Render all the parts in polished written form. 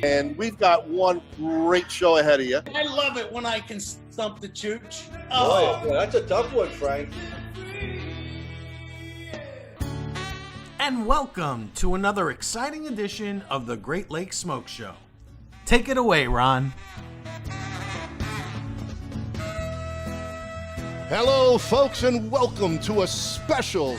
And we've got one great show ahead of you. I love it when I can stump the chooch. Oh, boy, that's a tough one, Frank. And welcome to another exciting edition of the Great Lakes Smoke Show. Take it away, Ron. Hello, folks, and welcome to a special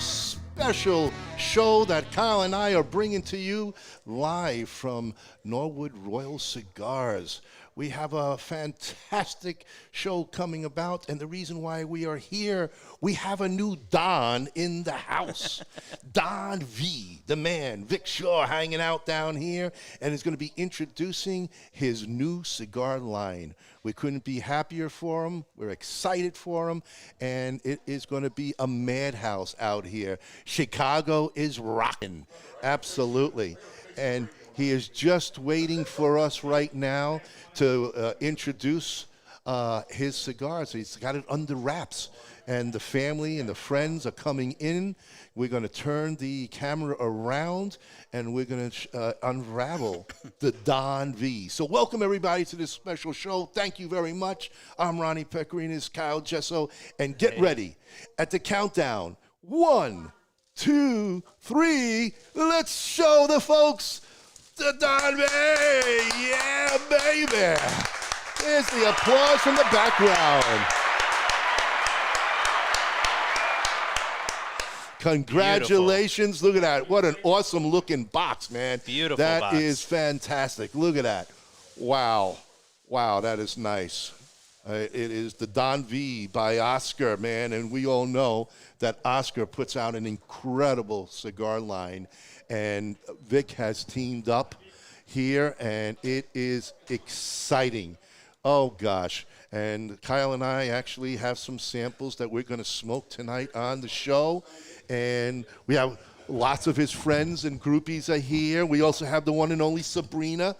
show that Kyle and I are bringing to you live from Norwood Royal Cigars. We have a fantastic show coming about, and the reason why we are here, we have a new Don in the house. Don V, the man, Vic Shaw, hanging out down here, and is going to be introducing his new cigar line. We couldn't be happier for him. We're excited for him, and it is going to be a madhouse out here. Chicago is rocking, absolutely. And he is just waiting for us right now to introduce his cigars. He's got it under wraps, and the family and the friends are coming in. We're going to turn the camera around, and we're going to unravel the Don V. So welcome, everybody, to this special show. Thank you very much. I'm Ronnie Pecorino, Kyle Gesso, and get ready. At the countdown, 1, 2, 3, let's show the folks the Don V. Yeah, baby. There's the applause from the background. Congratulations. Beautiful. Look at that. What an awesome looking box, man. Beautiful that box. That is fantastic. Look at that. Wow. Wow, that is nice. It is the Don V by Oscar, man, and we all know that Oscar puts out an incredible cigar line, and Vic has teamed up here, and it is exciting. Oh, gosh. And Kyle and I actually have some samples that we're going to smoke tonight on the show, and we have lots of his friends and groupies are here. We also have the one and only Sabrina,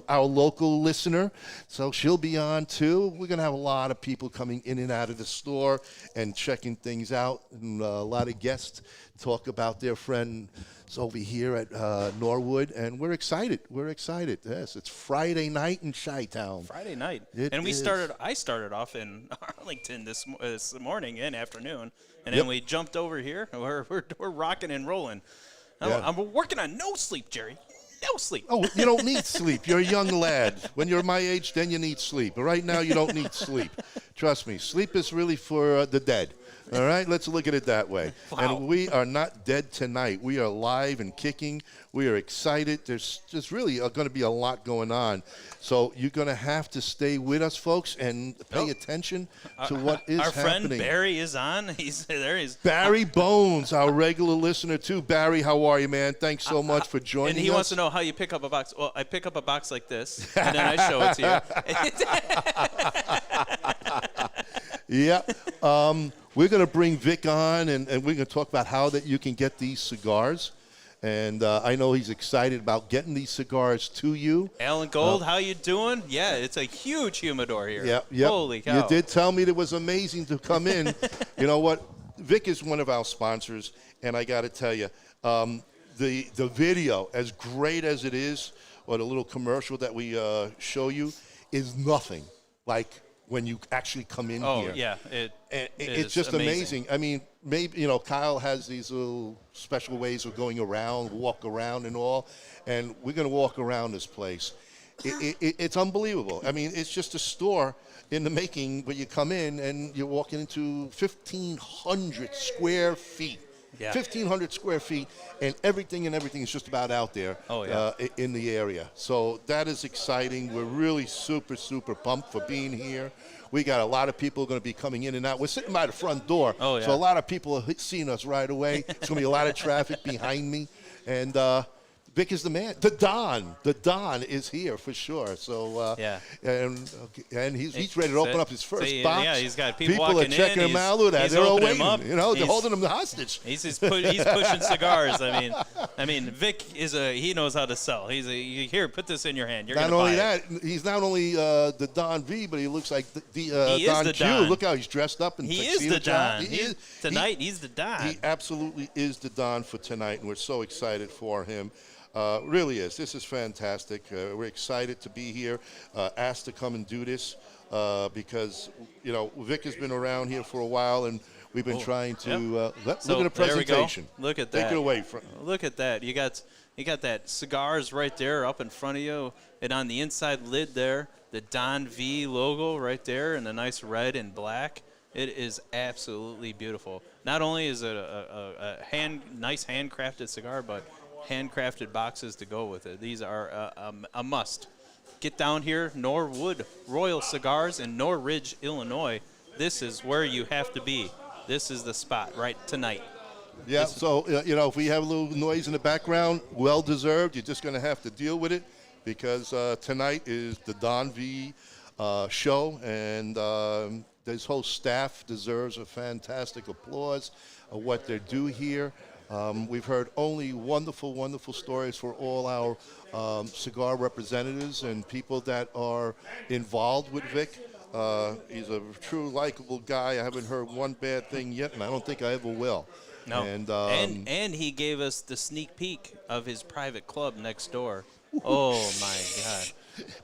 our local listener, so she'll be on too. We're going to have a lot of people coming in and out of the store and checking things out, and a lot of guests talk about their friends over here at Norwood, and we're excited. We're excited. Yes, it's Friday night in Chi-Town. Friday night. I started off in Arlington this morning and afternoon, and then we jumped over here. We're rocking and rolling. I'm working on no sleep, Jerry. No sleep. Oh, you don't need sleep. You're a young lad. When you're my age, then you need sleep. But right now, you don't need sleep. Trust me. Sleep is really for the dead. All right? Let's look at it that way. Wow. And we are not dead tonight. We are live and kicking. We are excited. There's just really going to be a lot going on. So you're going to have to stay with us, folks, and pay attention to what is happening. Our friend Barry is on. He's there. Barry Bones, our regular listener, too. Barry, how are you, man? Thanks so much for joining us. And he wants to know how you pick up a box. Well, I pick up a box like this, and then I show it to you. Yeah. We're going to bring Vic on, and we're going to talk about how that you can get these cigars. And I know he's excited about getting these cigars to you. Alan Gold, how you doing? Yeah, it's a huge humidor here. Yep. Holy cow. You did tell me it was amazing to come in. You know what? Vic is one of our sponsors, and I got to tell you, the video, as great as it is, or the little commercial that we show you, is nothing like when you actually come in here. Oh, yeah. It's just amazing. I mean, maybe, Kyle has these little special ways of going around, walk around and all, and we're going to walk around this place. It's unbelievable. I mean, it's just a store in the making where you come in and you're walking into 1,500 square feet. Yeah. 1,500 square feet, and everything is just about out there in the area. So that is exciting. We're really super, super pumped for being here. We got a lot of people going to be coming in and out. We're sitting by the front door, so a lot of people have seen us right away. There's going to be a lot of traffic behind me, and Vic is the man. The Don is here for sure. So and he's ready to open up his first box. Yeah, he's got people walking are checking in. Him out. Look at that. They're all waiting. They're holding him hostage. He's pushing cigars. I mean, Vic he knows how to sell. Here, put this in your hand. You're not gonna only buy that, he's not only the Don V, but he looks like the Don Q. Look how he's dressed up in he tuxedo. Is the Don. He's the Don. He absolutely is the Don for tonight, and we're so excited for him. Really is. This is fantastic. We're excited to be here, asked to come and do this because, Vic has been around here for a while, and we've been trying to look at the presentation. Look at that. Take it away. Look at that. You got that cigars right there up in front of you, and on the inside lid there, the Don V logo right there in the nice red and black. It is absolutely beautiful. Not only is it a nice handcrafted cigar, but handcrafted boxes to go with it. These are a must. Get down here, Norwood Royal Cigars in Norridge, Illinois. This is where you have to be. This is the spot right tonight. Yeah, so, if we have a little noise in the background, well deserved. You're just going to have to deal with it because tonight is the Don V show, and this whole staff deserves a fantastic applause of what they do here. We've heard only wonderful, wonderful stories for all our cigar representatives and people that are involved with Vic. He's a true likable guy. I haven't heard one bad thing yet, and I don't think I ever will. No. And he gave us the sneak peek of his private club next door. Oh my God.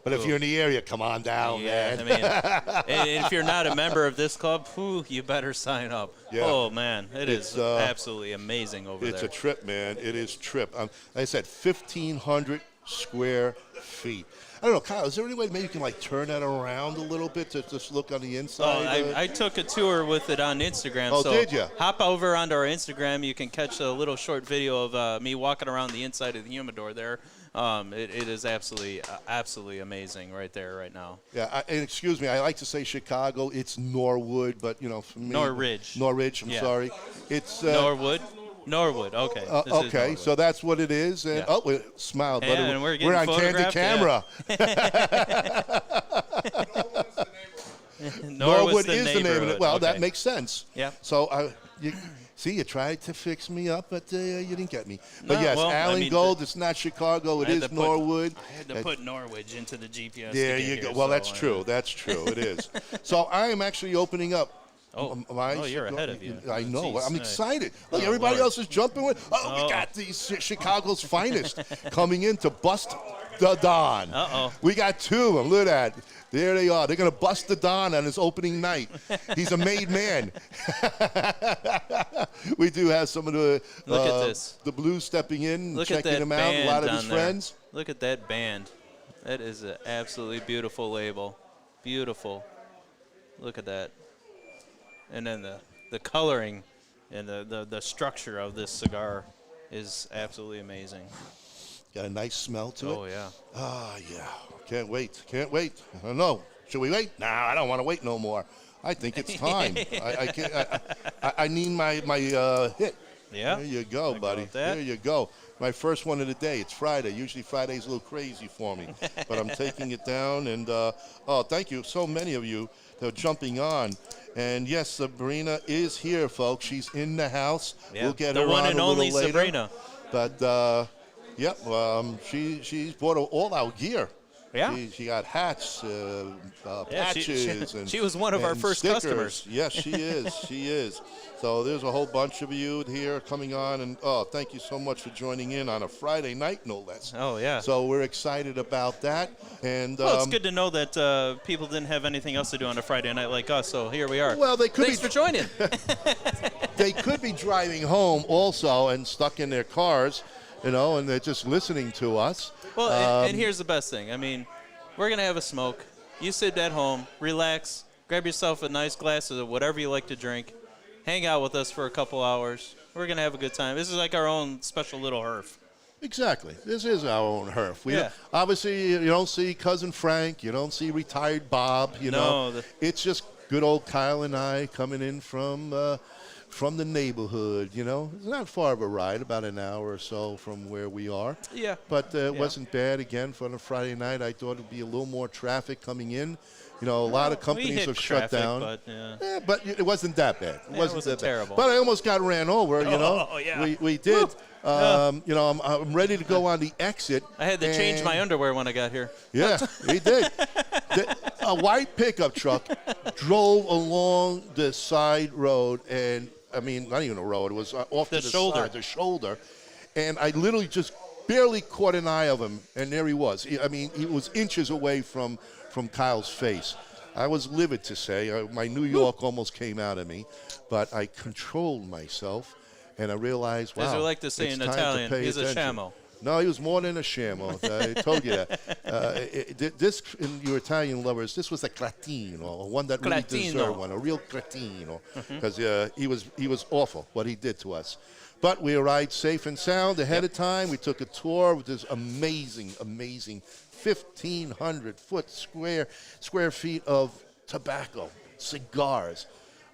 But if you're in the area, come on down, man. I mean, and if you're not a member of this club, you better sign up. Yeah. Oh man, it's absolutely amazing over there. It's a trip, man. It is trip. Like I said, 1,500 square feet. I don't know, Kyle, is there any way maybe you can turn that around a little bit to just look on the inside? I took a tour with it on Instagram. Oh, so did you? Hop over onto our Instagram. You can catch a little short video of me walking around the inside of the humidor there. It is absolutely amazing right there, right now. Yeah, and excuse me, I like to say Chicago. It's Norwood, but, for me. Norridge. I'm sorry. It's Norwood, okay. Okay, so that's what it is. And, we smiled. Yeah, and we're on candid camera. Norwood is the name of it. Well, that makes sense. Yeah. So you tried to fix me up, but you didn't get me. But yes, Allen Gold, it's not Chicago. It is Norwood. I had to put Norwich into the GPS. There you go. Well, that's true. That's true. It is. So I am actually opening up. You're ahead of you. I know. Jeez. I'm excited. Look, everybody else is jumping with. We got these Chicago's finest coming in to bust the Don. We got two of them. Look at that. There they are. They're going to bust the Don on his opening night. He's a made man. We do have some of the Look at this. The Blues stepping in, Look checking him out. A lot of his friends. Look at that band. That is an absolutely beautiful label. Beautiful. Look at that. And then the coloring and the structure of this cigar is absolutely amazing. Got a nice smell to it. Oh, yeah. Yeah. Can't wait. I don't know. Should we wait? Nah, I don't want to wait no more. I think it's time. I can't. I need my hit. Yeah. There you go, buddy. There you go. My first one of the day. It's Friday. Usually Friday's a little crazy for me, but I'm taking it down. And thank you, so many of you that are jumping on. And yes, Sabrina is here, folks. She's in the house. Yeah, we'll get her on a little later. The one and only Sabrina. But she's bought all our gear. Yeah. She got hats, patches, she was one of our first stickers. customers. Yes, she is. She is. So there's a whole bunch of you here coming on, and thank you so much for joining in on a Friday night, no less. Oh yeah. So we're excited about that, and it's good to know that people didn't have anything else to do on a Friday night like us. So here we are. Well, they could Thanks for joining. They could be driving home also and stuck in their cars, and they're just listening to us. Well, and here's the best thing. I mean, we're going to have a smoke. You sit at home, relax, grab yourself a nice glass of whatever you like to drink, hang out with us for a couple hours. We're going to have a good time. This is like our own special little herf. Exactly. This is our own herf. Obviously, you don't see Cousin Frank. You don't see retired Bob. It's just good old Kyle and I coming in from the neighborhood, It's not far of a ride, about an hour or so from where we are. Yeah. But it wasn't bad, again, for a Friday night. I thought it would be a little more traffic coming in. A lot of companies have shut down. But it wasn't that bad. It wasn't that terrible. bad. But I almost got ran over, Oh, yeah. We did. I'm ready to go on the exit. I had to change my underwear when I got here. Yeah, he did. A white pickup truck drove along the side road, and not even a road. It was off to the shoulder. side, the shoulder. And I literally just barely caught an eye of him, and there he was. I mean, he was inches away from Kyle's face. I was livid to say. My New York almost came out of me, but I controlled myself, and I realized, wow, as we like to say it's in time to Italian, pay he's a attention. shamo. No, he was more than a shamo. I told you that. This, in your Italian lovers, this was a cretino, one that really Cretino. deserved one, a real cretino, because he was awful what he did to us. But we arrived safe and sound ahead of time. We took a tour with this amazing 1,500 foot square feet of tobacco, cigars.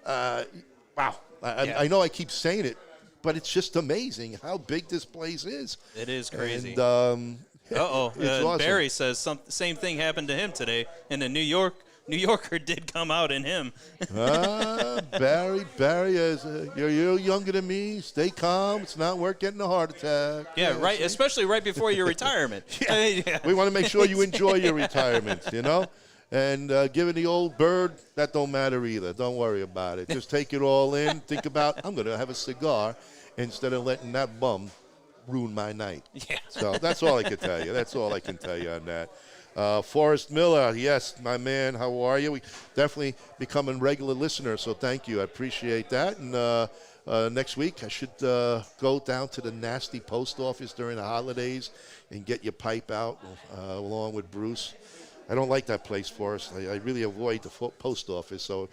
Wow. I know I keep saying it, but it's just amazing how big this place is. It is crazy. And, it's awesome. Barry says same thing happened to him today, and the New Yorker did come out in him. Barry, you're younger than me. Stay calm. It's not worth getting a heart attack. Yeah, right. Especially right before your retirement. Yeah. We want to make sure you enjoy your retirement, And giving the old bird, that don't matter either. Don't worry about it. Just take it all in. Think about, I'm going to have a cigar instead of letting that bum ruin my night. Yeah. So that's all I can tell you. That's all I can tell you on that. Forrest Miller, yes, my man, how are you? We definitely becoming regular listeners, so thank you. I appreciate that. And next week I should go down to the nasty post office during the holidays and get your pipe out along with Bruce. I don't like that place, Forrest. I really avoid the post office, so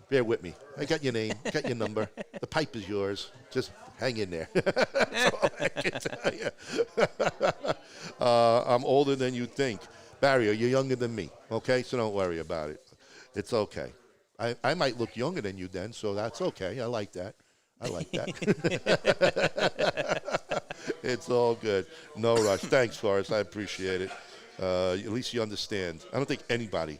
bear with me. I got your name, got your number. The pipe is yours. Just hang in there. That's all I can tell you. I'm older than you think. Barry, you're younger than me, okay? So don't worry about it. It's okay. I might look younger than you then, so that's okay. I like that. It's all good. No rush. Thanks, Forrest. I appreciate it. At least you understand. I don't think anybody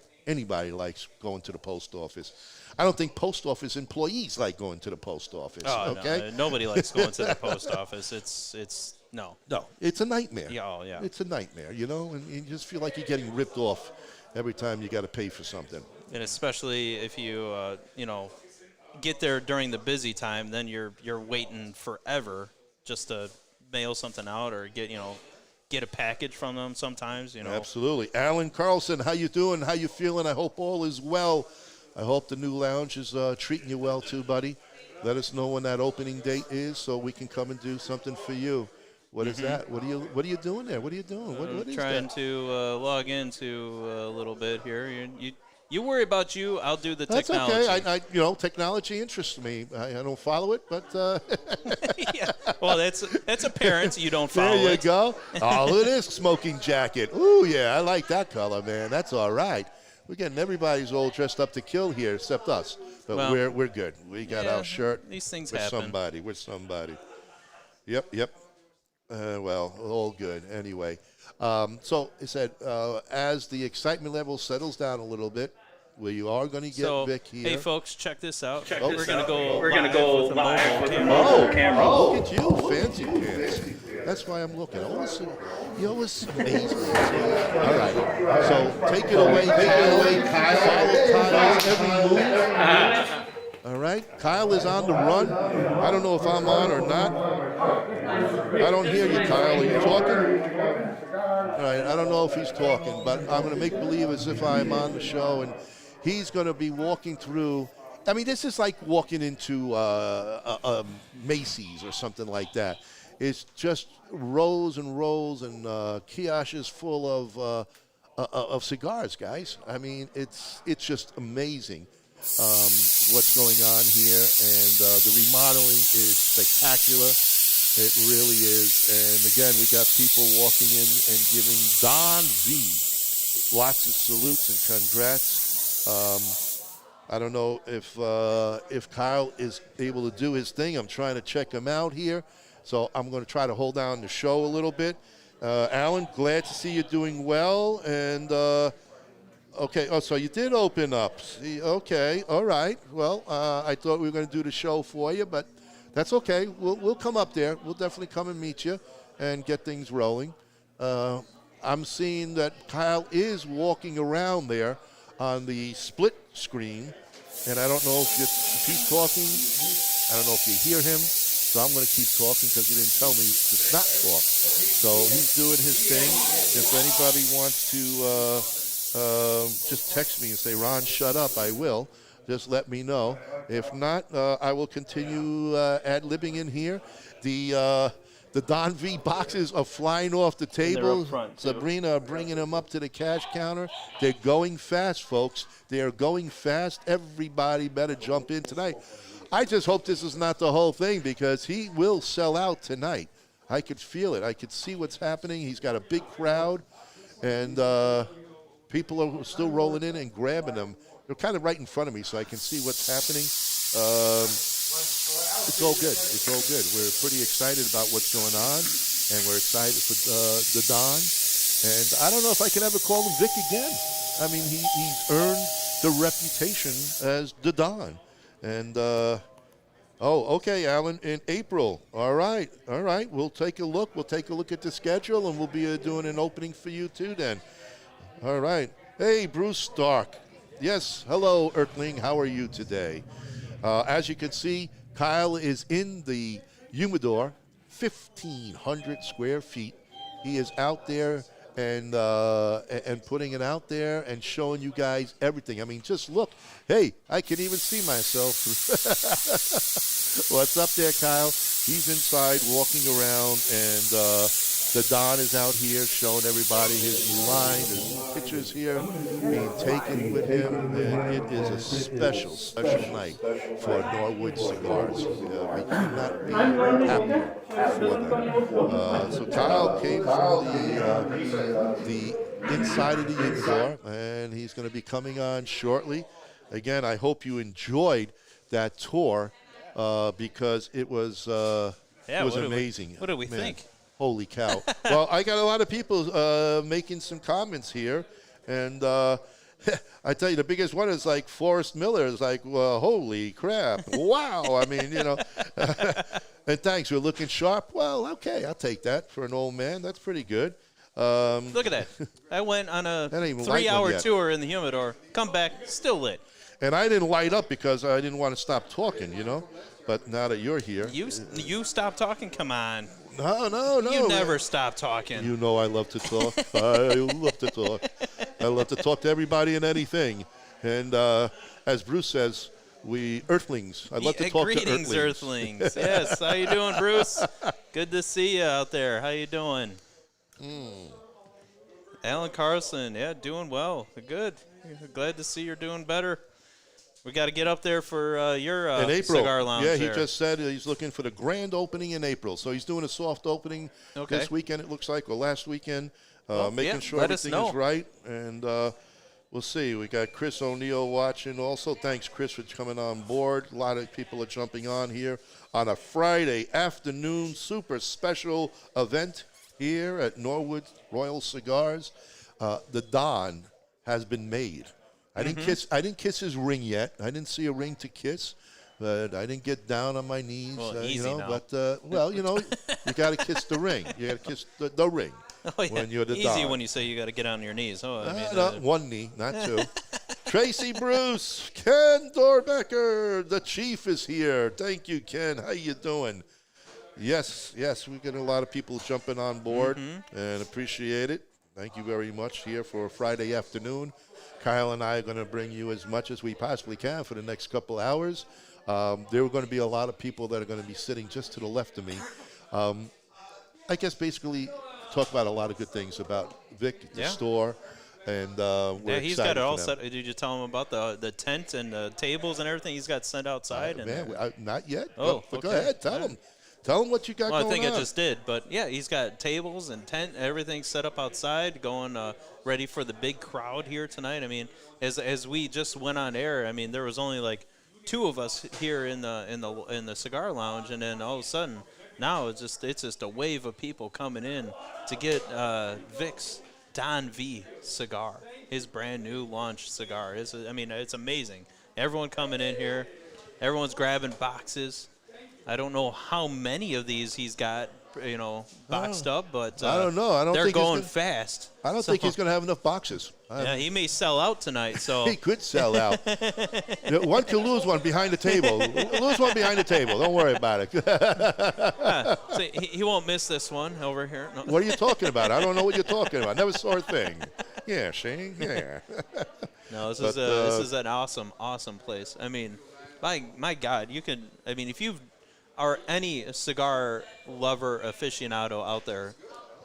likes going to the post office. I don't think post office employees like going to the post office. Oh, okay? no, nobody likes going to the post office. It's no. It's a nightmare. Yeah, oh, yeah. It's a nightmare, and you just feel like you're getting ripped off every time you got to pay for something. And especially if you get there during the busy time, then you're waiting forever just to mail something out or get a package from them sometimes, Absolutely. Alan Carlson, how you doing? How you feeling? I hope all is well. I hope the new lounge is treating you well too, buddy. Let us know when that opening date is so we can come and do something for you. What is that? What are you doing there? What are you doing? What is trying that? to log into a little bit here. You worry about you. I'll do the That's technology. okay. Technology interests me. I don't follow it, but yeah. Well, that's apparent. You don't follow it. There you go. Oh, look at this smoking jacket. Ooh, yeah, I like that color, man. That's all right. We're getting everybody's all dressed up to kill here, except us. But we're good. We got our shirt. These things we're happen. We're somebody. Yep. All good. Anyway, so it said as the excitement level settles down a little bit, we are going to get Vic here. Hey, folks, check this out. We're going to go live with a Oh, mobile camera. look at you, fancy pants. That's why I'm looking. You always amaze me. All right. So take it away, Kyle. Follow Kyle's every move. All right. Kyle is on the run. I don't know if I'm on or not. I don't hear you, Kyle. Are you talking? All right. I don't know if he's talking, but I'm going to make believe as if I'm on the show, and he's going to be walking through. I mean, this is like walking into Macy's or something like that. It's just rows and rows and kiosks full of cigars, guys. I mean, it's just amazing what's going on here, and the remodeling is spectacular. It really is. And again, we got people walking in and giving Don V lots of salutes and congrats. I don't know if Kyle is able to do his thing. I'm trying to check him out here. So I'm going to try to hold down the show a little bit. Alan, glad to see you doing well. And, okay, so you did open up. See, okay, all right. Well, I thought we were going to do the show for you, but that's okay. We'll come up there. We'll definitely come and meet you and get things rolling. I'm seeing that Kyle is walking around there on the split screen, and I don't know if he's talking. I don't know if you hear him. So I'm going to keep talking because he didn't tell me to not talk. So he's doing his thing. If anybody wants to just text me and say, Ron, shut up, I will. Just let me know. If not, I will continue ad-libbing in here. The Don V boxes are flying off the table. up front, too. Sabrina bringing them up to the cash counter. They're going fast, folks. They are going fast. Everybody better jump in tonight. I just hope this is not the whole thing because he will sell out tonight. I could feel it. I could see what's happening. He's got a big crowd, and people are still rolling in and grabbing them. They're kind of right in front of me, so I can see what's happening. It's all good. It's all good. We're pretty excited about what's going on, and we're excited for the Don. And I don't know if I can ever call him Vic again. I mean, he's earned the reputation as the Don. And, okay, Alan, in April. All right. We'll take a look. We'll take a look at the schedule, and we'll be doing an opening for you, too, then. All right. Hey, Bruce Stark. Yes, hello, Earthling. How are you today? As you can see, Kyle is in the humidor, 1,500 square feet. He is out there and putting it out there and showing you guys everything. I mean, just look. Hey, I can even see myself. What's up there, Kyle? He's inside walking around, and the Don is out here showing everybody his new line. There's new pictures here being taken with him, and it is a special, special night for Norwood Cigars. We cannot be happier for them. So Kyle came from the inside of the indoor, and he's going to be coming on shortly. Again, I hope you enjoyed that tour because it was amazing. What do we think? Holy cow. Well, I got a lot of people making some comments here. And I tell you, the biggest one is like Forrest Miller is like, well, holy crap. Wow. I mean, and thanks. You're looking sharp. Well, okay. I'll take that for an old man. That's pretty good. Look at that. I went on a 3-hour tour in the humidor. Come back, still lit. And I didn't light up because I didn't want to stop talking, But now that you're here. You stop talking? Come on. No. You never stop talking. You know I love to talk. I love to talk. I love to talk to everybody and anything. And as Bruce says, we Earthlings. I love to talk to Earthlings. Greetings, Earthlings. Yes. How you doing, Bruce? Good to see you out there. How you doing? Alan Carlson. Yeah, doing well. Good. Glad to see you're doing better. We got to get up there for your in April. Cigar Lounge. Yeah, he just said he's looking for the grand opening in April. So he's doing a soft opening this weekend, it looks like, or last weekend, making sure everything is right. And we'll see. We got Chris O'Neill watching also. Thanks, Chris, for coming on board. A lot of people are jumping on here on a Friday afternoon super special event here at Norwood Royal Cigars. The Don has been made. I didn't kiss his ring yet. I didn't see a ring to kiss, but I didn't get down on my knees. Well, easy now. But you got to kiss the ring. You got to kiss the ring when you're the easy Don. when you say you got to get on your knees. One knee, not two. Tracy Bruce, Ken Dorbecker, the Chief is here. Thank you, Ken. How you doing? Yes, we get a lot of people jumping on board and appreciate it. Thank you very much here for a Friday afternoon. Kyle and I are going to bring you as much as we possibly can for the next couple hours. There are going to be a lot of people that are going to be sitting just to the left of me. I guess basically talk about a lot of good things about Vic, the store, and we're he's got it all set. Did you tell him about the tent and the tables and everything he's got set outside? Not yet. Oh, but go ahead. Tell him. Tell him what you got going on. I think I just did. But, yeah, he's got tables and tent, everything set up outside, going ready for the big crowd here tonight. I mean, as we just went on air, I mean, there was only like 2 of us here in the cigar lounge, and then all of a sudden now it's just a wave of people coming in to get Vic's Don V cigar, his brand new launch cigar. It's amazing. Everyone coming in here, everyone's grabbing boxes. I don't know how many of these he's got boxed up, but I don't know. I don't they're think going fast. I don't think he's going to have enough boxes. Yeah, he may sell out tonight. So he could sell out. One could lose one behind the table. Lose one behind the table. Don't worry about it. so he won't miss this one over here. No. What are you talking about? I don't know what you're talking about. Never saw a thing. Yeah, Shane. Yeah. No, this is an awesome place. I mean, my God, you can. I mean, if you are any cigar lover aficionado out there,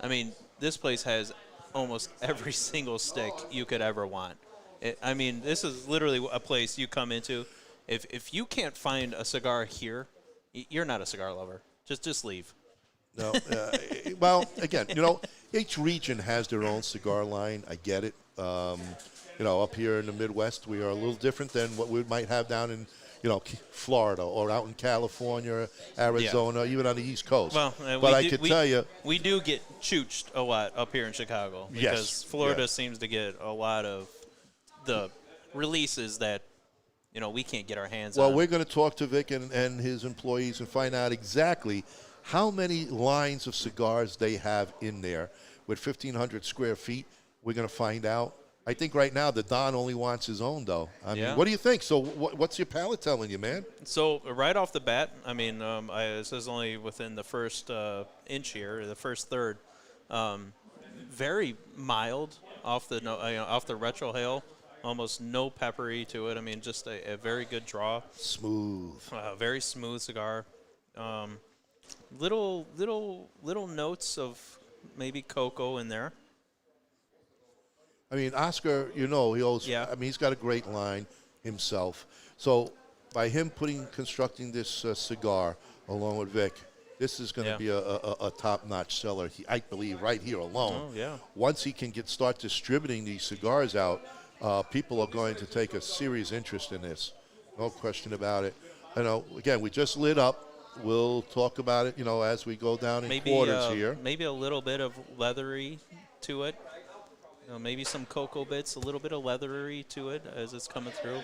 I mean, this place has almost every single stick you could ever want. I mean, this is literally a place you come into. If you can't find a cigar here, you're not a cigar lover. Just leave. No. Well, again, each region has their own cigar line. I get it. Up here in the Midwest, we are a little different than what we might have down in, Florida or out in California, Arizona, even on the East Coast. Well, but I can tell you, we do get chooched a lot up here in Chicago because Florida yes. seems to get a lot of the releases that we can't get our hands on. Well, we're going to talk to Vic and his employees and find out exactly how many lines of cigars they have in there with 1,500 square feet. We're going to find out. I think right now the Don only wants his own, though. I mean, what do you think? So what's your palate telling you, man? So right off the bat, I mean, this is only within the first inch here, the first third. Very mild off the retrohale, almost no peppery to it. I mean, just a very good draw. Smooth. Very smooth cigar. Little notes of maybe cocoa in there. I mean, Oscar, he always, I mean, he's got a great line himself. So by him constructing this cigar along with Vic, this is going to be a top-notch seller, I believe, right here alone. Oh, yeah. Once he can start distributing these cigars out, people are going to take a serious interest in this. No question about it. Again, we just lit up. We'll talk about it, as we go down in quarters here. Maybe a little bit of leathery to it. Maybe some cocoa bits, a little bit of leathery to it as it's coming through.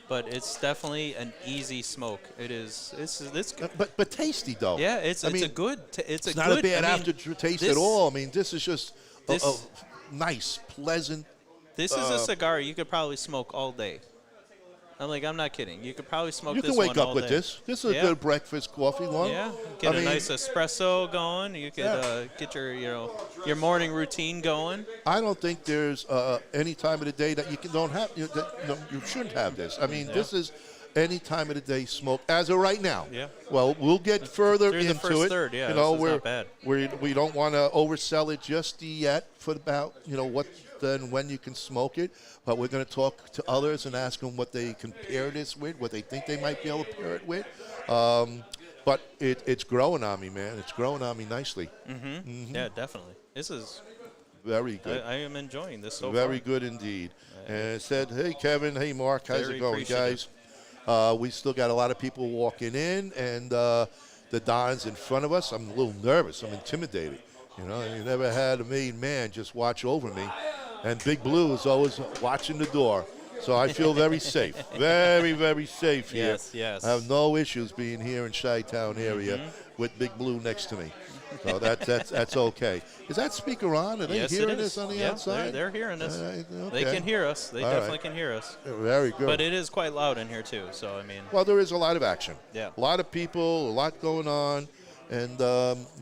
But it's definitely an easy smoke. It is. It's but tasty though. Yeah, it's not good, a bad aftertaste at all. I mean, this is just a nice, pleasant. This is a cigar you could probably smoke all day. I'm not kidding. You could probably smoke this one all day. You can wake up with this. This is a good breakfast coffee one. Yeah, get a nice espresso going. You could get your morning routine going. I don't think there's any time of the day that you don't have. You shouldn't have this. I mean, this is any time of the day smoke as of right now. Yeah. Well, we'll get further into the first it. Third, yeah. Not bad. We don't want to oversell it just yet for about what and when you can smoke it, but we're going to talk to others and ask them what they compare this with, what they think they might be able to pair it with. But it's growing on me, man. It's growing on me nicely. Mm-hmm. Mm-hmm. Yeah, definitely. This is very good. I am enjoying this so very far. Good indeed. And it said, hey, Kevin, hey, Mark, how's it going, guys? We still got a lot of people walking in, and the Don's in front of us. I'm a little nervous. I'm intimidated. You never had a made man just watch over me. And Big Blue is always watching the door. So I feel very safe. Very, very safe here. Yes. I have no issues being here in Chi-Town area with Big Blue next to me. So that's okay. Is that speaker on? Are they hearing this on the outside? They're hearing us. Okay. They can hear us. They definitely can hear us. Very good. But it is quite loud in here, too. So, I mean. Well, there is a lot of action. Yeah. A lot of people, a lot going on. And,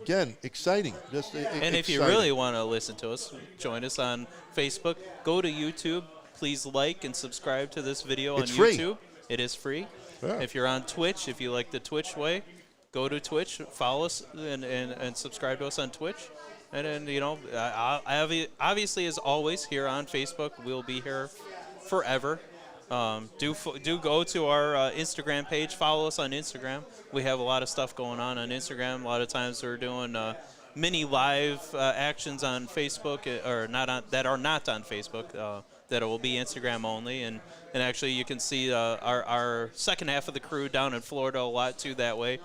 again, exciting. And if you really want to listen to us, join us on Facebook. Go to YouTube. Please like and subscribe to this video on YouTube. It is free. Yeah. If you're on Twitch, if you like the Twitch way, go to Twitch, follow us, and subscribe to us on Twitch. And then, obviously, as always, here on Facebook, we'll be here forever. Do go to our Instagram page. Follow us on Instagram. We have a lot of stuff going on Instagram. A lot of times we're doing mini live actions on Facebook, or that are not on Facebook. That will be Instagram only, and actually you can see our second half of the crew down in Florida a lot too that way.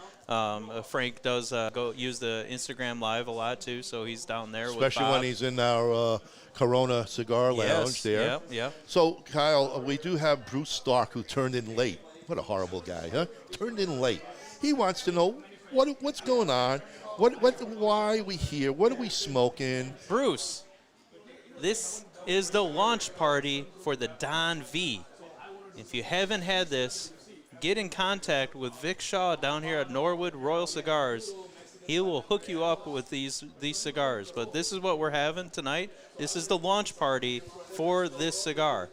Frank does go use the Instagram Live a lot too, so he's down there. Especially when he's in our Corona Cigar Lounge there. Yeah. So, Kyle, we do have Bruce Stark, who turned in late. What a horrible guy, huh? Turned in late. He wants to know what's going on Why are we here? What are we smoking? Bruce, this is the launch party for the Don V. If you haven't had this, get in contact with Vic Shaw down here at Norwood Royal Cigars. He will hook you up with these cigars. But this is what we're having tonight. This is the launch party for this cigar.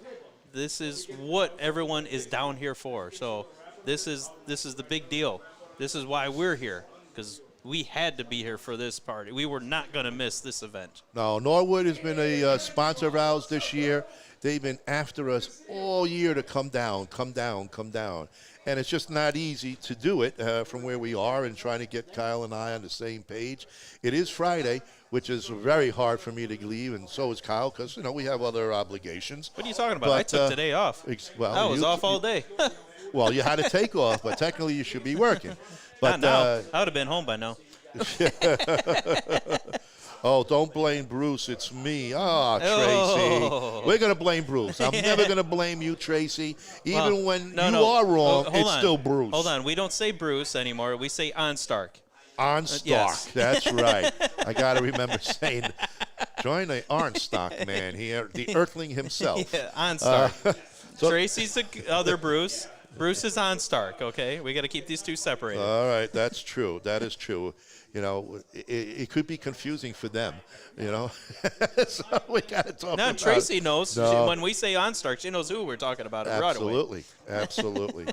This is what everyone is down here for. So this is the big deal. This is why we're here, because we had to be here for this party. We were not going to miss this event. No, Norwood has been a sponsor of ours this year. They've been after us all year to come down. And it's just not easy to do it from where we are and trying to get Kyle and I on the same page. It is Friday, which is very hard for me to leave, and so is Kyle, because, we have other obligations. What are you talking about? But, I took today off. I was off all day. Well, you had to take off, but technically you should be working. But not now. I would have been home by now. Oh, don't blame Bruce. It's me. Oh, Tracy. We're going to blame Bruce. I'm never going to blame you, Tracy. Even when you are wrong, it's still Bruce. Hold on. We don't say Bruce anymore. We say OnStark. OnStark. Yes. That's right. I got to remember saying, join the OnStark man here, the Earthling himself. Yeah, OnStark. Tracy's the other Bruce. Bruce is OnStark, okay? We got to keep these two separated. All right, that's true. That is true. It could be confusing for them, so we got to talk about it. Tracy knows. No. When we say OnStark, she knows who we're talking about right away. Absolutely.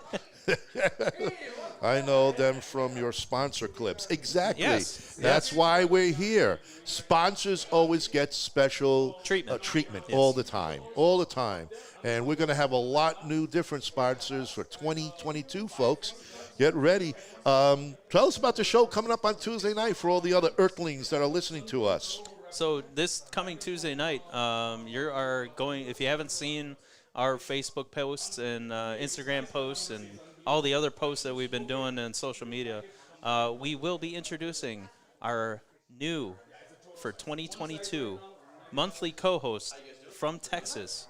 I know them from your sponsor clips. Exactly. Yes. That's why we're here. Sponsors always get special treatment yes. all the time. And we're going to have a lot new different sponsors for 2022, folks. Get ready. Tell us about the show coming up on Tuesday night for all the other Earthlings that are listening to us. So this coming Tuesday night, you are going, if you haven't seen our Facebook posts and Instagram posts and all the other posts that we've been doing on social media, we will be introducing our new, for 2022, monthly co-host from Texas,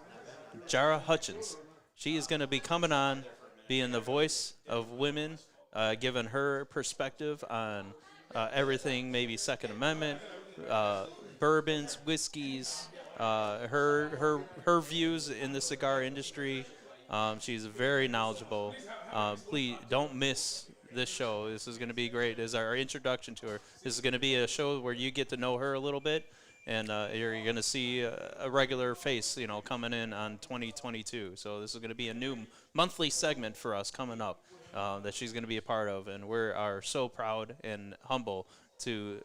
Jara Hutchins. She is going to be coming on, being the voice of women, giving her perspective on everything, maybe Second Amendment, bourbons, whiskeys, her views in the cigar industry. She's very knowledgeable. Please don't miss this show. This is going to be great. This is our introduction to her. This is going to be a show where you get to know her a little bit, and you're going to see a regular face, coming in on 2022. So this is going to be a new monthly segment for us coming up that she's going to be a part of, and we are so proud and humble to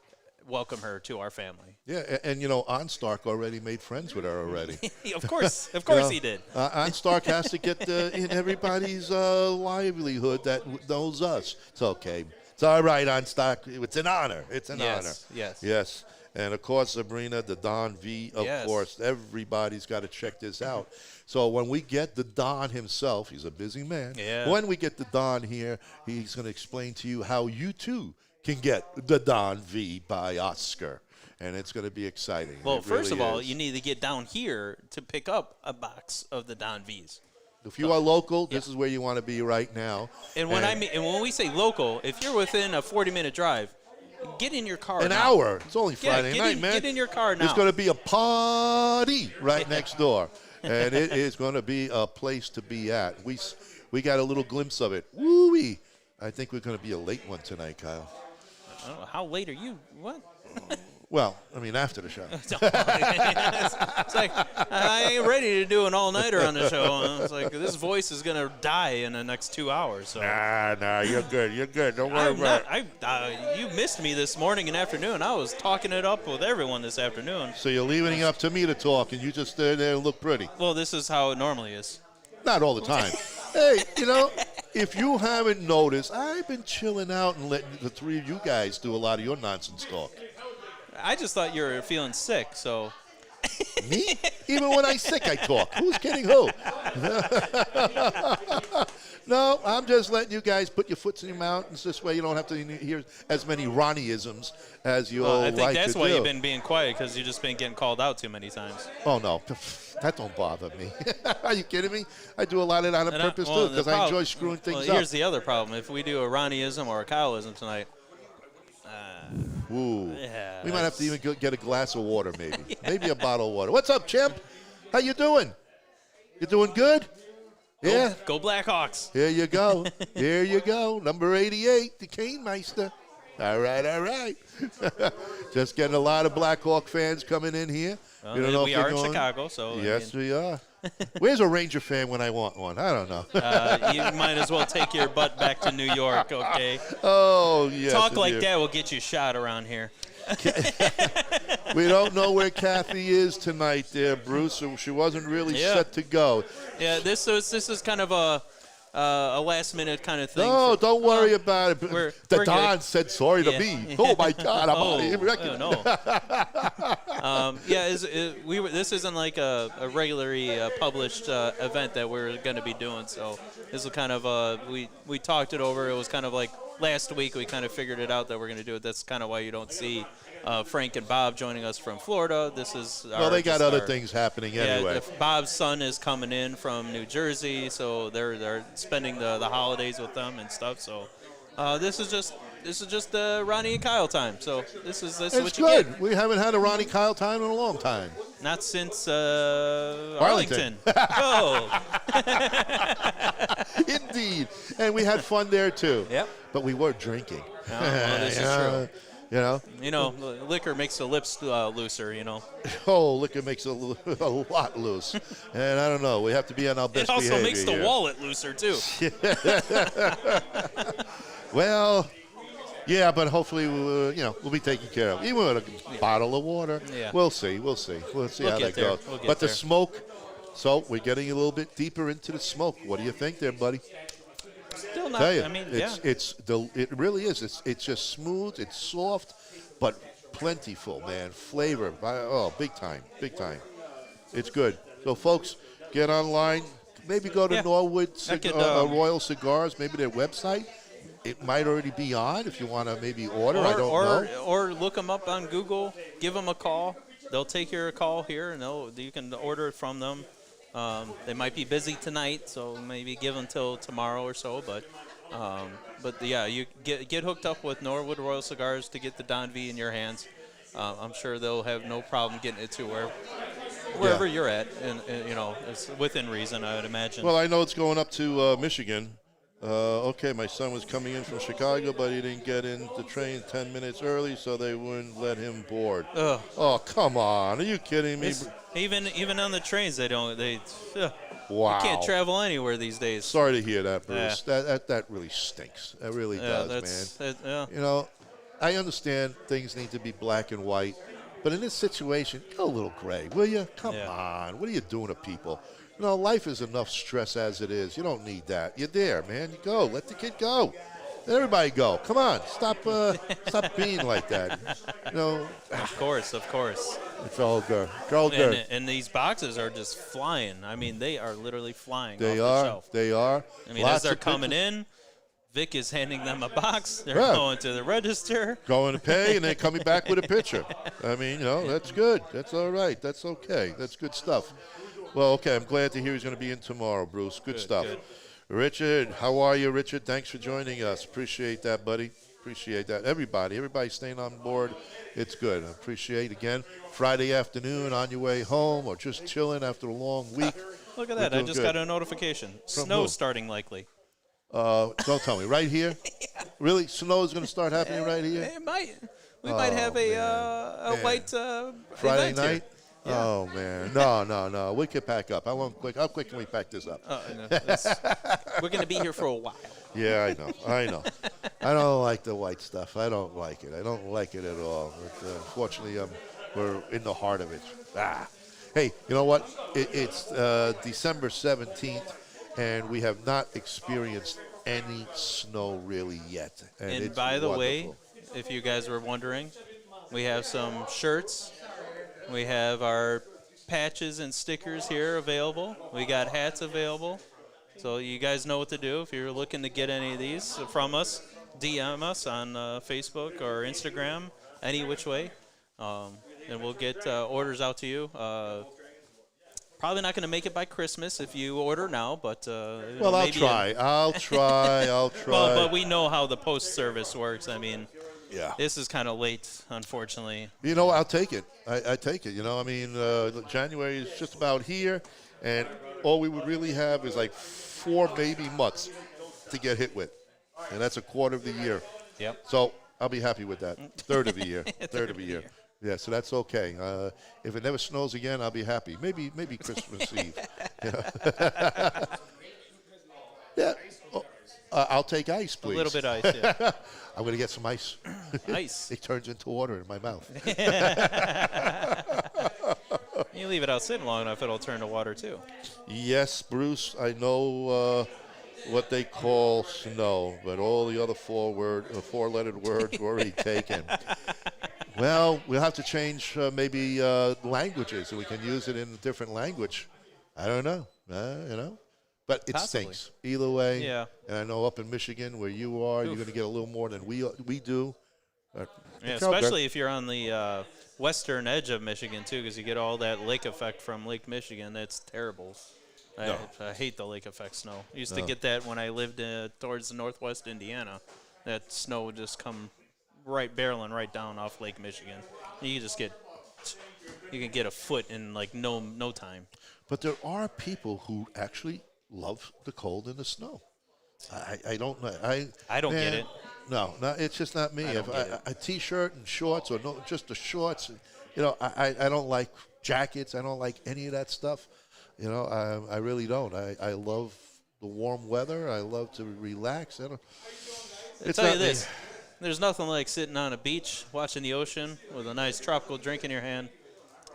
welcome her to our family. Yeah, and OnStark already made friends with her already. Of course he did. OnStark has to get in everybody's livelihood that knows us. It's okay. It's all right, OnStark. It's an honor. It's an honor. Yes. And, of course, Sabrina, the Don V, of course. Everybody's got to check this out. So when we get the Don himself, he's a busy man. Yeah. When we get the Don here, he's going to explain to you how you, too, can get the Don V by Oscar. And it's going to be exciting. Well, first of all, you need to get down here to pick up a box of the Don V's. If you are local, this is where you want to be right now. And when we say local, if you're within a 40-minute drive, get in your car An hour. It's only Friday night, man. Get in your car now. There's going to be a party right next door. And it is going to be a place to be at. We got a little glimpse of it. Woo-wee. I think we're going to be a late one tonight, Kyle. I don't know. How late are you? What? Well, after the show. It's like, I ain't ready to do an all-nighter on the show. It's like, this voice is going to die in the next 2 hours. So. Nah, you're good. You're good. Don't worry about it. You missed me this morning and afternoon. I was talking it up with everyone this afternoon. So you're leaving it up to me to talk, and you just stand there and look pretty. Well, this is how it normally is. Not all the time. Hey, if you haven't noticed, I've been chilling out and letting the three of you guys do a lot of your nonsense talk. I just thought you were feeling sick, so. Me? Even when I'm sick, I talk. Who's kidding who? No, I'm just letting you guys put your foots in your mountains. This way you don't have to hear as many Ronnie-isms as you all like to do. I think that's why you've been being quiet, because you've just been getting called out too many times. Oh, no. That don't bother me. Are you kidding me? I do a lot of that on purpose, too, because I enjoy screwing things up. Here's the other problem. If we do a Ronnie-ism or a Kyle-ism tonight, Ooh. Yeah, We might have to even get a glass of water, maybe. Maybe a bottle of water. What's up, Chimp? How you doing? You doing good? Yeah. Go Blackhawks. Here you go. Here you go. Number 88, the Cane Meister. All right, all right. Just getting a lot of Blackhawk fans coming in here. Well, You don't know we if they're are in going? Chicago, so Yes, we are. Where's a Ranger fan when I want one? I don't know. you might as well take your butt back to New York, okay? Oh, yes. Talk like dear. that will get you shot around here. We don't know where Kathy is tonight there, Bruce. So she wasn't really set to go. Yeah, this is kind of a last minute kind of thing. No, don't worry about it. we're The Don good. said sorry to me. Oh, my God. I'm out of here. No. This isn't like a regularly published event that we're going to be doing. So this is kind of we talked it over. It was kind of like last week we kind of figured it out that we're going to do it. That's kind of why you don't see Frank and Bob joining us from Florida. This is Well, they got other things happening anyway. Yeah, Bob's son is coming in from New Jersey, so they're spending the holidays with them and stuff. So this is just Ronnie and Kyle time. So this is It's what you good. get. We haven't had a Ronnie Kyle time in a long time. Not since Arlington. Arlington. Oh. Indeed. And we had fun there, too. Yep. But we were drinking. Well, this is true. You know, Liquor makes the lips looser. oh, liquor makes a lot loose. And I don't know. We have to be on our best It also behavior makes the here. wallet looser too. Well, yeah, but hopefully, we'll be taken care of. Even with a bottle of water. Yeah. We'll see. We'll see how that there. goes. We'll get But the there. smoke, so we're getting a little bit deeper into the smoke. What do you think there, buddy? Still not. Tell you, I mean, it really is. It's just smooth. It's soft, but plentiful, man. Flavor, big time. It's good. So, folks, get online. Maybe go to Yeah. Norwood I could, Royal Cigars. Maybe their website. It might already be on if you want to maybe order. I don't know. Or look them up on Google. Give them a call. They'll take your call here, and you can order it from them. They might be busy tonight, so maybe give them till tomorrow or so. But yeah, you get hooked up with Norwood Royal Cigars to get the Don V in your hands. I'm sure they'll have no problem getting it to wherever you're at, and it's within reason, I would imagine. Well, I know it's going up to Michigan. Okay, my son was coming in from Chicago, but he didn't get in the train 10 minutes early, so they wouldn't let him board. Ugh. Oh, come on. Are you kidding me? Even on the trains, Wow. You can't travel anywhere these days. Sorry to hear that, Bruce. Yeah. That really stinks. That really does, man. I understand things need to be black and white, but in this situation, go a little gray, will you? Come on. What are you doing to people? Life is enough stress as it is. You don't need that. You're there, man. You go. Let the kid go. Let everybody go. Come on. Stop being like that. Of course. It's all good. It's all good. And these boxes are just flying. I mean, they are literally flying They off are. the shelf. They are. I mean, Lots as they're of coming pictures. in, Vic is handing them a box. They're Yeah. going to the register. Going to pay and then coming back with a picture. I mean, that's good. That's all right. That's okay. That's good stuff. Well, okay, I'm glad to hear he's going to be in tomorrow, Bruce. Good stuff. Good. Richard, how are you, Richard? Thanks for joining us. Appreciate that, buddy. Appreciate that. Everybody staying on board. It's good. I appreciate, again, Friday afternoon on your way home or just chilling after a long week. Look at that. I just got a notification. Snow who? starting likely. Don't tell me. Right here? Really? Snow is going to start happening right here? It might. We might have a white Friday event night? here. Yeah. Oh, man. No. We can pack up. How quick can we pack this up? We're going to be here for a while. Yeah, I know. I don't like the white stuff. I don't like it. I don't like it at all. But, unfortunately, we're in the heart of it. Hey, you know what? It's December 17th, and we have not experienced any snow really yet. And it's by the way, wonderful. if you guys were wondering, we have some shirts. We have our patches and stickers here available. We got hats available. So you guys know what to do. If you're looking to get any of these from us, DM us on Facebook or Instagram, any which way. And we'll get orders out to you. Probably not going to make it by Christmas if you order now, but Well, I'll maybe try. I'll try. Well, but we know how the post service works. I mean, Yeah. This is kind of late, unfortunately. You know, I'll take it. I take it. You know, I mean, January is just about here, and all we would really have is like 4 maybe months to get hit with, and that's a quarter of the year. Yep. So I'll be happy with that. Third of the year. Third of the year. Yeah, so that's okay. If it never snows again, I'll be happy. Maybe Christmas Eve. You know? Yeah. Oh, I'll take ice, please. A little bit ice, yeah. I'm going to get some ice. Ice. It turns into water in my mouth. You leave it out sitting long enough, it'll turn to water too. Yes, Bruce, I know what they call snow, but all the other four-lettered words were already taken. Well, we'll have to change maybe languages, so we can use it in a different language. I don't know, you know. But it Possibly. stinks either way. Yeah. And I know up in Michigan where you are, you're going to get a little more than we do. Yeah, especially if you're on the western edge of Michigan too, because you get all that lake effect from Lake Michigan. That's terrible. I hate the lake effect snow. I used to get that when I lived towards northwest Indiana. That snow would just come barreling right down off Lake Michigan. You can get a foot in like no time. But there are people who actually love the cold and the snow. I don't know. I don't get it. No, it's just not me. If a T-shirt and shorts, or just the shorts, you know, I don't like jackets. I don't like any of that stuff. You know, I really don't. I love the warm weather. I love to relax. I'll tell you this. There's nothing like sitting on a beach, watching the ocean with a nice tropical drink in your hand,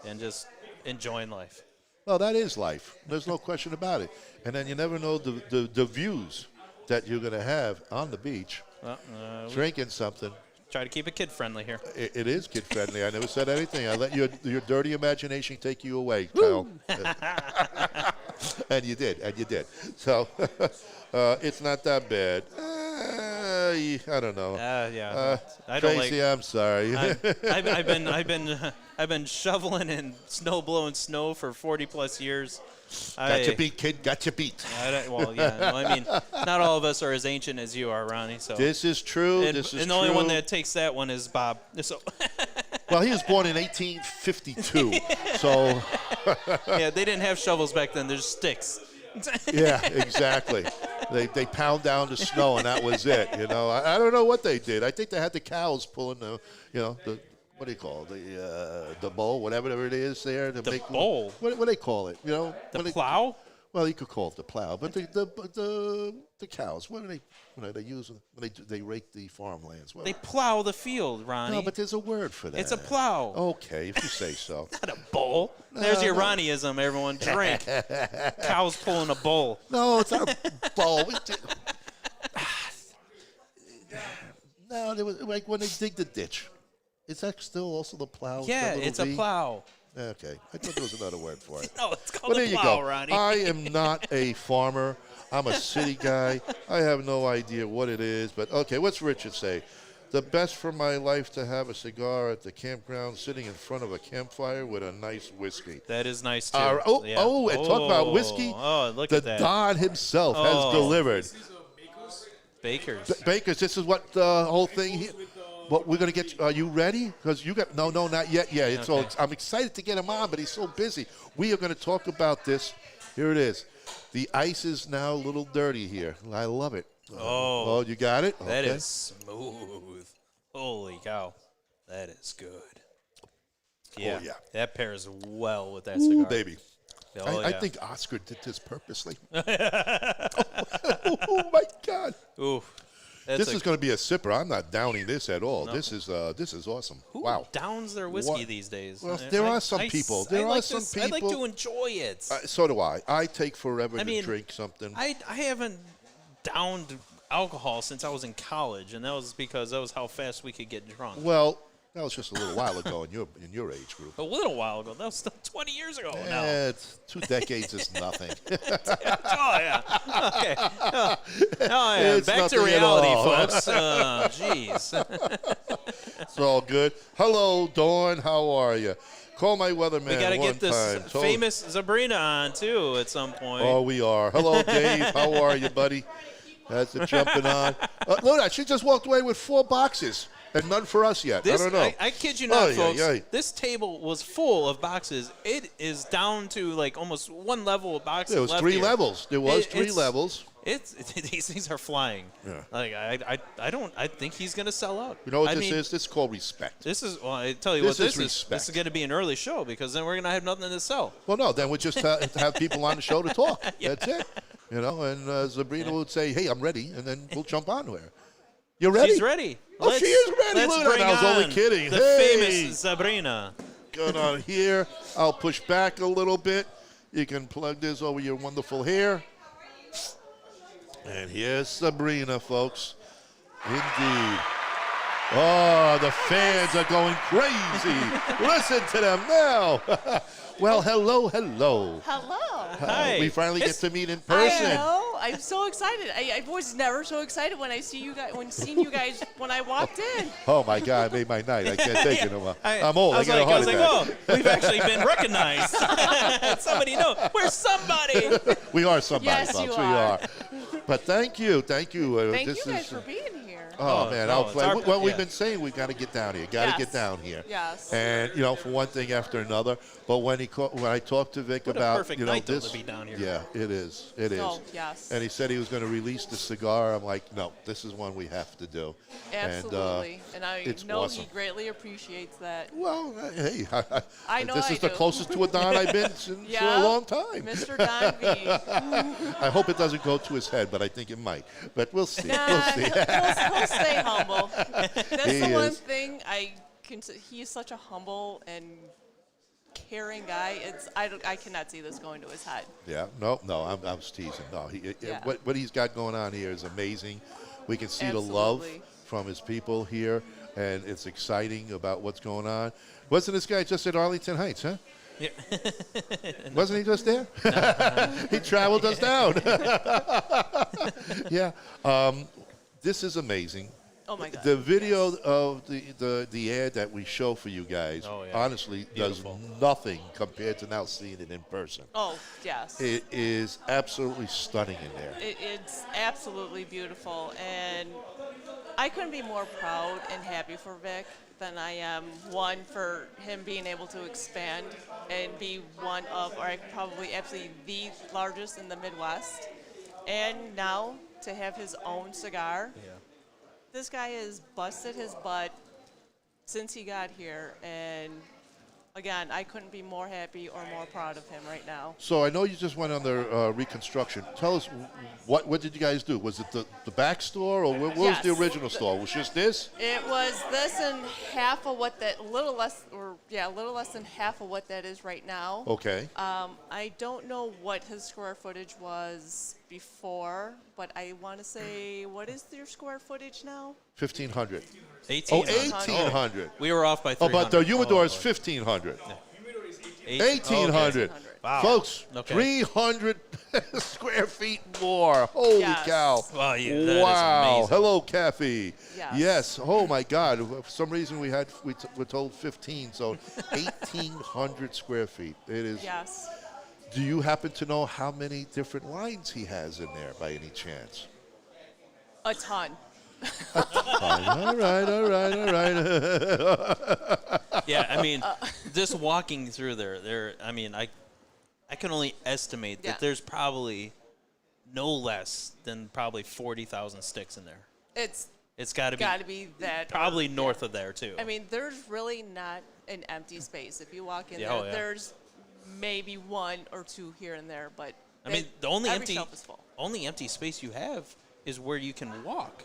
and just enjoying life. Well, that is life. There's no question about it. And then you never know the views that you're going to have on the beach, drinking something. Try to keep it kid-friendly here. It is kid-friendly. I never said anything. I let your dirty imagination take you away, Kyle. And you did. So it's not that bad. I don't know. Yeah. I don't Tracy, I'm sorry. I've been shoveling and blowing snow for 40+ years. Got you beat, kid. Got you beat. Well, yeah. No, I mean, not all of us are as ancient as you are, Ronnie. So this is true. And the only one that takes that one is Bob. So. Well, he was born in 1852, so. Yeah, they didn't have shovels back then. There's sticks. Yeah, exactly. They pound down the snow, and that was it. You know, I don't know what they did. I think they had the cows pulling the what do you call it? The bowl, whatever it is there to make bowl. What do they call it? You know, the plow. Well, you could call it the plow, but the cows. What do they use when they rake the farmlands? Well, they plow the field, Ronnie. No, but there's a word for that. It's a plow. Okay, if you say so. Not a bowl. There's your Ronnieism, everyone. Drink. Cows pulling a bowl. No, it's not a bowl. No, there was like when they dig the ditch. Is that still also the plow? Yeah, it's a plow. Okay, I thought there was another word for it. No, it's called Well, a there plow, you go. Ronnie. I am not a farmer. I'm a city guy. I have no idea what it is. But, okay, what's Richard say? The best for my life to have a cigar at the campground sitting in front of a campfire with a nice whiskey. That is nice, too. And talk about whiskey. Oh, look the at that. Don himself has delivered. Baker's. Baker's, this is what the whole thing here. What we're going to get, are you ready? Because you got, no, not yet. Yeah, I'm excited to get him on, but he's so busy. We are going to talk about this. Here it is. The ice is now a little dirty here. I love it. Oh, you got it? That is smooth. Holy cow. That is good. Yeah. Oh, yeah. That pairs well with that cigar. Ooh, baby. Oh, I think Oscar did this purposely. Oh, my God. Ooh. This is going to be a sipper. I'm not downing this at all. No. This is awesome. Who wow. downs their whiskey these days? Well, there are some people. I like to enjoy it. So do I. I take forever to drink something. I haven't downed alcohol since I was in college, and that was because that was how fast we could get drunk. Well, that was just a little while ago in your age group. A little while ago. That was 20 years ago now. It's 2 decades is nothing. Oh, yeah. Okay. Oh, yeah. Back to reality, folks. Jeez. It's all good. Hello, Dawn. How are you? Call my weatherman. We got to get this famous Sabrina on, too, at some point. Oh, we are. Hello, Dave. How are you, buddy? That's it jumping on. Look at that. She just walked away with 4 boxes. And none for us yet. This, I don't know. I kid you not, Oh, folks. yeah. This table was full of boxes. It is down to like almost one level of boxes. There was left 3 here. levels. There was 3 It's- levels. These things are flying. Yeah. Like I think he's gonna sell out. You know what I this mean, is? This is called respect. This is. Well, I tell you This what. is This respect. is going to be an early show because then we're gonna have nothing to sell. Well, no, then we just have people on the show to talk. That's it. You know, and Sabrina would say, "Hey, I'm ready," and then we'll jump on to her. You ready? She's ready. Oh, she is ready. Let's Look at bring that. I was only on kidding. The Hey. famous Sabrina. Good on here. I'll push back a little bit. You can plug this over your wonderful hair. And here's Sabrina, folks. Indeed. Oh, the fans are going crazy. Listen to them now. Well, hello. Hello. Hi. We finally get to meet in I person. know. I'm so excited. I was never so excited when I see you guys. When I walked in. Oh my God, it made my night. I can't take it no more. I'm old. I was got a like, heart attack. oh, we've actually been recognized. Somebody know. We're somebody. We are somebody, Yes, folks. you We are. are. But thank you. Thank this you guys is, for being here. Oh, man, no, I'll it's play. our- Well, we've yeah. been saying we've got to get down here. Got to Yes. get down here. Yes. And for one thing after another. But when I talked to Vic What a about perfect you know night, though, this, to be down here. yeah, it is. It is. Oh, yes. And he said he was going to release the cigar. I'm like, no, this is one we have to do. Absolutely. And I it's know awesome. he greatly appreciates that. Well, hey, I know this I is the do. closest to a Don I've been since Yeah. a long time. Mr. Don V. I hope it doesn't go to his head, but I think it might. But we'll see. Nah, We'll see. he'll stay humble. That's He the one is. thing he's such a humble and caring guy. I cannot see this going to his head. Yeah, no, I'm teasing. No, Yeah. what he's got going on here is amazing. We can see the love Absolutely. from his people here, and it's exciting about what's going on. Wasn't this guy just at Arlington Heights, huh? Yeah. Wasn't he just there? He traveled us down. Yeah, this is amazing. Oh my God. The video of the ad that we show for you guys, Oh, yeah. honestly, Beautiful. does nothing compared to now seeing it in person. Oh yes. It is absolutely stunning in there. It's absolutely beautiful, and I couldn't be more proud and happy for Vic than I am. One, for him being able to expand and be one of, or probably absolutely the largest in the Midwest, and now to have his own cigar. Yeah. This guy has busted his butt since he got here, and again, I couldn't be more happy or more proud of him right now. So I know you just went under reconstruction. Tell us, what did you guys do? Was it the back store, or what was the Yes. original store? Was just this? It was this and half of what that, a little less than half of what that is right now. Okay. I don't know what his square footage was before, but I want to say, what is your square footage now? 1,500. 1800. 1,800. We were off by Oh, 300. but the humidor is boy. 1,500. 1,800. 1,800. Wow. Folks, Okay. 300 square feet more. Holy Yes. cow. Wow, yeah, that is Wow. amazing. Hello, Kathy. Yes. Yes. Oh, my God. For some reason, we were told 15, so 1,800 square feet. It is. Yes. Do you happen to know how many different lines he has in there by any chance? A ton. All right. Yeah, I mean, just walking through there, I mean, I can only estimate Yeah. that there's probably no less than probably 40,000 sticks in there. It's got to be that. probably north of there too. I mean, there's really not an empty space. If you walk in Yeah, there, oh, yeah. there's maybe one or two here and there, but I mean, the only every empty shelf is full. only empty space you have is where you can walk.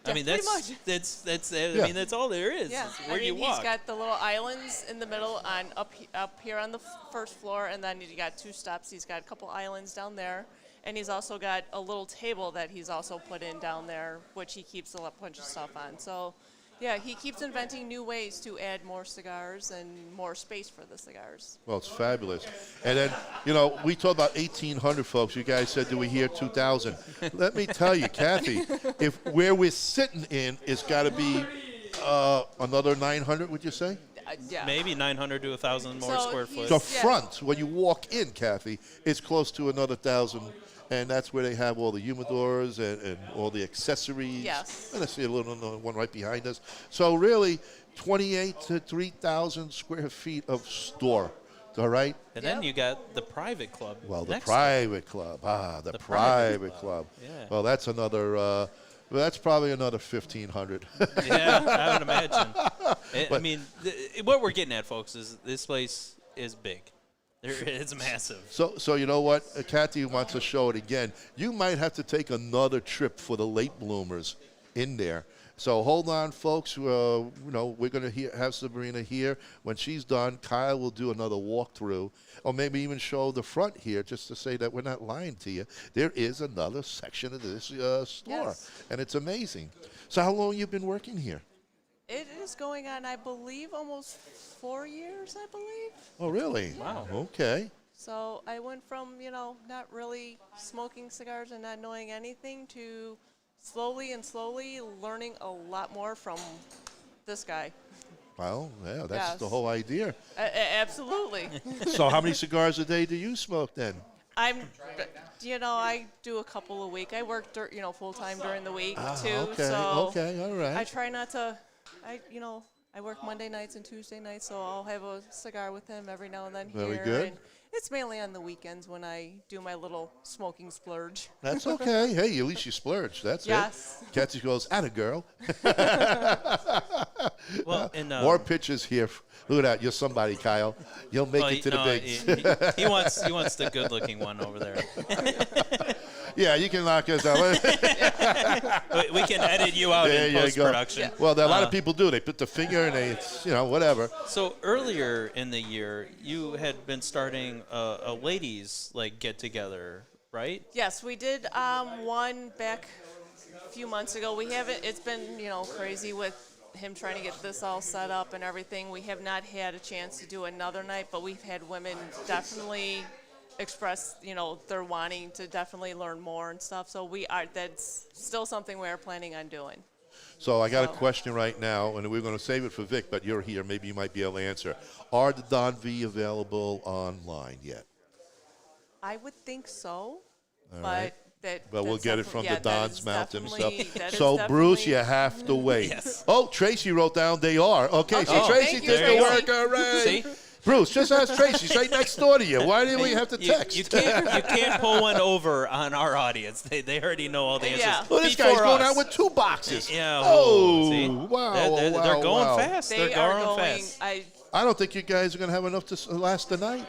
I Yeah, mean, pretty that's much. that's I Yeah. mean, that's all there is. Yeah, is where I mean, you walk. he's got the little islands in the middle on up here on the first floor, and then you got two steps. He's got a couple islands down there, and he's also got a little table that he's also put in down there, which he keeps a bunch of stuff on. So, yeah, he keeps inventing new ways to add more cigars and more space for the cigars. Well, it's fabulous. And then, we talked about 1,800 folks. You guys said, do we hear 2,000? Let me tell you, Kathy, if where we're sitting in is got to be another 900, would you say? Yeah. Maybe 900 to 1,000 more So square he's- foot. The Yeah. front, when you walk in, Kathy, is close to another 1,000 and that's where they have all the humidors and all the accessories. Yes. And I see a little one right behind us. So really, 28 to 3,000 square feet of store. All right. And then you got the private club. Well, the next private club. The private club. Yeah. Well, that's another. That's probably another 1,500. Yeah, I would imagine. I mean, what we're getting at, folks, is this place is big. It's massive. So you know what? Kathy wants to show it again. You might have to take another trip for the late bloomers in there. So hold on, folks. We're going to have Sabrina here. When she's done, Kyle will do another walkthrough, or maybe even show the front here, just to say that we're not lying to you. There is another section of this store, Yes. and it's amazing. So how long you been working here? It is going on, I believe, almost 4 years, I believe. Oh, really? Wow. Okay. So I went from, not really smoking cigars and not knowing anything to slowly learning a lot more from this guy. Well, yeah, that's Yes. the whole idea. Absolutely. So how many cigars a day do you smoke then? I do a couple a week. I work, full time during the week too. Okay, So okay, all right. I try not to. I work Monday nights and Tuesday nights, so I'll have a cigar with him every now and then Very here. good. And it's mainly on the weekends when I do my little smoking splurge. That's okay. Hey, at least you splurge. That's Yes. it. Kathy goes, "Atta girl." Well, and More pictures here. Look at that. You're somebody, Kyle. You'll make it to the bigs. He wants the good-looking one over there. Yeah, you can lock us out. We can edit you out There in you go. post-production. Well, a lot of people do. They put the finger and whatever. So earlier in the year, you had been starting a ladies get-together, right? Yes, we did one back a few months ago. We haven't. It's been crazy with him trying to get this all set up and everything. We have not had a chance to do another night, but we've had women definitely express they're wanting to definitely learn more and stuff. So that's still something we're planning on doing. So I got a question right now, and we're going to save it for Vic, but you're here. Maybe you might be able to answer. Are the Don V available online yet? I would think so, All but right. But we'll that's get it from the that Don's is mouth definitely- himself. that is So, Bruce, definitely- you have to wait. Yes. Oh, Tracy wrote down they are. Okay, so Oh, Tracy thank you, did the Tracy. work. All right. See? Bruce, just ask Tracy. She's right next door to you. Why do we have to You- text? You can't pull one over on our audience. They already know all the answers. Yeah. Well, this guy's before going us. out with 2 boxes. Yeah. Oh, see? wow, They're wow, going wow. fast. They They're are going going. fast. I don't think you guys are going to have enough to last the night.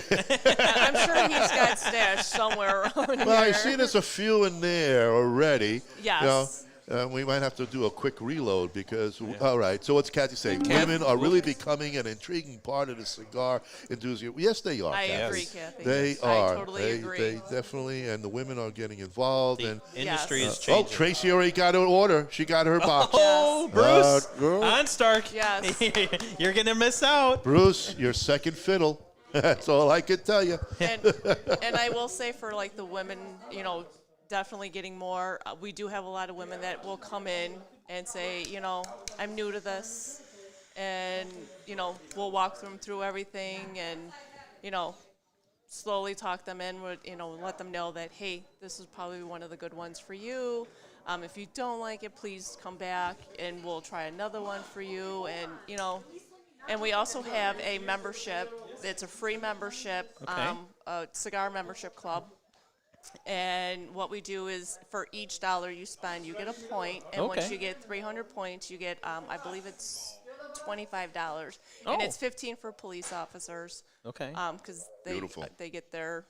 I'm sure he's got stashed somewhere around Well, I here. see there's a few in there already. Yes. We might have to do a quick reload because, all right, so what's Kathy saying? Women are really becoming an intriguing part of the cigar enthusiast. Yes, they are, I Kathy. agree, Kathy. They Yes, are. I totally agree. They definitely, and the women are getting involved. The And industry is oh, changing. Tracy already got her order. She got her box. Oh, Bruce. Girl. On Stark. Yes. You're going to miss out. Bruce, your second fiddle. That's all I can tell you. And I will say for the women, definitely getting more. We do have a lot of women that will come in and say, I'm new to this, and we'll walk them through everything, and slowly talk them in with, let them know that, hey, this is probably one of the good ones for you. If you don't like it, please come back and we'll try another one for you. And and we also have a membership. It's a free membership, Okay. A cigar membership club. And what we do is for each dollar you spend, you get a point. And once Okay. you get 300 points, you get, I believe it's $25. Oh. And it's 15 for police officers. Okay. Because Beautiful. they get their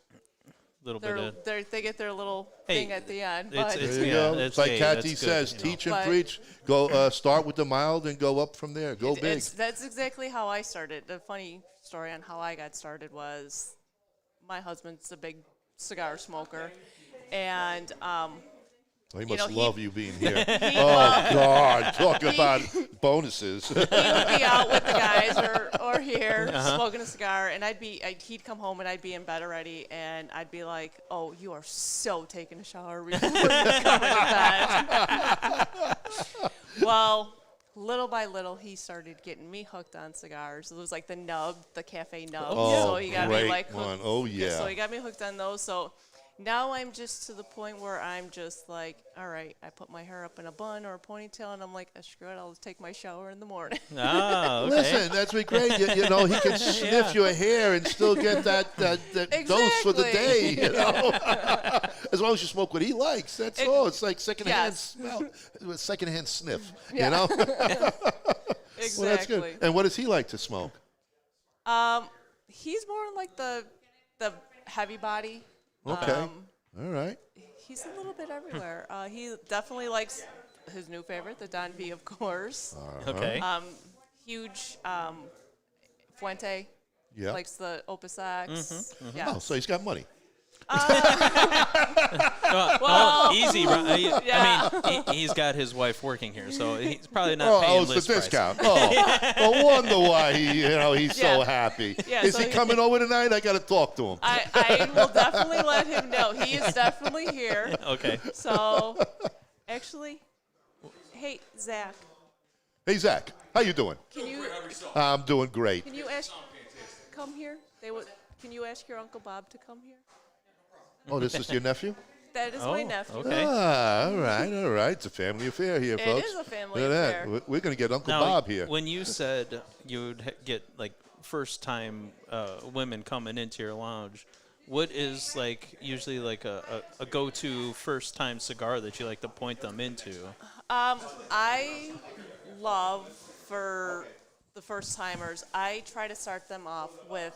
little bit of. they get their little Hey, thing at the end. it's- But There you Yeah, go. that's It's like gay. Kathy That's good, says, you know. teach and But- preach. Go start with the mild and go up from there. Go big. that's exactly how I started. The funny story on how I got started was my husband's a big cigar smoker, and He you must know, he- love you being here. Oh, God. Talk about bonuses. he would be out with the guys or here Uh-huh. smoking a cigar, and he'd come home and I'd be in bed already, and I'd be like, "Oh, you are so taking a shower before you come into bed." Well, little by little, he started getting me hooked on cigars. It was like the cafe nub. Oh, So he got me great like hooked. one. Oh, yeah. So he got me hooked on those. So Now I'm just to the point where I'm just like, all right, I put my hair up in a bun or a ponytail, and I'm like, screw it, I'll just take my shower in the morning. Ah, okay. Listen, that's be great. You know, he can sniff your hair and still get that dose for the day. You know, as long as you smoke what he likes, that's all. It's like secondhand smell, secondhand sniff. Yeah. You know. Exactly. Well, that's good. And what does he like to smoke? He's more like the heavy body. Okay. All right. He's a little bit everywhere. He definitely likes his new favorite, the Don V, of course. Okay. Huge Fuente. Yeah. Likes the Opus X. Yeah. Oh, so he's got money. Well, easy. Yeah. I mean, he's got his wife working here, so he's probably not paying it's list the price. discount. No wonder why he's so happy. Yeah, Is so he coming over tonight? I got to talk to him. I will definitely let him know. He is definitely here. Okay. So, actually, hey, Zach, Hey, Zach, how you doing? can you I'm doing great. come here? Can you ask your Uncle Bob to come here? Oh, this is your nephew? That is my nephew. Okay. All right. It's a family affair here, It folks. is a family Look at affair. that. We're going to get Uncle Now, Bob here. when you said you would get like first-time women coming into your lounge, what is like usually like a go-to first-time cigar that you like to point them into? I love for the first timers. I try to start them off with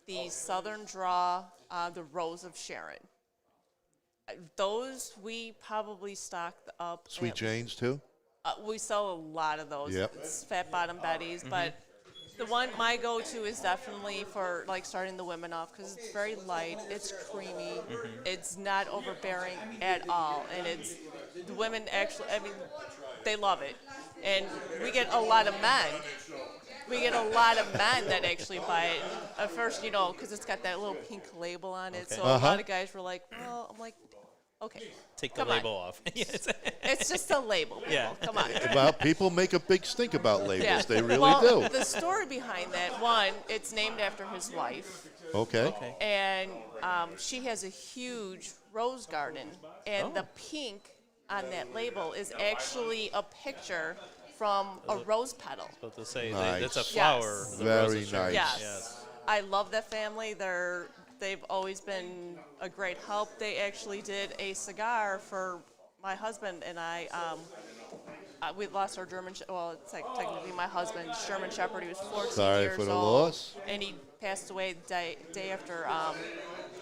the Southern Draw, the Rose of Sharon. Those we probably stocked up. Sweet Janes, too? We sell a lot of those. Yep. It's Fat Bottom Betties, but the one my go-to is definitely for like starting the women off because it's very light, it's creamy, it's not overbearing at all, and it's the women actually. I mean, they love it, and we get a lot of men. We get a lot of men that actually buy it. And at first, because it's got that little pink label on it, so a lot of guys were like, "Well," I'm like, "Okay, Take the come on. label off. Yes. It's just a label. People. Yeah. Come on." Well, people make a big stink about labels. Yeah. They really well, do. The story behind that, one, it's named after his wife, Okay. and she has a huge rose garden, and the pink on that label is actually a picture from a rose petal. So to say Nice. that's a flower. Yes. the Very rose of Sharon. nice. Yes. I love that family. They've always been a great help. They actually did a cigar for my husband and I. We lost our German. Well, it's like technically my husband's German Shepherd. He was 14 Sorry years for the old, loss. and he passed away the day after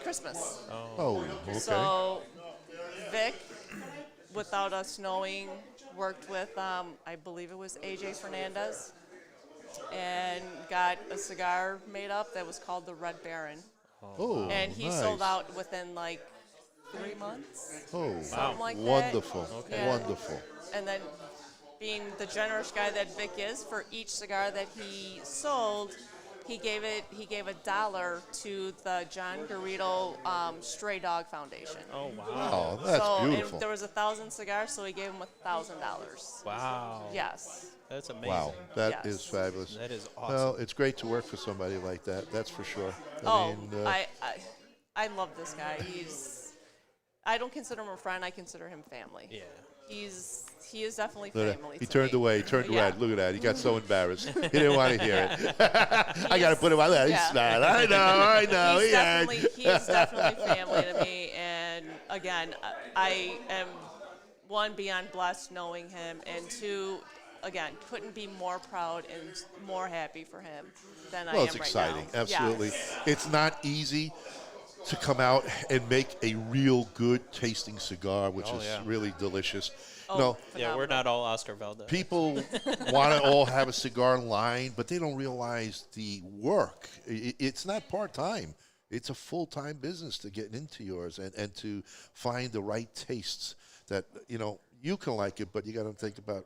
Christmas. Oh, okay. So Vic, without us knowing, worked with I believe it was AJ Fernandez, and got a cigar made up that was called the Red Baron. Oh, And he nice. sold out within like 3 months. Oh, something like that. wonderful. Yeah. Wonderful. And then, being the generous guy that Vic is, for each cigar that he sold, he gave $1 to the John Garrido Stray Dog Foundation. Oh wow. Oh, that's so beautiful. And there was 1,000 cigars, so he gave him $1,000. Wow. Yes. That's amazing. Wow, that Yes. is fabulous. That is awesome. Well, it's great to work for somebody like that. That's for sure. I love this guy. I don't consider him a friend. I consider him family. Yeah. He is definitely Look at family. that. He to turned me. away. He turned Yeah. red. Look at that. He got so embarrassed. He didn't want to hear it. I got to put him on that. He's Yeah. smart. I know. He's Yeah. definitely family to me. And again, I am one, beyond blessed knowing him, and two, again, couldn't be more proud and more happy for him than I am Well, right it's exciting. now. Absolutely. Yes. It's not easy to come out and make a real good tasting cigar, which is yeah. really delicious. Oh, No, Yeah, we're not all Oscar Valdez. people want to all have a cigar line, but they don't realize the work. It's not part-time. It's a full-time business to get into yours and to find the right tastes that, you can like it, but you got to think about,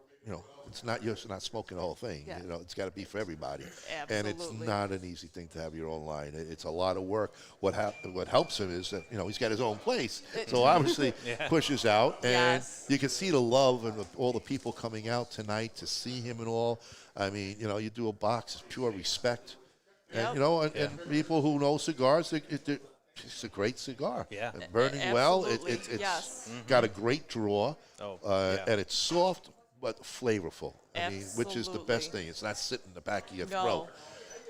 it's not you're not smoking the whole thing. Yeah. It's got to be for everybody. Absolutely. And it's not an easy thing to have your own line. It's a lot of work. What helps him is that, he's got his own place. So obviously pushes out. And Yes. you can see the love and all the people coming out tonight to see him and all. I mean, you do a box, it's pure respect. Yep. And, and people who know cigars, it's a great cigar. Yeah. Burning well. Absolutely, It's yes. got a great draw. Oh, yeah. And it's soft but flavorful. I mean, which is the best Absolutely. thing. It's not sitting in the back of your No. throat.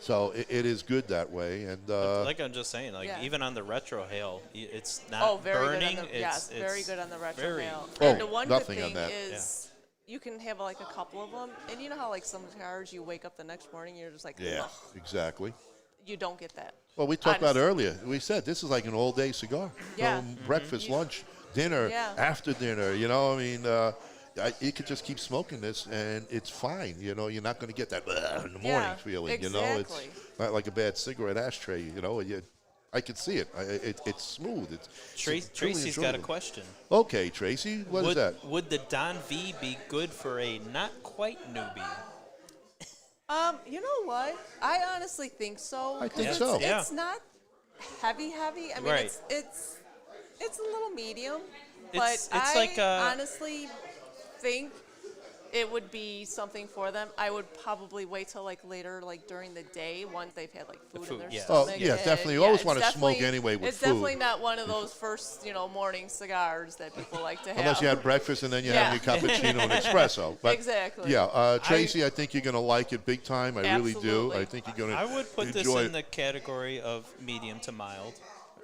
So it is good that way. And Like I'm just saying, like Yeah. even on the retro hail, it's not Oh, very burning. good on the it's very good on the retro very- mail. Oh, And the one good nothing on thing that. is you can have like a couple of them, and you know how like some cigars you wake up the next morning you're just like, yeah, "Ugh." exactly. You don't get that. Well, we talked about Honestly. earlier. We said this is like an all-day cigar. Yeah. From breakfast, lunch, dinner, Yeah. after dinner. You know, I mean, you could just keep smoking this, and it's fine. You know, you're not going to get that in the morning Yeah, feeling. You know, it's exactly. not like a bad cigarette ashtray. You know, I can see it. It's smooth. It's truly Tracy's got a enjoyable. question. Okay, Tracy, what is would, that? Would the Don V be good for a not quite newbie? You know what? I honestly think so. I 'cause think it's, so. It's not heavy. I mean, Right. it's a little medium, but It's I like, honestly think it would be something for them. I would probably wait till like later, like during the day, once they've had like food in food, their yeah. Oh, stomach. yeah, and- definitely. You always it's wanna smoke definitely- anyway with It's food. definitely not one of those first, morning cigars that people like to have. Unless you had breakfast and then you have Yeah. your cappuccino and espresso. But Exactly. Yeah, Tracy, I think you're going to like it big time. I really do. Absolutely. I think you're going to I would put this enjoy in it. the category of medium to mild.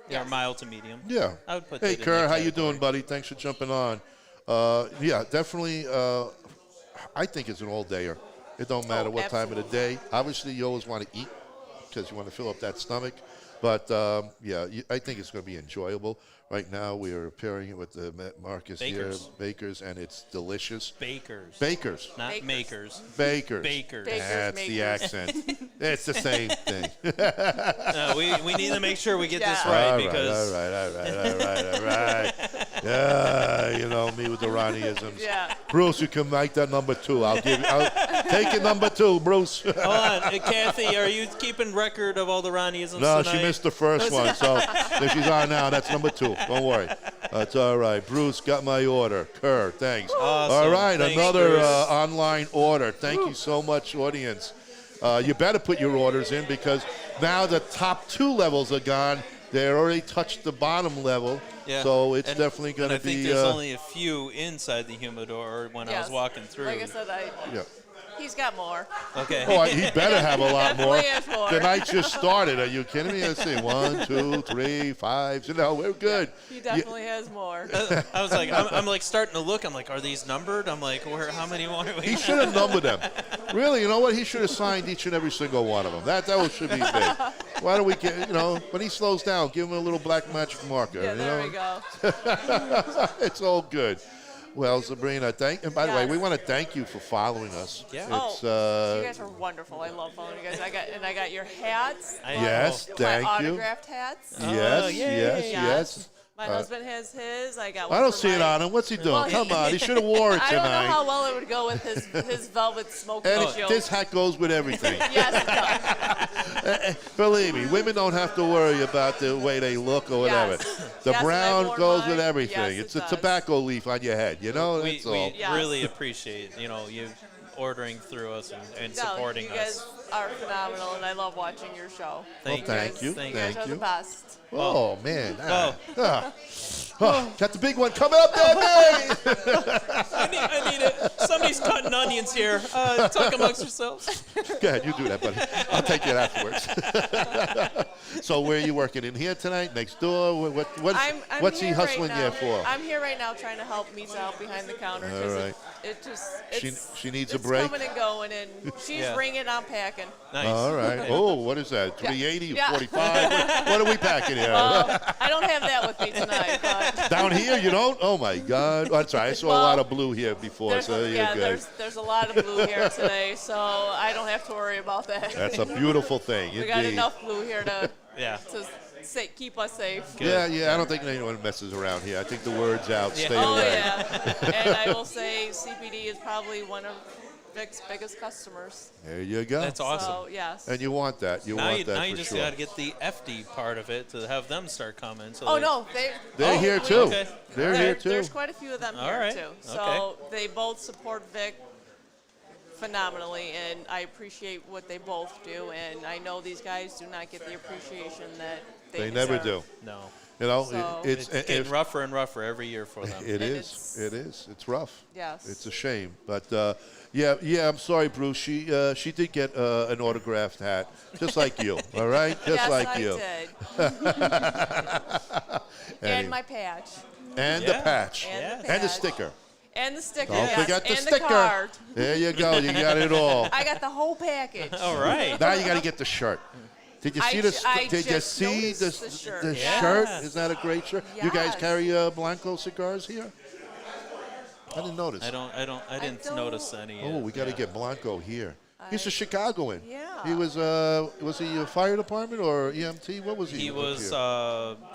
Yes. Or mild to medium. Yeah. I would put Hey, that in Kerr, that how you category. doing, buddy? Thanks for jumping on. Yeah, definitely. I think it's an all-dayer. It don't matter what time of the day. Obviously, you always want to eat because you want to fill up that stomach. But, I think it's going to be enjoyable. Right now, we are pairing it with the Marcus Bakers. here, Bakers, and it's delicious. Bakers. Bakers. Not Bakers. makers. Bakers. Bakers. Bakers. That's the makers. accent. It's the same thing. No, we need to make sure we get this Yeah. right All because all right. Yeah, you know me with the Ronnieisms. Yeah. Bruce, you can make that number 2. I'll take it number 2, Bruce. hold on, Kathy, are you keeping record of all the Ronnieisms No, tonight? she missed the first one, so if she's on now, that's number 2. Don't worry. That's all right. Bruce got my order. Kerr, thanks. Awesome. All right, Thanks, another Bruce. online order. Thank you so much, audience. You better put your orders in because now the top 2 levels are gone. They already touched the bottom level, Yeah. so it's And- definitely going to and I think be. there's only a few inside the humidor when I was Yes. walking through. Like I said, yeah. he's got more. Okay. Oh, he better have a lot more. Definitely has more. The night just started. Are you kidding me? Let's see. 1, 2, 3, 5. We're good. He definitely has more. I was like, I'm like starting to look. I'm like, are these numbered? I'm like, how many more? He should have numbered them. Really, you know what? He should have signed each and every single one of them. That should be big. Why don't we get, when he slows down, give him a little black magic marker. Yeah, you there know? we go. It's all good. Well, Sabrina, and by the way, Yes. we want to thank you for following us. Yeah. It's, You guys are wonderful. I love following you guys. I got your hats. yes, my thank you. autographed hats. Yes, yay. yes. My husband has his. I got I one don't for see it my- on him. What's he doing? Well, Come on, he should have wore it I don't know tonight. how well it would go with his velvet smoking And shield. this hat goes with everything. Yes, it does. Believe me, women don't have to worry about the way they look or whatever. Yes. The Yes, and I brown wore goes mine. with everything. Yes, It's it a does. tobacco leaf on your head, you know? We, That's all. we Yes. really appreciate you ordering through us and No, supporting you guys us. are phenomenal, and I love watching your show. Thank thank you. Thank You guys Thank are you. the best. Oh, man. Oh. Got the big one coming up there, baby! I need it. Somebody's cutting onions here. Talk amongst yourselves. Go ahead, you do that, buddy. I'll take it afterwards. So where are you working? In here tonight? Next door? I'm What's he here hustling right now. here for? I'm here right now trying to help Misa out behind the counter. 'cause All right. It just She- it's, she needs a it's break? coming and going, and she's Yeah. ringing. I'm packing. Nice. All right. Oh, what is that? Yeah. 380 Yeah. 45? What are we packing here? I don't have that with me tonight, but Down here, you don't? Oh, my God. Oh, that's right. I saw a Well, lot of blue here before, there's, so you're good. there's a lot of blue here today, so I don't have to worry about that. That's a beautiful thing, We got indeed. enough blue here to Yeah. keep us safe. Yeah, I don't think anyone messes around here. I think the word's out. Yeah. Stay Oh away. yeah, and I will say CPD is probably one of Vic's biggest customers. There you go. That's awesome. So yes. And you want that. You now want you, that now you for just sure. got to get the FD part of it to have them start coming. So Oh they- no, They're here, too. Okay. They're here, too. There's quite a few of them All here right. too. Okay. So they both support Vic phenomenally, and I appreciate what they both do, and I know these guys do not get the appreciation that They never do. No. You know, So- It's getting rougher and rougher every year for them. It And is. It is. It's rough. Yes. It's a shame, but yeah. I'm sorry, Bruce. She did get an autographed hat, just like you. All right, just yes, like I you. did. And my patch. And the Yeah. patch. And the And the patch. sticker. And the sticker. Don't yes, forget the and sticker. The card. There you go. You got it all. I got the whole package. All right. Now you got to get the shirt. Did you see this? I Did you just see noticed this? the shirt. The Yes. shirt? Is that a great shirt? You guys Yes. carry Blanco cigars here? I didn't notice. I didn't don't- notice any. Oh, we got to get Blanco here. He's a Chicagoan. Yeah. He was he a fire department or EMT? What was he? He up was.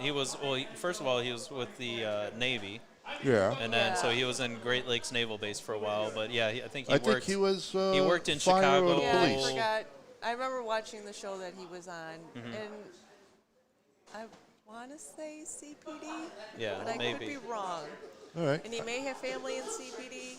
here? First of all, he was with the Navy, Yeah. and then so Yeah. he was in Great Lakes Naval Base for a while. But yeah, I think he I worked. think he was. he worked in fire Chicago. Or the Yeah, police. I forgot. I remember watching the show that he was on, Mm-hmm. and I want to say CPD, Yeah, but I maybe. could be wrong. All right. And he may have family in CPD.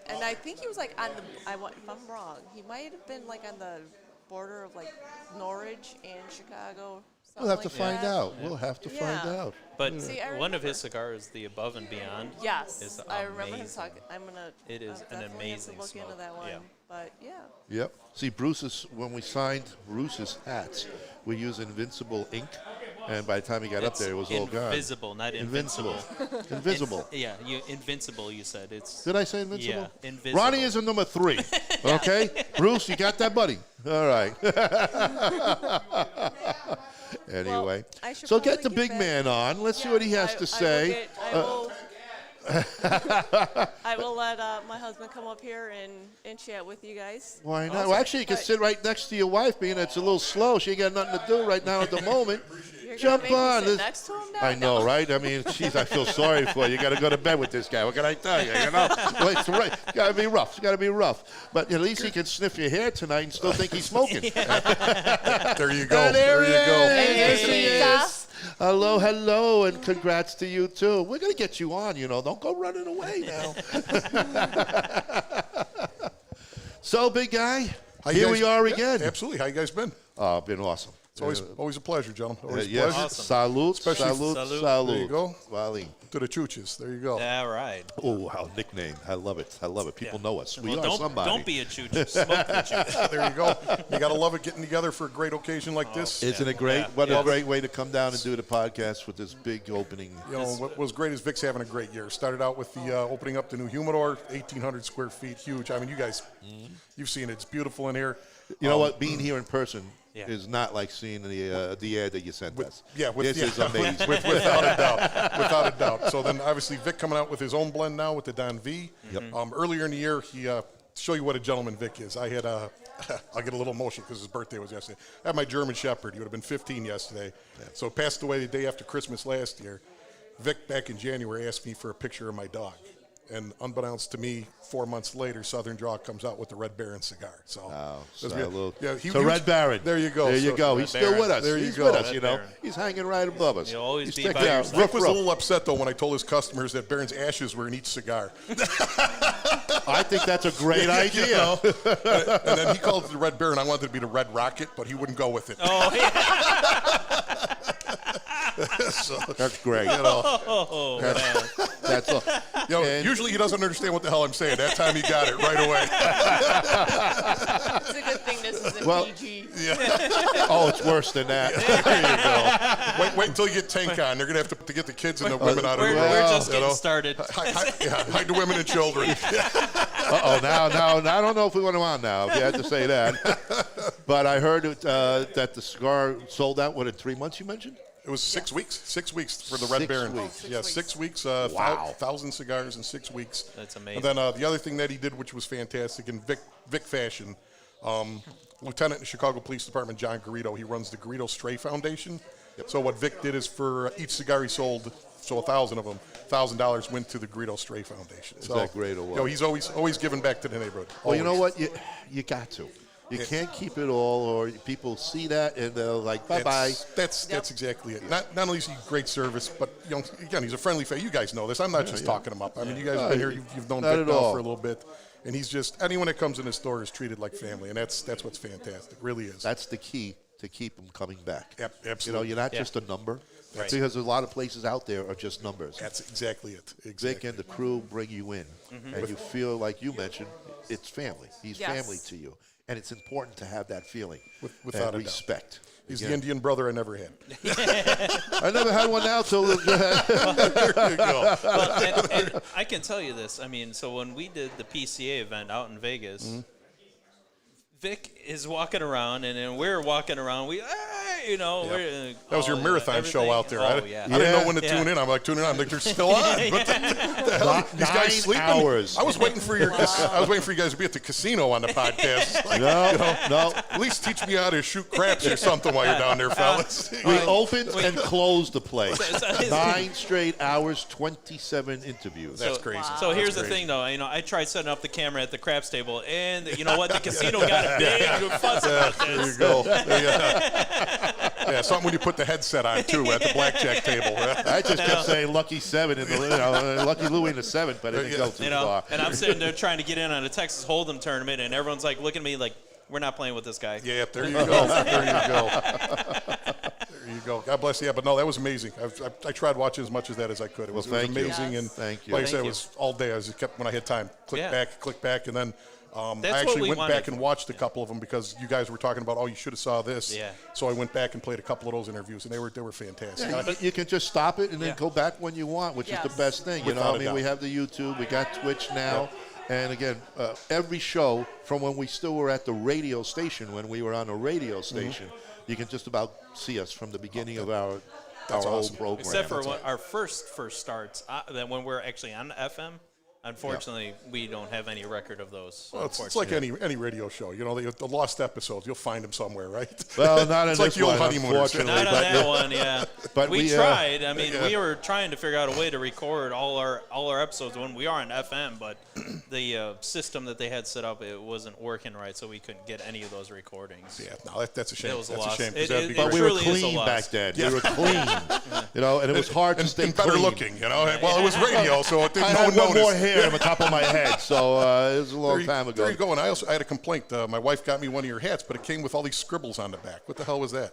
And I think he was like on the. If I'm wrong, he might have been like on the border of like Norwich and Chicago. We'll have to something like find that. out. We'll have to find Yeah. out. But See, I one of remember. his cigars, the Above and Beyond. Yes, is I remember him amazing. talking. I'm gonna. It is I'll an definitely have to amazing look smoke. into that one. Yeah. But yeah. Yep. See, when we signed Bruce's hats, we used Invincible ink, and by the time he got up there, it was all gone. Invisible, not invincible. Invisible. Invincible. You said it's. Did I say invincible? Yeah, invisible. Ronnie is a number 3. Okay, Bruce, you got that, buddy? All right. Anyway, I should so get probably the get big back- man on. Let's see what he has to say. I will let my husband come up here and chat with you guys. Why not? Well, actually, you can sit right next to your wife, being it's a little slow. She ain't got nothing to do right now at the moment. You're Jump gonna make me on. sit This- next to him now? I know, right? I mean, jeez, I feel sorry for you. You got to go to bed with this guy. What can I tell you? You know, well, it's right. Got to be rough. It's got to be rough. But at least he can sniff your hair tonight and still think he's smoking. There you go. And there he go. is. Hey, There he Rita. is. Hello, and congrats to you too. We're gonna get you on. You know, don't go running away now. So, big guy, How you here guys- we are yeah, again. Absolutely. How you guys been? Oh, been awesome. It's always a pleasure, gentlemen. Always a Yes. pleasure. Awesome. Salud, Especially- salud, Salud. salud. There you go. Wally. To the chooches. There you go. All right. Oh, our nickname. I love it. I love it. People know us. We Well, are somebody. don't be a chooch. Smoke the chooch. There you go. You got to love it getting together for a great occasion like this. Isn't it great? Yeah. What Yeah. a great way to come down and do the podcast with this big opening. You know, what was great is Vic's having a great year. Started out with the opening up the new humidor, 1,800 square feet, huge. I mean, you guys, you've seen it. It's beautiful in here. You know what? Being here in person Yeah. is not like seeing the ad that you sent us. This is amazing. without a doubt, without a doubt. So then, obviously, Vic coming out with his own blend now with the Don V. Yep. Earlier in the year, he show you what a gentleman Vic is. I had I'll get a little emotional because his birthday was yesterday. I had my German Shepherd. He would have been 15 yesterday. So passed away the day after Christmas last year. Vic back in January asked me for a picture of my dog. And unbeknownst to me, 4 months later, Southern Draw comes out with the Red Baron cigar. So, Salud. he So was- Red Baron. There you go. There you So- go. He's still Baron. with us. There you He's go. with us, Red you know. Baron. He's hanging right above us. You'll always He's be sticking by out. your side. Ruff, Vic was a ruff. little upset, though, when I told his customers that Baron's ashes were in each cigar. I think that's a great You idea. know? And then he called it the Red Baron. I wanted it to be the Red Rocket, but he wouldn't go with it. Oh, yeah. So, That's great. you know, Oh, man. That's all. you know, And- usually he doesn't understand what the hell I'm saying. That time he got it right away. It's a good thing this isn't Well- PG. Oh, it's worse than that. There you go. Wait until you get tank on. They're going to have to get the kids and the women out of the We're, room. we're just you getting know? started. Hide the women and children. Uh-oh, now, I don't know if we want him on now, if you had to say that. But I heard that the cigar sold out, what, in 3 months you mentioned? It was 6 weeks. 6 weeks for the Red 6 Baron. weeks. Yeah, 6 weeks. Wow. 1,000 cigars in 6 weeks. That's amazing. And then the other thing that he did, which was fantastic, in Vic fashion, Lieutenant in the Chicago Police Department, John Garrido, he runs the Garrido Stray Foundation. So what Vic did is for each cigar he sold, so 1,000 of them, $1,000 went to the Garrido Stray Foundation. Is So, that great or what? You know, he's always giving back to the neighborhood. Well, you know Always. what? You got to. You can't keep it all, or people see that and they're like, bye-bye. That's exactly it. Not only is he great service, but you know, again, he's a friendly face. You guys know this. I'm not just talking him up. I mean, you guys have been here. You've known Not Vic at now all. for a little bit. And he's just, anyone that comes in his store is treated like family, and that's what's fantastic. Really is. That's the key to keep them coming back. Absolutely. You know, you're not just a number. Right. Because a lot of places out there are just numbers. That's exactly it. Vic Exactly. and the crew bring you in, and you feel like you mentioned, it's family. He's Yes. family to you, and it's important to have that feeling Without and a doubt. respect. He's Again, the Indian brother I never had. I never had one now till. There you go. Well, and I can tell you this. I mean, so when we did the PCA event out in Vegas, Vic is walking around, and then we're walking around. That was your marathon show out there. I Oh, yeah. didn't know when to tune in. I'm like, tuning in. I'm like, they're still on. What the hell? These guys 9 sleeping? hours. I was waiting for you guys to be at the casino on the podcast. Like, No. at least teach me how to shoot craps or something while you're down there, fellas. We opened and closed the place. 9 straight hours, 27 interviews. That's crazy. So here's the crazy. thing, though. I tried setting up the camera at the craps table, and you know what? The casino got a big fuss about There this. you go. Yeah, something when you put the headset on, too, at the blackjack table. I just kept saying Lucky 7 in the Lucky Louie in the 7th, but I didn't go too far. And I'm sitting there trying to get in on a Texas Hold'em tournament, and everyone's like looking at me like, we're not playing with this guy. Yeah, there you go. There you go. There you go. God bless you. Yeah, but no, that was amazing. I tried watching as much of that as I could. It was, Well, it was thank you. amazing. Yes. And Thank you. like I said, Thank it was all day. I just kept, when I had time, click back, and then I what actually we went wanted. back and watched a couple of them because you guys were talking about, you should have saw this. Yeah. So I went back and played a couple of those interviews, and they were fantastic. You can just stop it and then Yeah. go back when you want, which is the Yes. best thing. You know, Without I a mean, doubt. we have the YouTube, we got Twitch now, and again, every show from when we still were at the radio station, when we were on a radio station, you can just about see us from the beginning of our whole awesome. program. Except for our first starts, then when we're actually on the FM. Unfortunately, we don't have any record of those. Well, it's like any radio show. You know, the lost episodes, you'll find them somewhere, right? Well, not in It's this like the old one, honeymooners. unfortunately. Not on that one, yeah. But we we, tried. I mean, we were trying to figure out a way to record all our episodes when we are on FM, but the system that they had set up, it wasn't working right, so we couldn't get any of those recordings. Yeah, no, that's a shame. It was a That's loss. a shame. 'Cause It- that'd be it- But great. we were truly is a clean loss. back then. We were clean, you know, and it was hard to stay and better clean. looking, you know. Well, it was radio, so it I didn't. No had one one noticed. more hair on the top of my head, so it was a long time ago. There you go. And I had a complaint. My wife got me one of your hats, but it came with all these scribbles on the back. What the hell was that?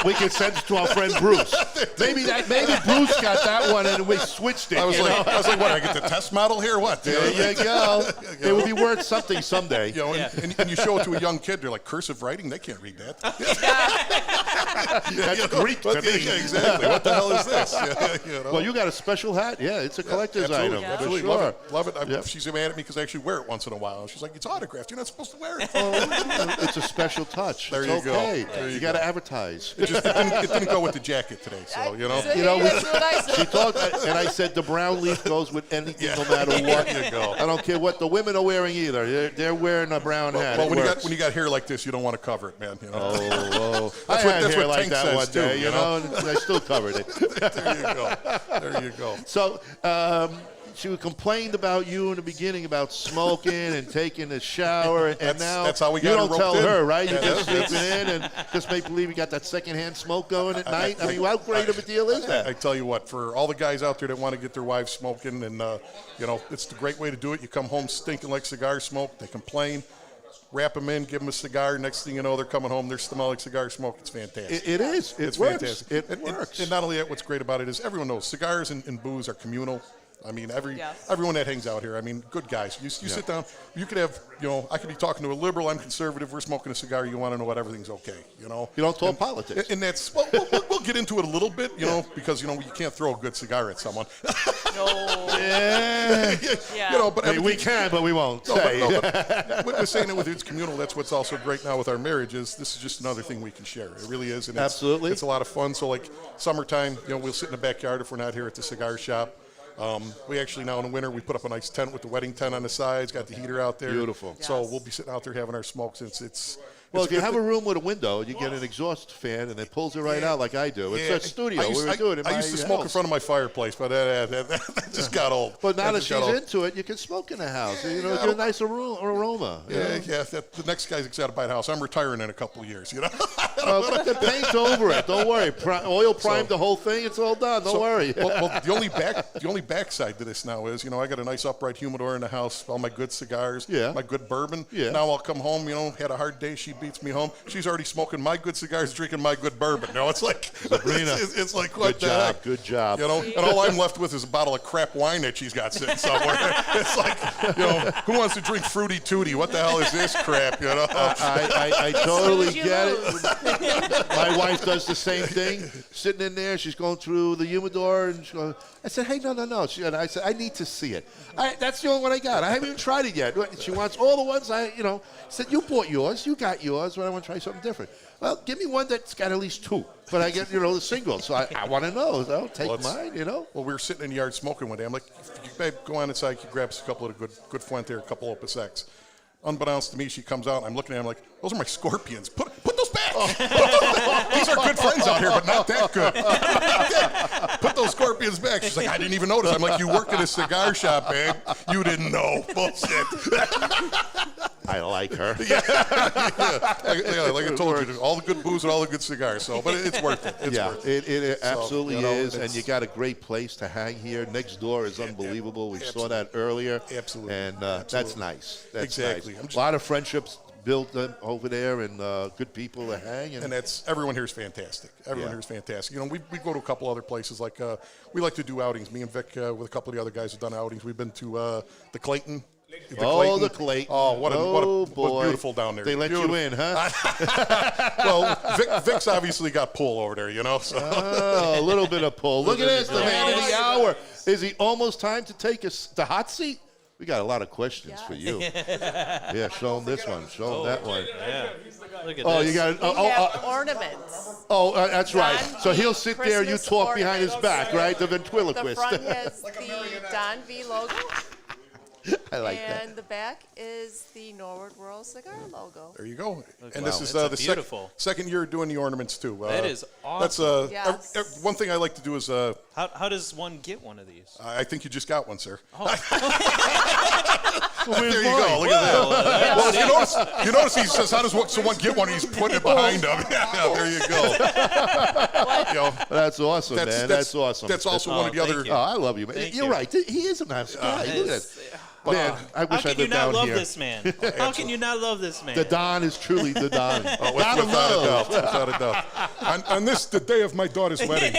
We can send it to our friend Bruce. Maybe Bruce got that one and we switched it. I was you know? like, what? I get the test model here? What? There you go. It would be worth something someday. You know, and you show it to a young kid, they're like, cursive writing? They can't read that. That's Greek to me. Yeah, exactly. What the hell is this? You know? Well, you got a special hat. Yeah, it's a collector's Absolutely. item. Yeah. For Absolutely. sure. Love it. Yep. She's mad at me because I actually wear it once in a while. She's like, it's autographed. You're not supposed to wear it. It's a special touch. There it's you go. okay. There You you got to go. advertise. It didn't go with the jacket today, so, you know. You know, That's what I said. She talked, and I said the brown leaf goes with anything, no matter what. There you go. I don't care what the women are wearing either. They're wearing a brown hat. Well, It when works. you got hair like this, you don't want to cover it, man. You know? Oh, I That's had what hair like Tank that says, one too, day, you you know? know, and I still covered it. There you go. There you go. So she complained about you in the beginning about smoking and taking a shower, and now that's how we you got her don't roped tell in. her, right? You Yeah, just sleeping in and just make believe you got that secondhand smoke going at night. I mean, how great of a deal is I that? tell you what, for all the guys out there that want to get their wives smoking, and you know, it's the great way to do it. You come home stinking like cigar smoke. They complain. Wrap them in, give them a cigar. Next thing you know, they're coming home. They're smelling like cigar smoke. It's fantastic. It is. It's works. fantastic. It And- works. And not only that, what's great about it is everyone knows cigars and booze are communal. I mean, Yes. everyone that hangs out here, I mean, good guys. You sit down, you could have, you know, I could be talking to a liberal, I'm conservative, we're smoking a cigar, you want to know what everything's okay, you know? You don't talk politics. And that's, well, we'll get into it a little bit, you know, because, you know, you can't throw a good cigar at someone. No. Yeah. Yeah. You know, but I mean, we everything- can, but we won't No, say. but with saying it with it's communal, that's what's also great now with our marriages. This is just another thing we can share. It really is. And Absolutely. It's a lot of fun. So, like, summertime, you know, we'll sit in the backyard if we're not here at the cigar shop. We actually now in the winter, we put up a nice tent with the wedding tent on the sides, got the heater out there. Beautiful. So Yes. we'll be sitting out there having our smokes. It's Well, it's if you good have to- a room with a window, you get an exhaust fan, and it pulls it right out like I do. It's a studio. I used, we were doing it. I used to smoke in front of my fireplace, but that just got old. But now that just got she's old. into it, you can smoke in the house. You know, get a nice aroma. You know? Yeah, the next guy's got to buy a house. I'm retiring in a couple of years, you know. The paint's over it. Don't worry. Oil primed the whole thing. It's all done. Don't worry. well, the only backside to this now is, I got a nice upright humidor in the house, all my good cigars, my good bourbon. Yeah. Now I'll come home, had a hard day. She beats me home. She's already smoking my good cigars, drinking my good bourbon. It's like, it's like, what the heck? Good job. And all I'm left with is a bottle of crap wine that she's got sitting somewhere. It's like, who wants to drink Fruity Tooty? What the hell is this crap? I totally get it. My wife does the same thing. Sitting in there, she's going through the humidor, and she goes, I said, hey, no. And I said, I need to see it. That's the only one I got. I haven't even tried it yet. She wants all the ones I said, you bought yours, you got yours, but I want to try something different. Well, give me one that's got at least two. But I get, the single. So I want to know. So take mine, Well, we were sitting in the yard smoking one day. I'm like, babe, go on inside. You grab a couple of good Fuente, a couple of Opus X. Unbeknownst to me, she comes out, and I'm looking at her, I'm like, those are my Scorpions. Put those back. These are good friends out here, but not that good. Put those Scorpions back. She's like, I didn't even notice. I'm like, you worked at a cigar shop, babe. You didn't know. Bullshit. I like her. Yeah, like I told you, all the good booze and all the good cigars. So, but it's worth it. It's worth it. It absolutely is, and you got a great place to hang here. Next door is unbelievable. We saw that earlier. Absolutely. And that's nice. That's exactly. Nice. A lot of friendships built over there, and good people to hang. And that's everyone here is fantastic. Everyone here is fantastic. We go to a couple other places. Like we like to do outings. Me and Vic with a couple of the other guys have done outings. We've been to the Clayton. The Clayton. Oh, what boy. beautiful down there. They let you in, huh? Well, Vic's obviously got pull over there, So. Oh, a little bit of pull. Look at this, the man of the hour. Is he almost time to take the hot seat? We got a lot of questions for you. Yeah, show him this one. Show him that one. Yeah. Look at Oh, this. you got We have ornaments. Oh, that's right. Don So V. he'll sit there, you Christmas talk behind his ornaments. back, right? The The ventriloquist. front has the Don V logo, I like that. and the back is the Norwood Royal Cigar logo. There you go. And Wow. this is It's the beautiful. second year doing the ornaments, too. That is That's awesome. Yes. one thing I like to do is How does one get one of these? I think you just got one, sir. Oh. There you go. Look at that. Well, you notice he says, how does someone get one? He's putting it behind him. Yeah, there you go. That's awesome, man. That's awesome. That's also one of the thank other. you. Oh, I love you, man. Thank You're you. right. He is a nice guy. Look at that. Man, I How wish I can you lived not down love here. this man? How can you not love this man? The Don is truly the Don. Without a doubt. Without a doubt. On this, the day of my daughter's wedding.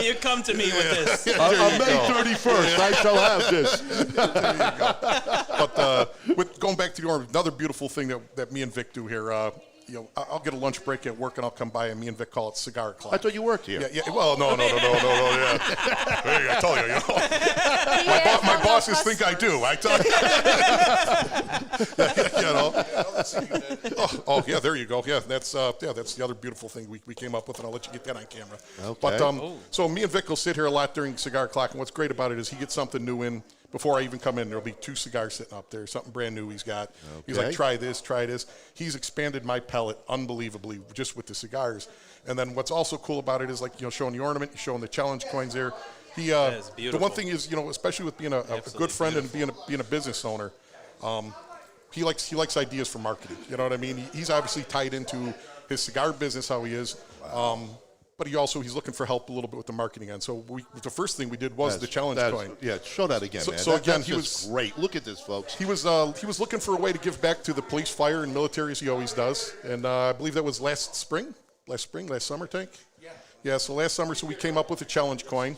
You come to me with this. On May 31st, I shall have this. But with going back to the ornament, another beautiful thing that me and Vic do here. I'll get a lunch break at work and I'll come by and me and Vic call it cigar o'clock. I thought you worked here. Yeah. Well, no. Yeah. Hey, I tell you, my bosses think I do. I tell you. Oh, yeah. There you go. Yeah, that's the other beautiful thing we came up with, and I'll let you get that on camera. Okay. But so me and Vic will sit here a lot during cigar o'clock, and what's great about it is he gets something new in. Before I even come in, there'll be 2 cigars sitting up there, something brand new he's got. Okay. He's like, try this. He's expanded my palate unbelievably just with the cigars. And then what's also cool about it is like, showing the ornament, showing the challenge coins there. The one thing is, especially with being a good friend and being a business owner, he likes ideas for marketing. You know what I mean? He's obviously tied into his cigar business, how he is. Wow. But he's looking for help a little bit with the marketing end. So the first thing we did was the challenge coin. Yeah, show that again, man. So again, he was great. Look at this, folks. He was looking for a way to give back to the police, fire, and military as he always does. And I believe that was last summer, Tank? Yeah, so last summer, so we came up with a challenge coin.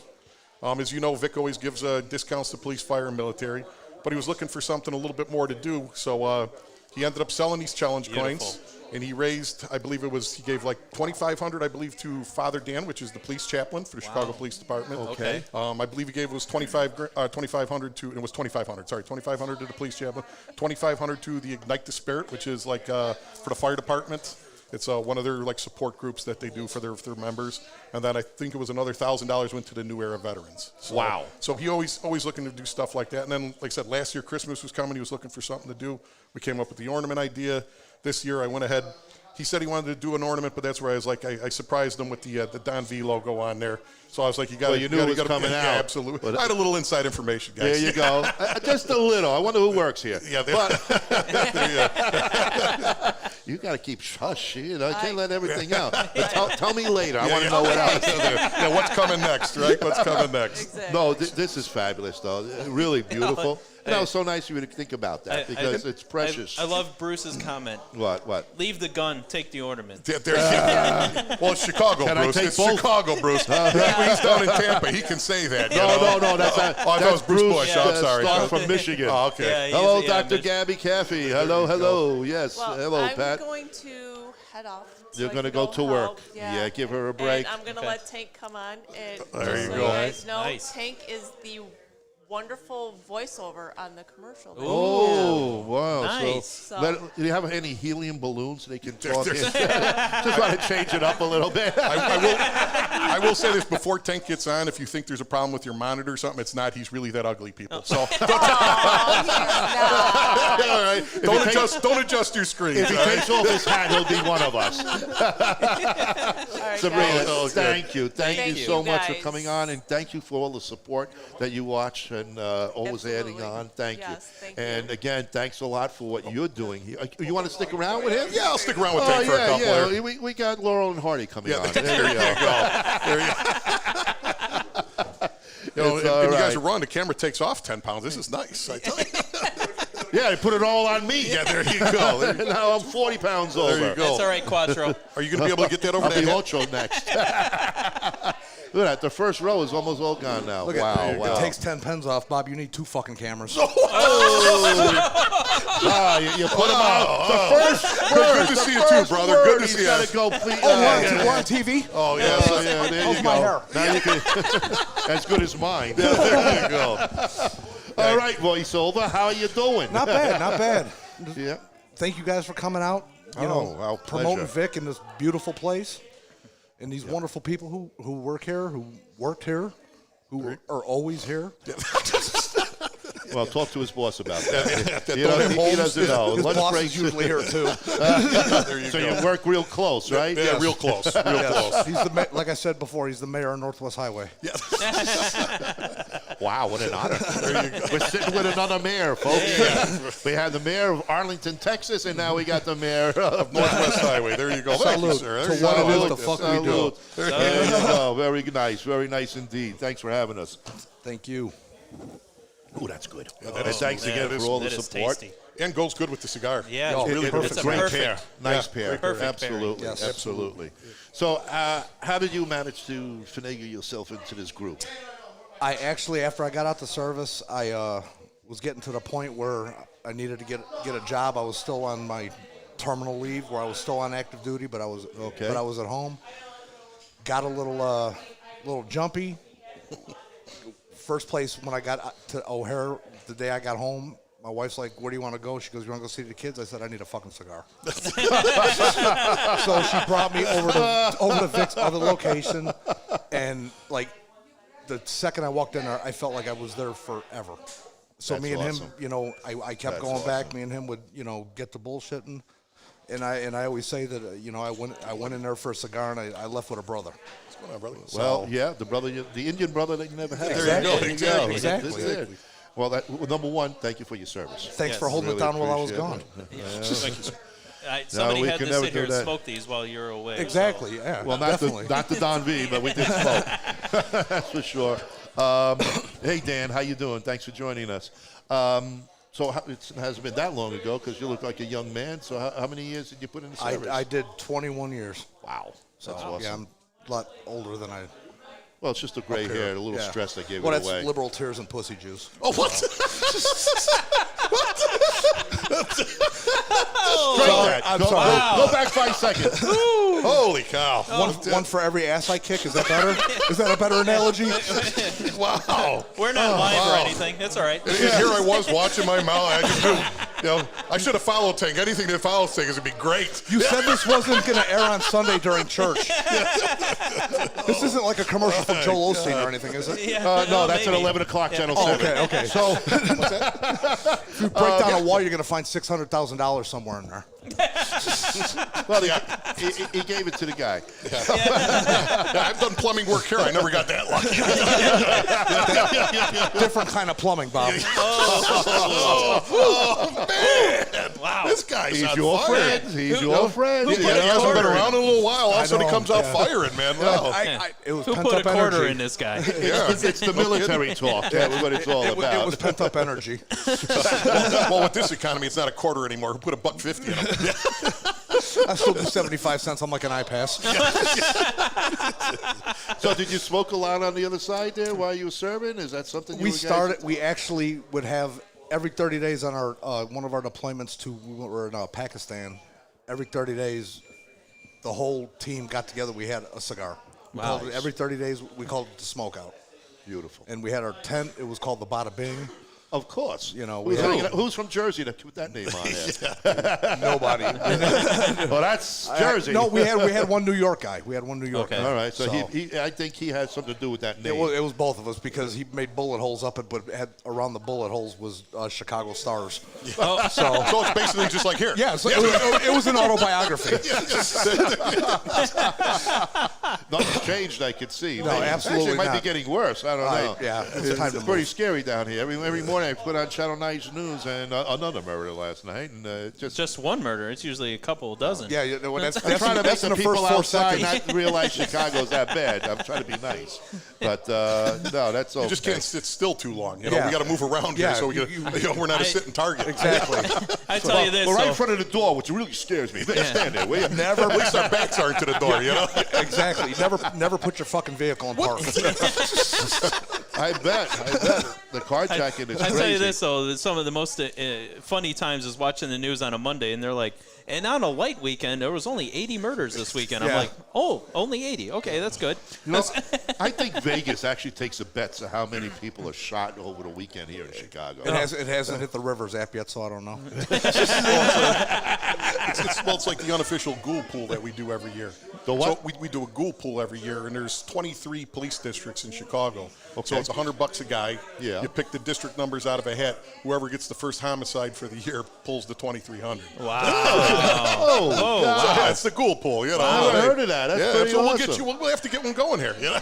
As you know, Vic always gives discounts to police, fire, and military. But he was looking for something a little bit more to do. So he ended up selling these challenge coins. And he raised, I believe he gave like $2,500, I believe, to Father Dan, which is the police chaplain for the Chicago Police Department. Okay. I believe he gave $2,500 to, and it was $2,500, sorry, $2,500 to the police chaplain, $2,500 to the Ignite the Spirit, which is like for the fire department. It's one of their like support groups that they do for their members. And then I think it was another $1,000 went to the New Era veterans. So, wow. So he always looking to do stuff like that. And then, like I said, last year Christmas was coming. He was looking for something to do. We came up with the ornament idea. This year I went ahead. he said he wanted to do an ornament, but that's where I was like, I surprised him with the Don V logo on there. So I was like, you got to, you knew it was coming out. Yeah, absolutely. I had a little inside information, guys. There you go. Just a little. I wonder who works here. Yeah, You got to keep hush. You know, I can't let everything out. But tell me later. I want to know what else. Yeah, what's coming next, right? What's coming next? Exactly. No, this is fabulous, though. Really beautiful. And that was so nice of you to think about that because it's precious. I love Bruce's comment. What? Leave the gun, take the ornament. Well, it's Chicago, Can Bruce. I take It's both? Chicago, Bruce. He's down in Tampa. He can say that. you know? No. That's I thought it was Bruce Bush. I'm sorry. Star from Michigan. Oh, okay. Yeah, he's- Hello, yeah, Dr. Mich- Gabby Caffey. Hello. Yes. Well, Hello, I'm Pat. going to head off. so You're I going to can go to work. help. Yeah, give her a break. And I'm going to let Tank come on. And There just you so go. you guys know, Nice. Tank is the wonderful voiceover on the commercial. Oh, wow. Nice. So, do you have any helium balloons they can talk in? Just want to change it up a little bit. I will say this before Tank gets on. If you think there's a problem with your monitor or something, it's not. He's really that ugly, people. So All right. don't adjust your screen. If he takes off his hat, he'll be one of us. All right, Sabrina, guys. thank you. Thank you you so much for guys. coming on, and thank you for all the support that you watch and always adding Absolutely. on. Thank you. Yes, thank you. And again, thanks a lot for what you're doing here. You want to stick around with him? Yeah, I'll stick around with Tank for a couple there. We got Laurel and Hardy coming on. There you go. There you go. You know, It's if all you guys right. are wrong, the camera takes off 10 pounds. This is nice. I tell you. Yeah, they put it all on me. Yeah, there you go. Now I'm 40 pounds over. There you go. That's all right, Quattro. Are you going to be able to get that over I'll be there? Ocho next. Look at that. The first row is almost all gone now. Look Wow. It takes 10 pens off, Bob. You need 2 fucking cameras. You put them out. The first word. Good to see you too, brother. Good to see you. Got to go. Please. We're on TV? Oh, yeah. Yeah, there How's you my go. hair? Now you can, as good as mine. There you go. All right, voiceover. How are you doing? Not bad, not bad. Yeah. Thank you guys for coming out. You know, our promoting pleasure. Vic in this beautiful place. And these wonderful people who work here, who worked here, who are always here. Well, talk to his boss about that. That He don't have doesn't homes. know. His Lunch boss breaks. is usually here too. There you So go. you work real close, right? Yeah, real close. Real close. He's like I said before, he's the mayor of Northwest Highway. Wow, what an honor. We're sitting with another mayor, folks. We had the mayor of Arlington, Texas, and now we got the mayor of Northwest Highway. There you go. Thank you, Salute sir. to There you what go. it is the fuck we do. There you go. Very nice. Very nice indeed. Thanks for having us. Thank you. Ooh, that's good. that And is- thanks yeah, again that for all the That is support. tasty. And goes good with the cigar. Yeah, Oh, really it's perfect. a Great perfect pair. Nice Yeah, pair. perfect pairing. Absolutely. Yes. Absolutely. So, how did you manage to finagle yourself into this group? I actually, after I got out the service, I was getting to the point where I needed to get a job. I was still on my terminal leave, where I was still on active duty, but I was at home. Got a little jumpy. First place when I got to O'Hare, the day I got home, my wife's like, "Where do you want to go?" She goes, "You want to go see the kids?" I said, "I need a fucking cigar." So she brought me over to Vic's other location, and like the second I walked in there, I felt like I was there forever. So That's me and awesome. him, you know, I kept That's going awesome. back. Me and him would, you know, get to bullshitting, and I always say that you know I went in there for a cigar and I left with a brother. What's going on, brother? Well, yeah, the Indian brother that you never had. There you go. Exactly. Exactly. This is it. Well, number one, thank you for your service. Thanks Yes. for holding Really it down while I was appreciate gone. Somebody we had can to never sit do here and that. smoke these while you were away. Exactly. Yeah. Well, definitely. not the Don V, but we did smoke. That's for sure. Hey, Dan, how you doing? Thanks for joining us. So it hasn't been that long ago because you look like a young man. So how many years did you put in the service? I did 21 years. Wow, that's awesome. Yeah, I'm a lot older than I. Well, it's just the gray hair, a little Yeah. stress that gave Well, it that's away. liberal tears and pussy juice. Oh, what? I'm Go, sorry. go back 5 seconds. Holy cow. One for every ass I kick. Is that better? Is that a better analogy? Wow. We're not live or anything. It's all right. And here I was watching my mouth. I just knew, you know, I should have followed Tank. Anything that follows Tank is going to be great. You said this wasn't going to air on Sunday during church. This isn't like a commercial for Joel Osteen or anything, is it? Yeah, No, that's at maybe. 11 o'clock, Channel Oh, 7. okay. So if you break down a wall, you're going to find $600,000 somewhere in there. Well, he gave it to the guy. Yeah, I've done plumbing work here. I never got that lucky. Different kind of plumbing, Bob. Oh, man. Wow. This guy's He's on your fire. friend. He's your friend. He hasn't been around in a little while. All of a sudden he comes out firing, man. Wow. It was Who pent put a up quarter energy. in this guy? It's the military talk. That's what it's all about. It was pent up energy. Well, with this economy, it's not a quarter anymore. Who put $1.50 in them? I still do 75 cents. I'm like an iPass. So did you smoke a lot on the other side there while you were serving? Is that something you We actually would have every 30 days on our one of our deployments we were in Pakistan. Every 30 days, the whole team got together. We had a cigar. Wow. Every 30 days, we called it the smoke out. Beautiful. And we had our tent. It was called the Bada Bing. Of course. You know, who's from Jersey that put that name on there? Nobody. Well, that's Jersey. No, we had one New York guy. We had one New York Okay. guy. All right. So he I think he had something to do with that name. It was both of us because he made bullet holes up it, but had around the bullet holes was Chicago Stars. So it's basically just like here. Yeah, so it was an autobiography. Nothing's changed, I could see. No, absolutely Actually, it might not. be getting worse. I don't know. Yeah, it's time to pretty move. scary down here. Every morning I put on Channel 9's news and another murder last night, and Just one murder. It's usually a couple dozen. Yeah, that's I'm trying to make in the the first people 4 outside seconds. not realize Chicago's that bad. I'm trying to be nice, but no, that's okay. You just can't sit still too long. You know, Yeah. we got to move around Yeah, here so we're not a sitting target. Exactly. I tell you this. We're right in though. front of the door, which really scares me. Stand there, will you? Never. At least our backs aren't to the door, you know? Exactly. Never put your fucking vehicle in park. I bet. The carjacking is I crazy. tell you this though, that some of the most funny times is watching the news on a Monday, and they're like, and on a light weekend, there was only 80 murders this weekend. I'm Yeah. like, oh, only 80. Okay, that's good. You know, I think Vegas actually takes a bet to how many people are shot over the weekend here in Chicago. It hasn't hit the Rivers app yet, so I don't know. It's like the unofficial ghoul pool that we do every year. The what? So we do a ghoul pool every year, and there's 23 police districts in Chicago. So it's $100 a guy. Yeah. You pick the district numbers out of a hat. Whoever gets the first homicide for the year pulls the 2,300. Wow. Oh, So God. that's the ghoul pool, you know. I never heard of that. That's pretty so awesome. we'll have to get one going here. You know?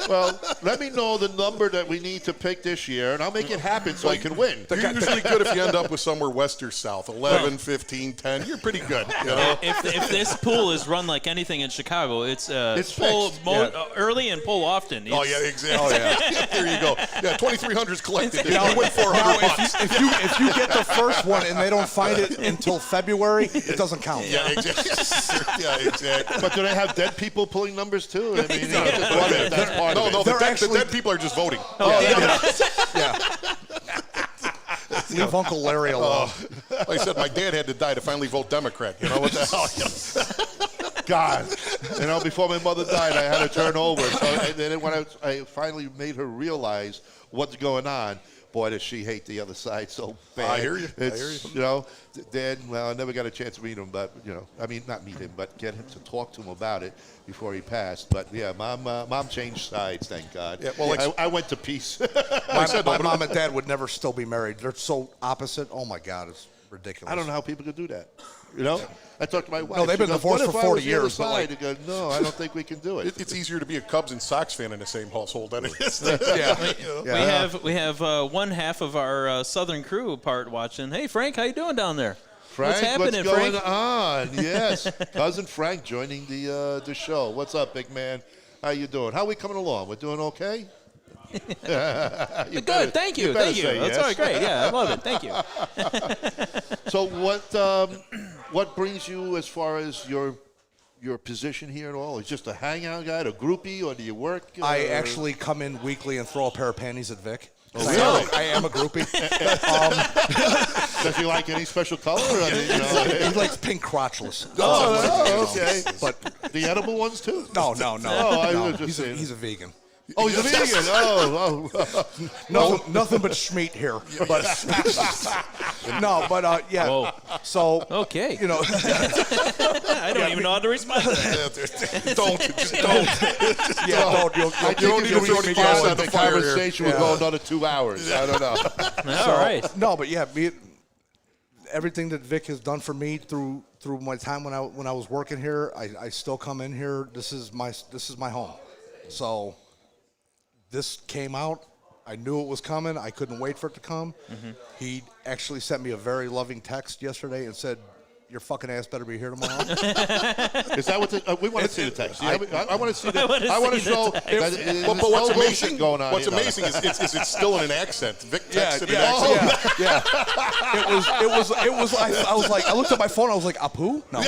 Well, let me know the number that we need to pick this year, and I'll make it happen so I can win. You're usually good if you end up with somewhere west or south, 11, 15, 10. You're pretty good. You know? If this pool is run like anything in Chicago, it's pull fixed. early and pull often. Oh yeah, exactly. Oh yeah. There you go. Yeah, 2,300's collected. You win $400. If you get the first one and they don't find it until February, it doesn't count. Yeah, exactly. Yeah, exactly. But do they have dead people pulling numbers too? I mean, just wondering if that's part of it. No, They're the dead people are just voting. Yeah. Leave Uncle Larry alone. Like I said, my dad had to die to finally vote Democrat. You know what the hell? God, before my mother died, I had to turn over. So then when I finally made her realize what's going on, boy, does she hate the other side so bad. I hear you. Dad, well, I never got a chance to meet him, but, not meet him, but get him to talk to him about it before he passed. But, yeah, Mom changed sides, thank God. Yeah, well, I went to peace. My mom and dad would never still be married. They're so opposite. Oh, my God, it's ridiculous. I don't know how people could do that. I talked to my wife. No, they've She been goes, divorced "What for if I 40 was the other years, but, side?" He goes, no, I don't think we can do it. It's easier to be a Cubs and Sox fan in the same household than it is. We have one half of our Southern crew part watching. Hey, Frank, how you doing down there? Frank, what's happening, going Frank? on? Yes, cousin Frank joining the show. What's up, big man? How you doing? How we coming along? We're doing okay? Good, thank you. That's All right, great. Yeah, I love it. Thank you. So what brings you as far as your position here at all? Is just a hangout guy, a groupie, or do you work? I actually come in weekly and throw a pair of panties at Vic. Oh, really? I am a groupie. Does he like any special color? He likes pink crotchless. Okay. But the edible ones too? no. Oh, I was just He's saying. a vegan. Oh, he's a vegan. Nothing but schmeat here. But yeah. Whoa. So Okay. I I don't even know how to respond to that. Just don't. yeah, don't. I You don't think need to if throw we any keep gas going, on the the fire here. conversation will go another 2 hours. I don't know. All right. No, but yeah, everything that Vic has done for me through my time when I was working here, I still come in here. This is my home. So this came out. I knew it was coming. I couldn't wait for it to come. Mm-hmm. He actually sent me a very loving text yesterday and said, "Your fucking ass better be here tomorrow." Is that what we want to see the text? I want to see the. I want to show. But what's amazing going on? What's amazing is it's still in an accent. Vic texted an accent. Yeah. It was. I was like, I looked at my phone. I was like, Apu? No.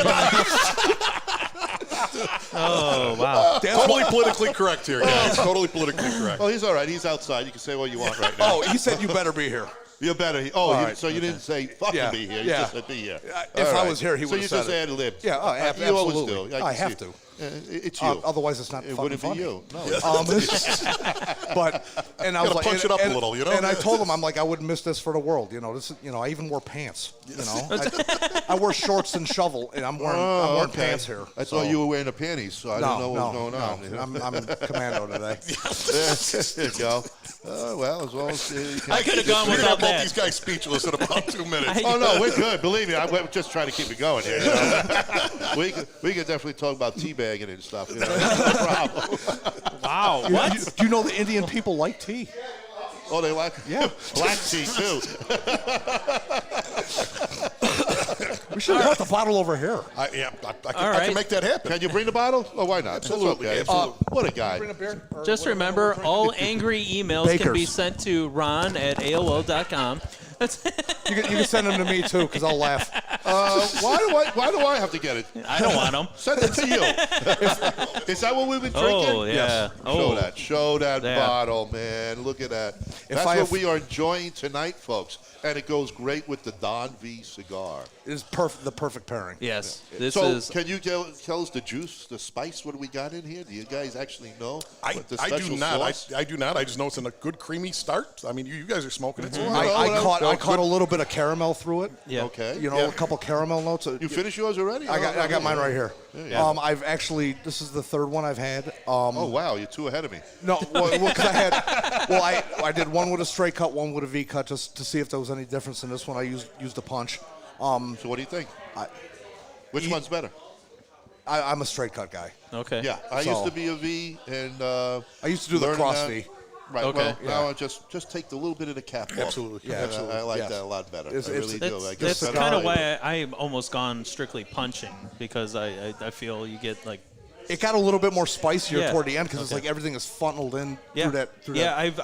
Oh, wow. Totally politically correct here, guys. Totally politically correct. Well, he's all right. He's outside. You can say what you want right now. Oh, he said you better be here. You better. So you didn't say fucking be here. You just said be here. If I was here, he would have said it. So you just ad-libbed. Yeah, absolutely. You always do. I have to. It's you. Otherwise, it's not it fucking funny. It wouldn't be you. And I was like, punch it up a little, you know. And I told him, I'm like, I wouldn't miss this for the world. You know, this is, I even wore pants. You know, I wore shorts and shovel, and I'm wearing pants here. I thought you were wearing the panties, so I didn't know what was going on. I'm commando today. There you go. Well, as long as I could have gone We're without gonna have both that. these guys speechless in about 2 minutes. Oh no, we're good. Believe me, I'm just trying to keep it going here. You know? we could definitely talk about teabagging and stuff. You know? No problem. Wow. What? Do you know the Indian people like tea? Oh, they like black tea too. We should have brought the bottle over here. I can make that happen. Can you bring the bottle? Oh, why not? Absolutely. Okay. What a guy. Bring a beer? Just remember, all angry emails can be sent to ron@aol.com. You can send them to me too, because I'll laugh. Why do I have to get it? I don't want them. Send it to you. Is that what we've been drinking? Oh, yeah. Yes. Oh. Show that bottle, man. Look at that. That's what we are enjoying tonight, folks. And it goes great with the Don V cigar. It is the perfect pairing. Yes. Can you tell us the juice, the spice, what do we got in here? Do you guys actually know? I do not. I do not. I just know it's in a good creamy start. I mean, you guys are smoking it. I caught a little bit of caramel through it. Yeah. Okay. A couple caramel notes. You finished yours already? I got mine right here. Yeah. I've actually, this is the third one I've had. Oh wow, you're 2 ahead of me. No, because I did one with a straight cut, one with a V cut, just to see if there was any difference in this one. I used a punch. So what do you think? Which one's better? I'm a straight cut guy. Okay. Yeah, I used to be a V, and I used to do the cross V. Right. Okay. Well, now I just take the little bit of the cap off. Absolutely. Yeah, absolutely. I like that a lot better. I really do. That's kind of why I've almost gone strictly punching, because I feel you get like. It got a little bit more spicier toward the end because it's like everything is funneled in through that.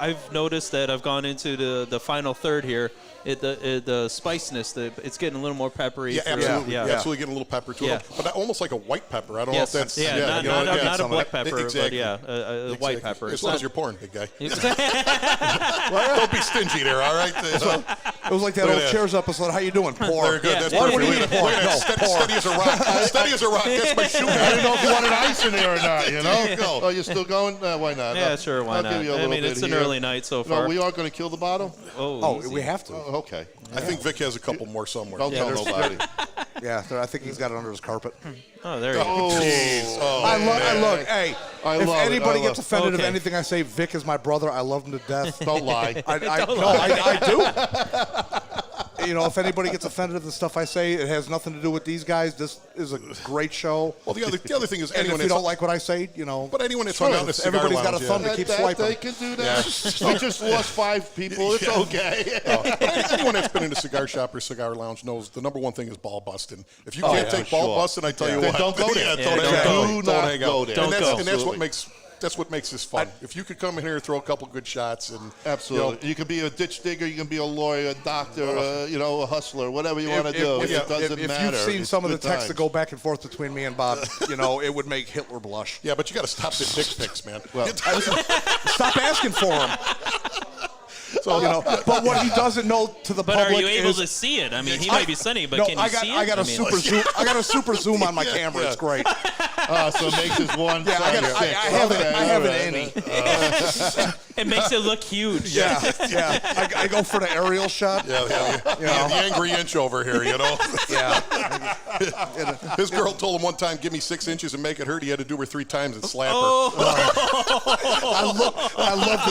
I've noticed that I've gone into the final third here. The spiciness, it's getting a little more peppery. Yeah, absolutely. Absolutely getting a little pepper to it. But almost like a white pepper. I don't know if that's... not a black pepper, exactly. but a white pepper. As long as you're pouring, big guy. Don't be stingy there, all right? It was like that old Cheers episode. How you doing? Pour. Very good. That's perfect. What do you mean pour? No, steady as a rock. Steady as a rock. That's my shoe. I didn't know if you wanted ice in there or not, you know? Oh, you're still going? Why not? Yeah, sure, why not? I mean, it's an early night so far. No, we are going to kill the bottle? Oh, we have to. Okay. I think Vic has a couple more somewhere. Don't tell nobody. Yeah, I think he's got it under his carpet. Oh, there you go. Jeez. Oh, I look, hey, if anybody gets offended of Okay. anything I say, Vic is my brother. I love him to death. Don't lie. I do. If anybody gets offended of the stuff I say, it has nothing to do with these guys. This is a great show. Well, the other thing is, and if you don't like what I say, But anyone that's hung out in a cigar everybody's lounge, got a thumb to keep swiping. They can do that. We just lost 5 people. It's okay. Anyone that's been in a cigar shop or cigar lounge knows the number one thing is ball busting. If you can't take ball busting, I tell you Then what. don't go there. Don't hang out. go there. And that's what makes this fun. If you could come in here and throw a couple good shots and absolutely, you can be a ditch digger, you can be a lawyer, a doctor, a hustler, whatever you want to do. It doesn't matter. If you've seen some of the texts that go back and forth between me and Bob, it would make Hitler blush. Yeah, but you got to stop the dick pics, man. Well, stop asking for them. So but what he doesn't know to the public are you able is, to see it? I mean, he might be sunny, but can you see it? I got a super zoom on my camera. It's great. So it makes his one. Yeah, I have an Annie. It makes it look huge. Yeah. I go for the aerial shot. Yeah. You know? The angry inch over here, you know. Yeah. His girl told him one time, "Give me 6 inches and make it hurt." He had to do her 3 times and slap her. I love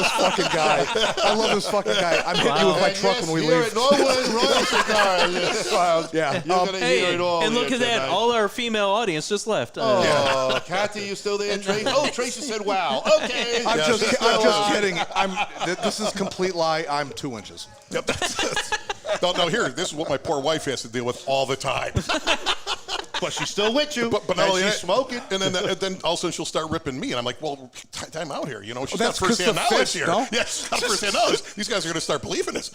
this fucking guy. I'm hitting you with my truck when we here leave. at Norwood Royal Cigar. Yeah. You're going to hear it all. and look here at that. tonight. All our female audience just left. Oh, Kathy, you still there, Tracy? Oh, Tracy said, "Wow." Okay. I'm just kidding. This is complete lie. I'm 2 inches. Yep. No, here. This is what my poor wife has to deal with all the time. But she's still with you. But not and only she's that, smoking. and then all of a sudden she'll start ripping me, and I'm like, well, time out here. You know, she's got that's 'cause first-hand the knowledge fish, here. no? Yeah, she's got first-hand knowledge. These guys are going to start believing this.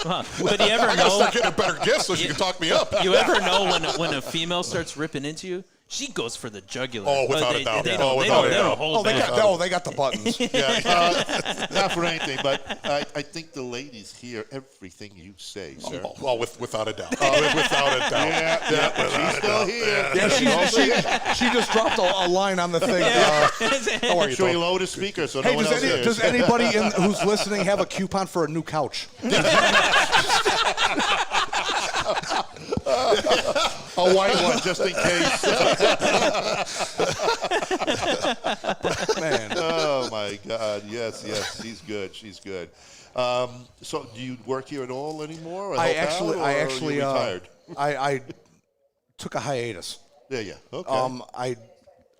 But you ever I got to know? start getting a better gift so she can talk me up. You ever know when a female starts ripping into you? She goes for the jugular. Oh, without a doubt. They Oh, don't, without a they doubt. don't hold back. They got the buttons. Not for anything, but I think the ladies hear everything you say, sir. Well, without a doubt. Without a doubt. She's still here. Yeah, she just dropped a line on the thing. How are you, Should we Tom? load a speaker so Hey, no one else hears? does anybody who's listening have a coupon for a new couch? A white one, just in case. Man. Oh my God! Yes, she's good. She's good. So, do you work here at all anymore? Or I help out, or are actually you retired. I took a hiatus. Yeah. Okay.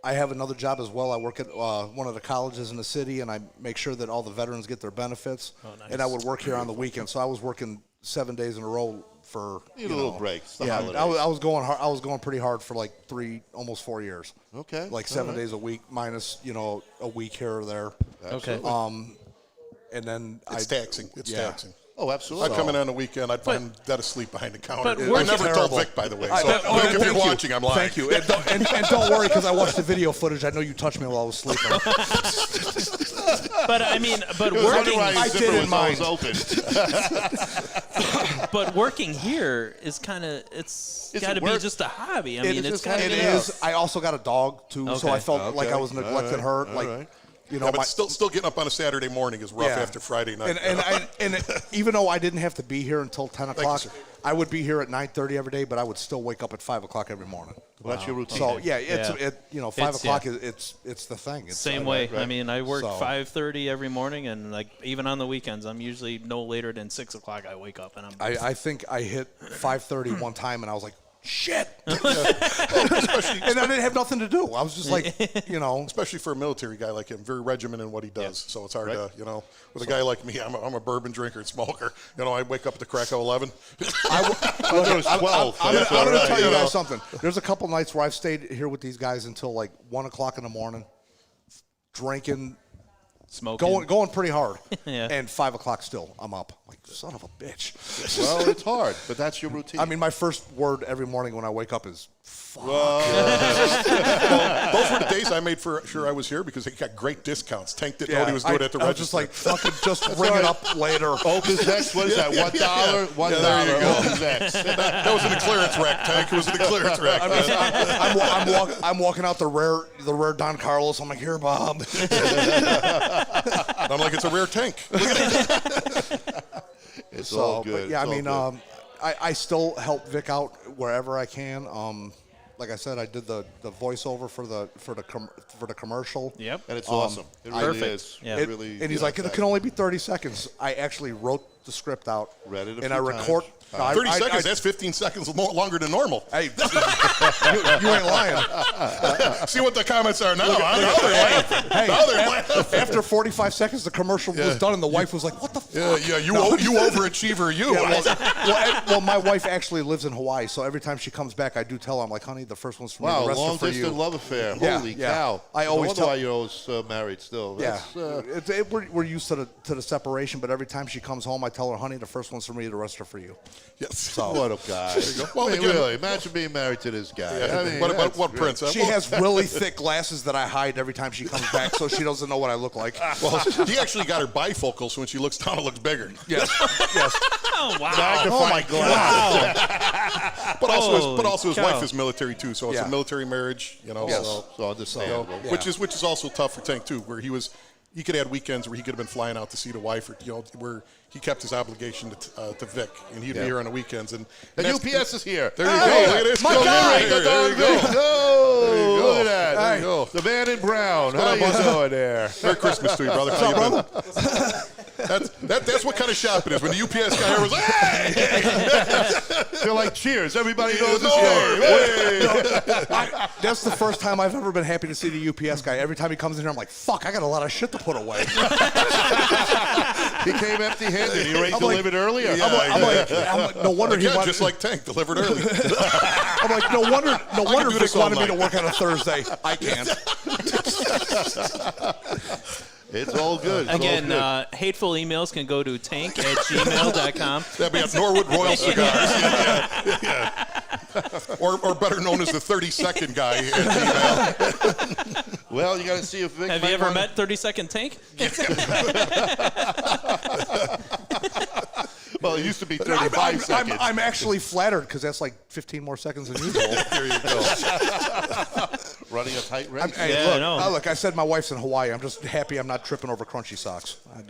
I have another job as well. I work at one of the colleges in the city, and I make sure that all the veterans get their benefits. Oh, nice. And I would work here on the weekend, so I was working 7 days in a row for Need a little break. It's the Yeah, holidays. I was going hard. I was going pretty hard for like almost 4 years. Okay. Like 7 days a week, minus a week here or there. Absolutely. And then It's taxing. It's taxing. Oh, absolutely. I'd come in on the weekend. I'd find dead asleep behind the counter. but I work- never Terrible. told Vic, by the way. I- So but- Vic, if thank you're you. watching, I'm lying. Thank you. And don't worry, because I watched the video footage. I know you touched me while I was sleeping. But I mean, but It was wondering working, why his I zipper didn't was always mind. open. but working here is kind of it's Is got to it be work? just a hobby. I mean, it's just kind It of is. I also got a dog too, so Okay. I felt like I was neglecting her. All Like, right. you know, Yeah, but my, still getting up on a Saturday morning is rough Yeah. after Friday night. and even though I didn't have to be here until 10 you, o'clock, sir. I would be here at 9:30 every day, but I would still wake up at 5 o'clock every morning. Well, that's your routine. So yeah, it's Yeah. 5 It's- o'clock yeah. is it's the thing. It's same way. right. I mean, I work So- 5:30 every morning, and like even on the weekends, I'm usually no later than 6 o'clock. I wake up and I'm. I think I hit 5:30 one time, and I was like, shit. And I didn't have nothing to do. I was just like, Especially for a military guy like him, very regimented in what he does. So it's hard to, with a guy like me, I'm a bourbon drinker and smoker. I wake up at the crack of 11. I thought it was 12. I'm That's all going to right, tell you know. guys something. There's a couple nights where I've stayed here with these guys until like 1 o'clock in the morning, drinking, Smoking. going pretty hard. Yeah. And 5 o'clock still, I'm up. Like, son of a bitch. Well, it's hard, but that's your routine. I mean, my first word every morning when I wake up is, fuck. Those were the days I made sure I was here because he got great discounts. Tank didn't know what he was doing at the I was register. just like, fucking just ring it up later. Opus X, what is that? $1? Yeah. $1 Yeah, there you go. Opus X. that was in the clearance rack, Tank. It was in the clearance rack. I'm walking out the rare Don Carlos. I'm like, here, Bob. And I'm like, it's a rare tank. It's all good. But yeah, It's I all mean, good. I still help Vic out wherever I can. Like I said, I did the voiceover for the commercial. Yep. And it's awesome. It really Perfect. is. Yeah. It really, And he's like, it can only be 30 seconds. I actually wrote the script out. Read it a and few I record. times. 30 seconds, that's 15 seconds longer than normal. Hey, you ain't lying. See what the comments are now. Now they're laughing. Hey, Now they're laughing. after 45 seconds, the commercial was done, and the wife was like, what the fuck? Yeah, you overachiever, you. Yeah, well, my wife actually lives in Hawaii, so every time she comes back, I do tell her, I'm like, honey, the first one's for me, Wow, the rest are long for you. distance love affair. Yeah, Holy yeah. cow. I always no wonder tell- why you're always married still. Yeah, That's, we're used to the separation, but every time she comes home, I tell her, honey, the first one's for me, the rest are for you. Yes. So what a guy. Well, I mean, again- really, imagine being married to this guy. I mean, What that's prince? she has really thick glasses that I hide every time she comes back, so she doesn't know what I look like. Well, he actually got her bifocals, so when she looks down, it looks bigger. Yes, yes. Oh wow. magnifying glass. But Holy also his cow. wife is military too, so it's Yeah. a military marriage, Yes. So understandable. which is also tough for Tank too, where he was he could add weekends where he could have been flying out to see the wife, or where he kept his obligation to Vic, and he'd be here on the weekends. And the UPS is here. There you go. Look at this. My guy, there you go. Look at that. There you go. The man in brown. How you doing there? Merry Christmas to you, brother. How you been? That's what kind of shop it is. When the UPS guy was like, hey! They're like, cheers. Everybody knows it's here. That's the first time I've ever been happy to see the UPS guy. Every time he comes in here, I'm like, fuck, I got a lot of shit to put away. He came empty-handed. He already delivered earlier. I'm like, no wonder he wanted, just like Tank, delivered early. I'm like, no wonder Vic wanted me to work on a Thursday. I can't. It's all good. Again, hateful emails can go to tank@gmail.com. That'd be at Norwood Royal Cigars. Yeah. Or better known as the 30-second guy at Gmail. Well, you got to see if Vic Have you ever met 30-second Tank? Well, it used to be 35 seconds. I'm actually flattered because that's like 15 more seconds than usual. There you go. Running a tight race. Look, I said my wife's in Hawaii. I'm just happy I'm not tripping over crunchy socks. I'm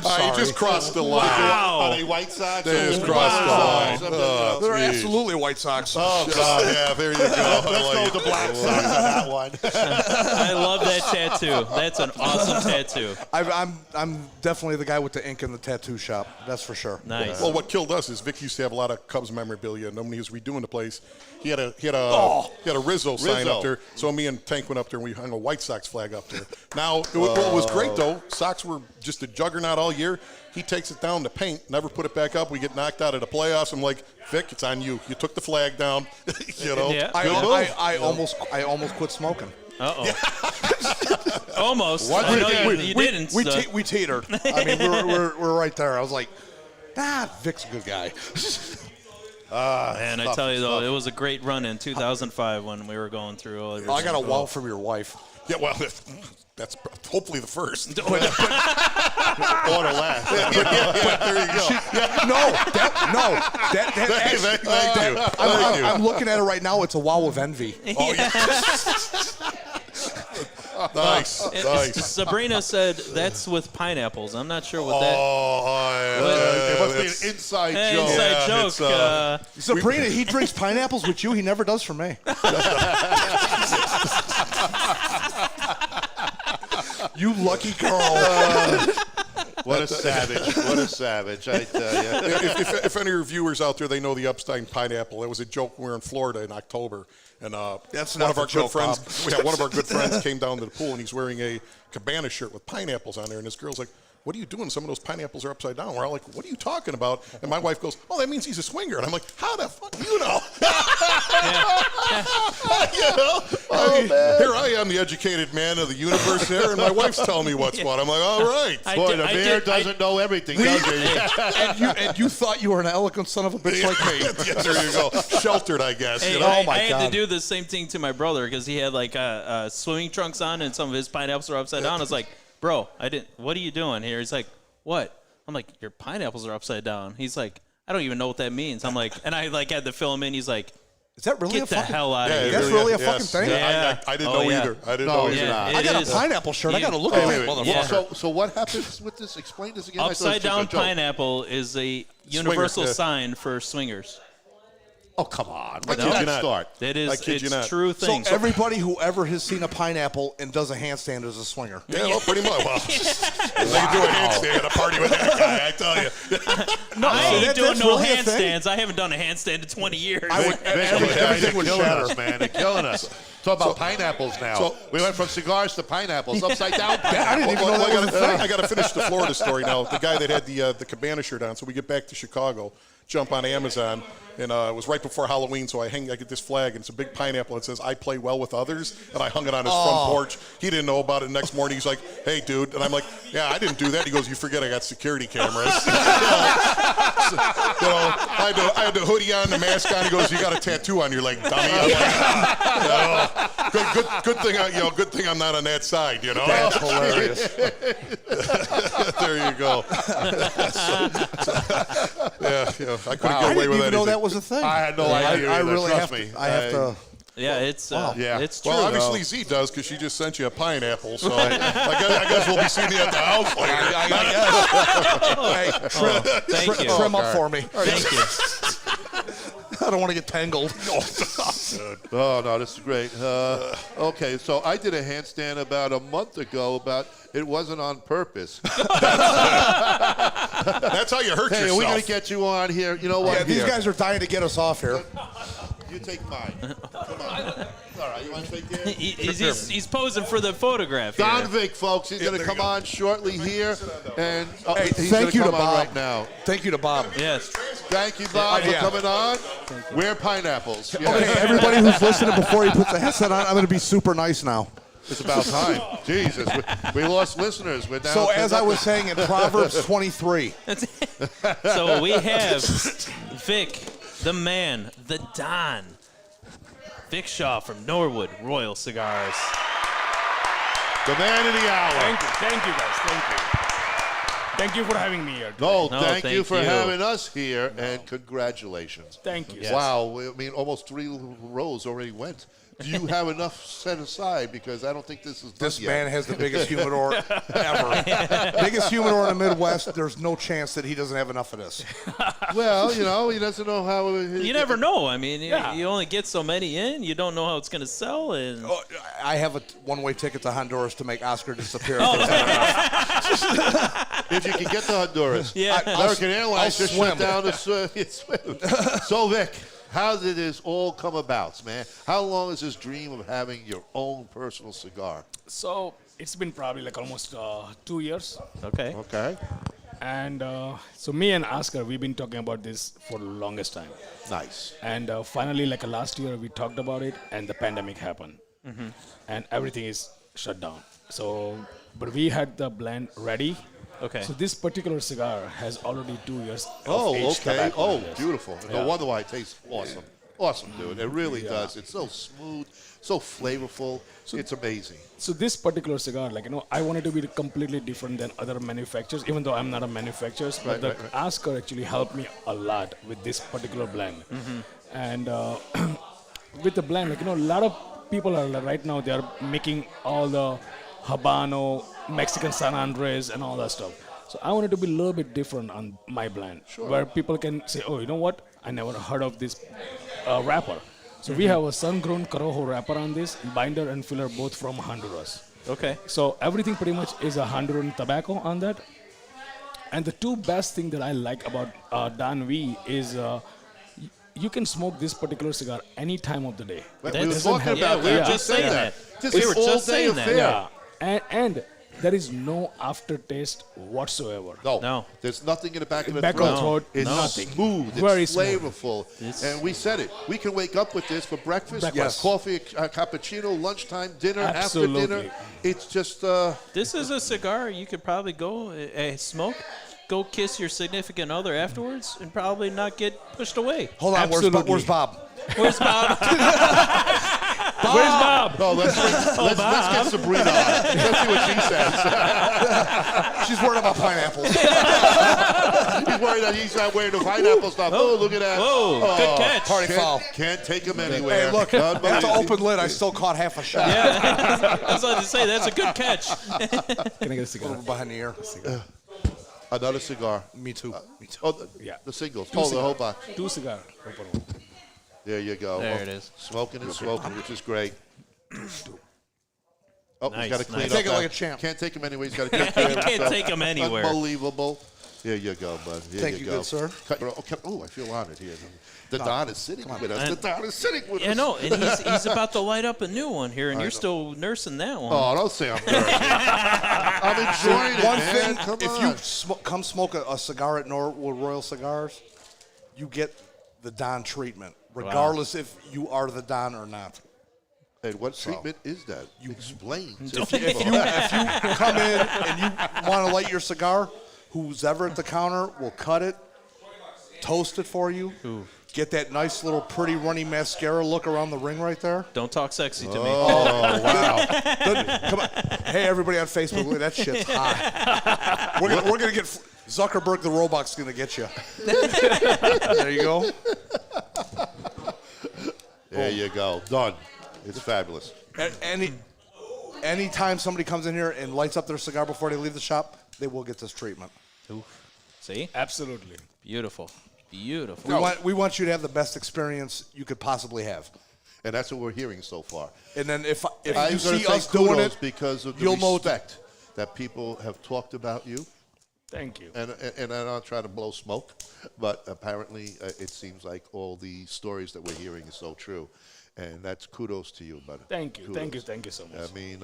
sorry. You just crossed the line. Wow. Are they White Sox? They just crossed the line. They're absolutely White Sox. Oh, God. Yeah, there you go. Let's go with the Black Sox on that one. I love that tattoo. That's an awesome tattoo. I'm definitely the guy with the ink in the tattoo shop. That's for sure. Nice. Well, what killed us is Vic used to have a lot of Cubs memorabilia, and when he was redoing the place, he had a Rizzo sign up there. So me and Tank went up there and we hung a White Sox flag up there. Now, what was great though, Sox were just a juggernaut all year. He takes it down to paint, never put it back up. We get knocked out of the playoffs. I'm like, Vic, it's on you. You took the flag down. Yeah. I almost quit smoking. Almost. What? I know you didn't. We teetered. I mean, we're right there. I was like, Vic's a good guy. Man, I tell you though, it was a great run in 2005 when we were going through all. I got a wall from your wife. Yeah, well, that's hopefully the first. Or the last. There you go. I'm looking at it right now. It's a wall of envy. Oh, yeah. Nice. Sabrina said that's with pineapples. I'm not sure what that. It must be an inside joke. Inside joke. Sabrina, he drinks pineapples with you. He never does for me. You lucky girl. What a savage. What a savage, I tell you. If any of your viewers out there, they know the Epstein pineapple. That was a joke when we were in Florida in October. And that's one of our good friends. Bob. One of our good friends came down to the pool and he's wearing a Cabana shirt with pineapples on there. And this girl's like, "What are you doing? Some of those pineapples are upside down." We're all like, "What are you talking about?" And my wife goes, "Oh, that means he's a swinger." And I'm like, "How the fuck do you know?" Here I am, the educated man of the universe there, and my wife's telling me what's what. I'm like, all right. Boy, the mayor doesn't know everything, does he? and you thought you were an eloquent son of a bitch like me. Yes, there you go. Sheltered, I guess. Hey, you know? I had to do the same thing to my brother because he had like swimming trunks on and some of his pineapples were upside down. I was like, "Bro, what are you doing here?" He's like, "What?" I'm like, "Your pineapples are upside down." He's like, "I don't even know what that means." I'm like, and I like had to fill him in. He's like, "Is that really get the hell out of here?" That's really a fucking thing? Yeah, I didn't know either. I didn't know either. I got a pineapple shirt. I got to look at that motherfucker. So what happens with this? Explain this again. Upside down pineapple is a universal sign for swingers. Oh, come on. When did that start? That is, it's not. true thing. So everybody who ever has seen a pineapple and does a handstand is a swinger. Yeah, well, pretty much. Well, they can do a handstand at a party with that guy, I tell you. I ain't doing no handstands. I haven't done a handstand in 20 years. Everything would shatter us, man. They're killing us. Talk about pineapples now. So we went from cigars to pineapples, upside down pineapples. I didn't even know that was a thing. I got to finish the Florida story now. The guy that had the Cabana shirt on. So we get back to Chicago, jump on Amazon, and it was right before Halloween. So I get this flag, and it's a big pineapple. It says, "I play well with others," and I hung it on his front porch. He didn't know about it. Next morning, he's like, "Hey, dude," and I'm like, "Yeah, I didn't do that." He goes, "You forget I got security cameras." I had the hoodie on, the mask on. He goes, "You got a tattoo on your leg, dummy." I'm like, good thing I'm not on that side, you know. That's hilarious. There you go. I couldn't get away with I didn't even know anything. that was a thing. I had no idea. I really Trust have me. to. I have to. Yeah, it's Yeah. it's true. Well, obviously Z does because she just sent you a pineapple. So I guess we'll be seeing you at the house later. Thank you. Trim up for me. Thank you. I don't want to get tangled. Oh, no, this is great. Okay, so I did a handstand about a month ago about it wasn't on purpose. That's how you hurt Hey, yourself. we're going to get you on here. You know what? Yeah, these guys are dying to get us off here. You take mine. Come on. All right, you want to take yours? He's posing for the photograph here. Don Vic, folks, he's going to come on shortly here, and Hey, he's thank you gonna to come on Bob. right now. Thank you to Bob. Yes. Thank you, Bob, for Yeah. coming on. We're pineapples. Yes. Okay, everybody who's listening, before he puts the headset on, I'm going to be super nice now. It's about time. Jesus, we lost listeners. We're down So to as I was nothing. saying in Proverbs 23, So we have Vic, the man, the Don. Vic Shaw from Norwood Royal Cigars. The man of the hour. Thank you guys. Thank you. Thank you for having me here. No, No, thank you thank for you. having us here, and congratulations. Thank you. Yes. Wow, I mean, almost 3 rows already went. Do you have enough set aside? Because I don't think this is done this yet. man has the biggest humidor ever. Biggest humidor in the Midwest. There's no chance that he doesn't have enough of this. Well, he doesn't know how. You never know. I mean, Yeah. you only get so many in. You don't know how it's going to sell. And Oh, I have a one-way ticket to Honduras to make Oscar disappear. If you can get to Honduras. Yeah. American Airlines I'll just swim. shut down the swim. So, Vic, how did this all come about, man? How long is this dream of having your own personal cigar? So it's been probably like almost 2 years. okay. Okay. And so me and Oscar, we've been talking about this for the longest time. Nice. And finally, like last year, we talked about it, and the pandemic happened, and everything is shut down. So, but we had the blend ready. Okay. So this particular cigar has already 2 years. Oh, of aged okay. tobacco Oh, in this. beautiful. Yeah. No wonder why it tastes awesome. Awesome, dude. It really does. It's so smooth, so flavorful. It's amazing. So this particular cigar, like I wanted to be completely different than other manufacturers, even though I'm not a manufacturer. But the Oscar actually helped me a lot with this particular blend. And with the blend, like a lot of people are right now they are making all the Habano, Mexican San Andres, and all that stuff. So I wanted to be a little bit different on my blend, where people can say, "Oh, you know what? I never heard of this wrapper." So we have a sun-grown Corojo wrapper on this, binder and filler both from Honduras. Okay. So everything pretty much is a Honduran tobacco on that. And the two best thing that I like about Don V is you can smoke this particular cigar any time of the day. We That were doesn't talking have- about yeah, that. we were Just just saying saying that. that. This We is were all just day saying that. affair. And there is no aftertaste whatsoever. No. There's nothing in the back of the Back of throat. the throat, It's nothing. smooth. It's Very smooth. flavorful. It's- And we said it. We can wake up with this for breakfast, Yes. coffee, cappuccino, lunchtime, dinner, Absolutely. after dinner. It's just, This is a cigar you could probably go smoke, go kiss your significant other afterwards, and probably not get pushed away. Hold on, Absolutely. where's Bob? Where's Bob? Where's Bob? no, let's get Sabrina on. Let's see what she says. She's worried about pineapples. He's worried that he's not wearing the pineapple stuff. Oh, look at that. Whoa, good catch. Party foul. Can't take him anywhere. Hey, look, at the Unbelievable. open lid, I still caught half a shot. Yeah, I was about to say that's a good catch. Can I get a cigar? Over behind the ear. Another cigar. Me too. Me too. Oh, Yeah. the singles. Two Oh, the cigar. whole box. Two cigar. There you go. There it is. Smoking and smoking, which is great. Oh, Nice, he's got to clean nice. up. Take it that. like a champ. Can't take him anywhere. He's got to take care of You can't himself. take him anywhere. Unbelievable. There you go, bud. There Thank you, go. good sir. Oh, I feel honored here. The Don is sitting with us. The Don is sitting with Yeah, us. no, and he's about to light up a new one here, and you're still nursing that one. Oh, don't say I'm dirty. I'm enjoying it, One man. thing, Come if on. you come smoke a cigar at Norwood Royal Cigars, you get the Don treatment, regardless if you are the Don or not. Hey, what treatment is that? You explain. If you come in and you want to light your cigar, who's ever at the counter will cut it, toast it for you, get that nice little pretty runny mascara look around the ring right there. Don't talk sexy to me. Oh, wow. Come on. Hey, everybody on Facebook, look, that shit's hot. We're going to get Zuckerberg the robot's going to get you. There you go. There you go. Done. It's fabulous. Anytime somebody comes in here and lights up their cigar before they leave the shop, they will get this treatment. See? Absolutely. Beautiful. Beautiful. We want you to have the best experience you could possibly have. And that's what we're hearing so far. And then if I'm you gonna see say us doing kudos it, because of the you'll know respect that people have talked about you. Thank you. And I don't try to blow smoke, but apparently it seems like all the stories that we're hearing is so true. And that's kudos to you, buddy. Thank you. Kudos. Thank you so much. I mean,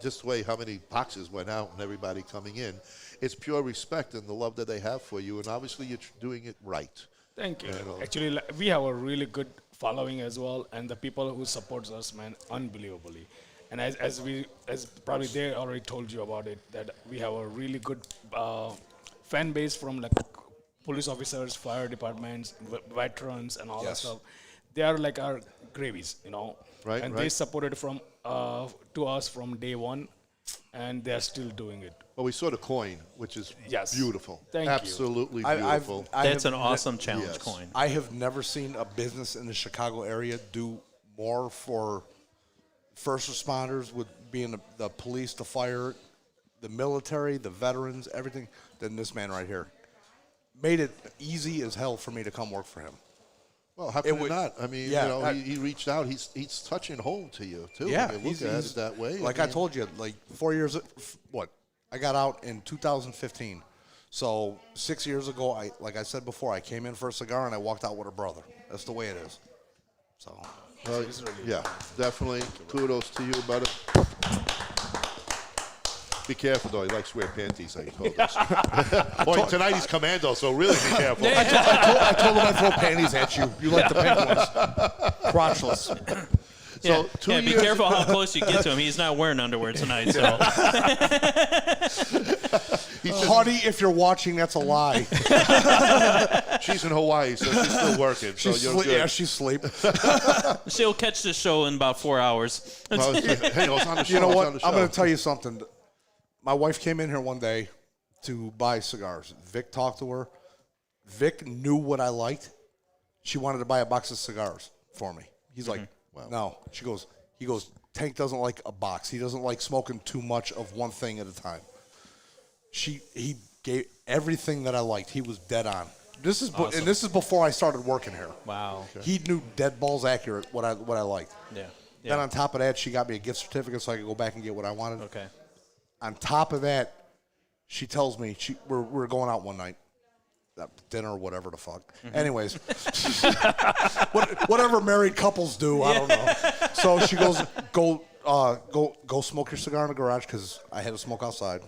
just the way how many boxes went out and everybody coming in, it's pure respect and the love that they have for you. And obviously you're doing it right. Thank you. You know. Actually, we have a really good following as well, and the people who supports us, man, unbelievably. And as probably they already told you about it, that we have a really good fan base from like police officers, fire departments, veterans, and all that stuff. They are like our gravies, you know. Right. And they supported to us from day one, and they are still doing it. Well, we saw the coin, which is beautiful. Thank you. Absolutely beautiful. That's an awesome challenge coin. I have never seen a business in the Chicago area do more for first responders, with being the police, the fire, the military, the veterans, everything, than this man right here. Made it easy as hell for me to come work for him. Well, how can it not? I mean, yeah, he reached out. He's touching home to you, too. Yeah, I mean, look at it that way. Like I told you, like 4 years, I got out in 2015. So 6 years ago, like I said before, I came in for a cigar and I walked out with a brother. That's the way it is. So, yeah, definitely. Kudos to you, brother. Be careful, though. He likes to wear panties, he told us. Boy, tonight he's commando, so really be careful. I told him I'd throw panties at you. You like the pink ones. Crotchless. So yeah, be careful how close you get to him. He's not wearing underwear tonight, so. Honey, if you're watching, that's a lie. She's in Hawaii, so she's still working. So you're good. Yeah, she's asleep. She'll catch the show in about 4 hours. Hey, it was on the show. You know It's what? on the I'm going show. to tell you something. My wife came in here one day to buy cigars. Vic talked to her. Vic knew what I liked. She wanted to buy a box of cigars for me. He's like, no. He goes, Tank doesn't like a box. He doesn't like smoking too much of one thing at a time. He gave everything that I liked. He was dead on. This is Awesome. And this is before I started working here. Wow. He knew dead balls accurate what I liked. Yeah. Then on top of that, she got me a gift certificate so I could go back and get what I wanted. Okay. On top of that, she tells me we're going out one night, dinner or whatever the fuck. Anyways, whatever married couples do, I don't know. So she goes, go smoke your cigar in the garage, because I had to smoke outside.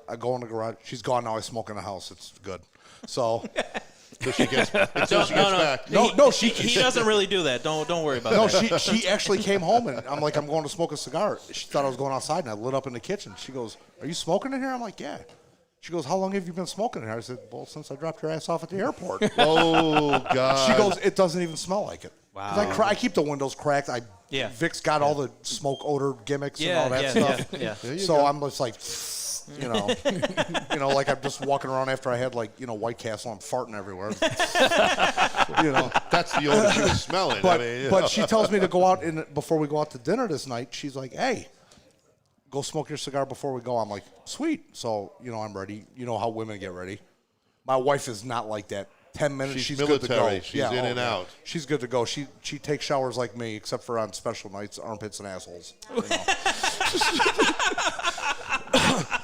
I go in the garage. She's gone now. I smoke in the house. It's good. So. Until she gets back. No, she doesn't really do that. Don't worry about No, that. she actually came home, and I'm like, I'm going to smoke a cigar. She thought I was going outside, and I lit up in the kitchen. She goes, are you smoking in here? I'm like, yeah. She goes, how long have you been smoking in here? I said, well, since I dropped your ass off at the airport. Oh, God. She goes, it doesn't even smell like it. Wow. 'Cause I keep the windows cracked. Vic's got all the smoke odor gimmicks and all that stuff. Yeah. So I'm just like, like I'm just walking around after I had White Castle. I'm farting everywhere. That's the odor she was smelling. But she tells me to go out before we go out to dinner this night. She's like, hey, go smoke your cigar before we go. I'm like, sweet. So, I'm ready. You know how women get ready. My wife is not like that. 10 minutes, she's good to military. go. She's in and out. She's good to go. She takes showers like me, except for on special nights, armpits and assholes.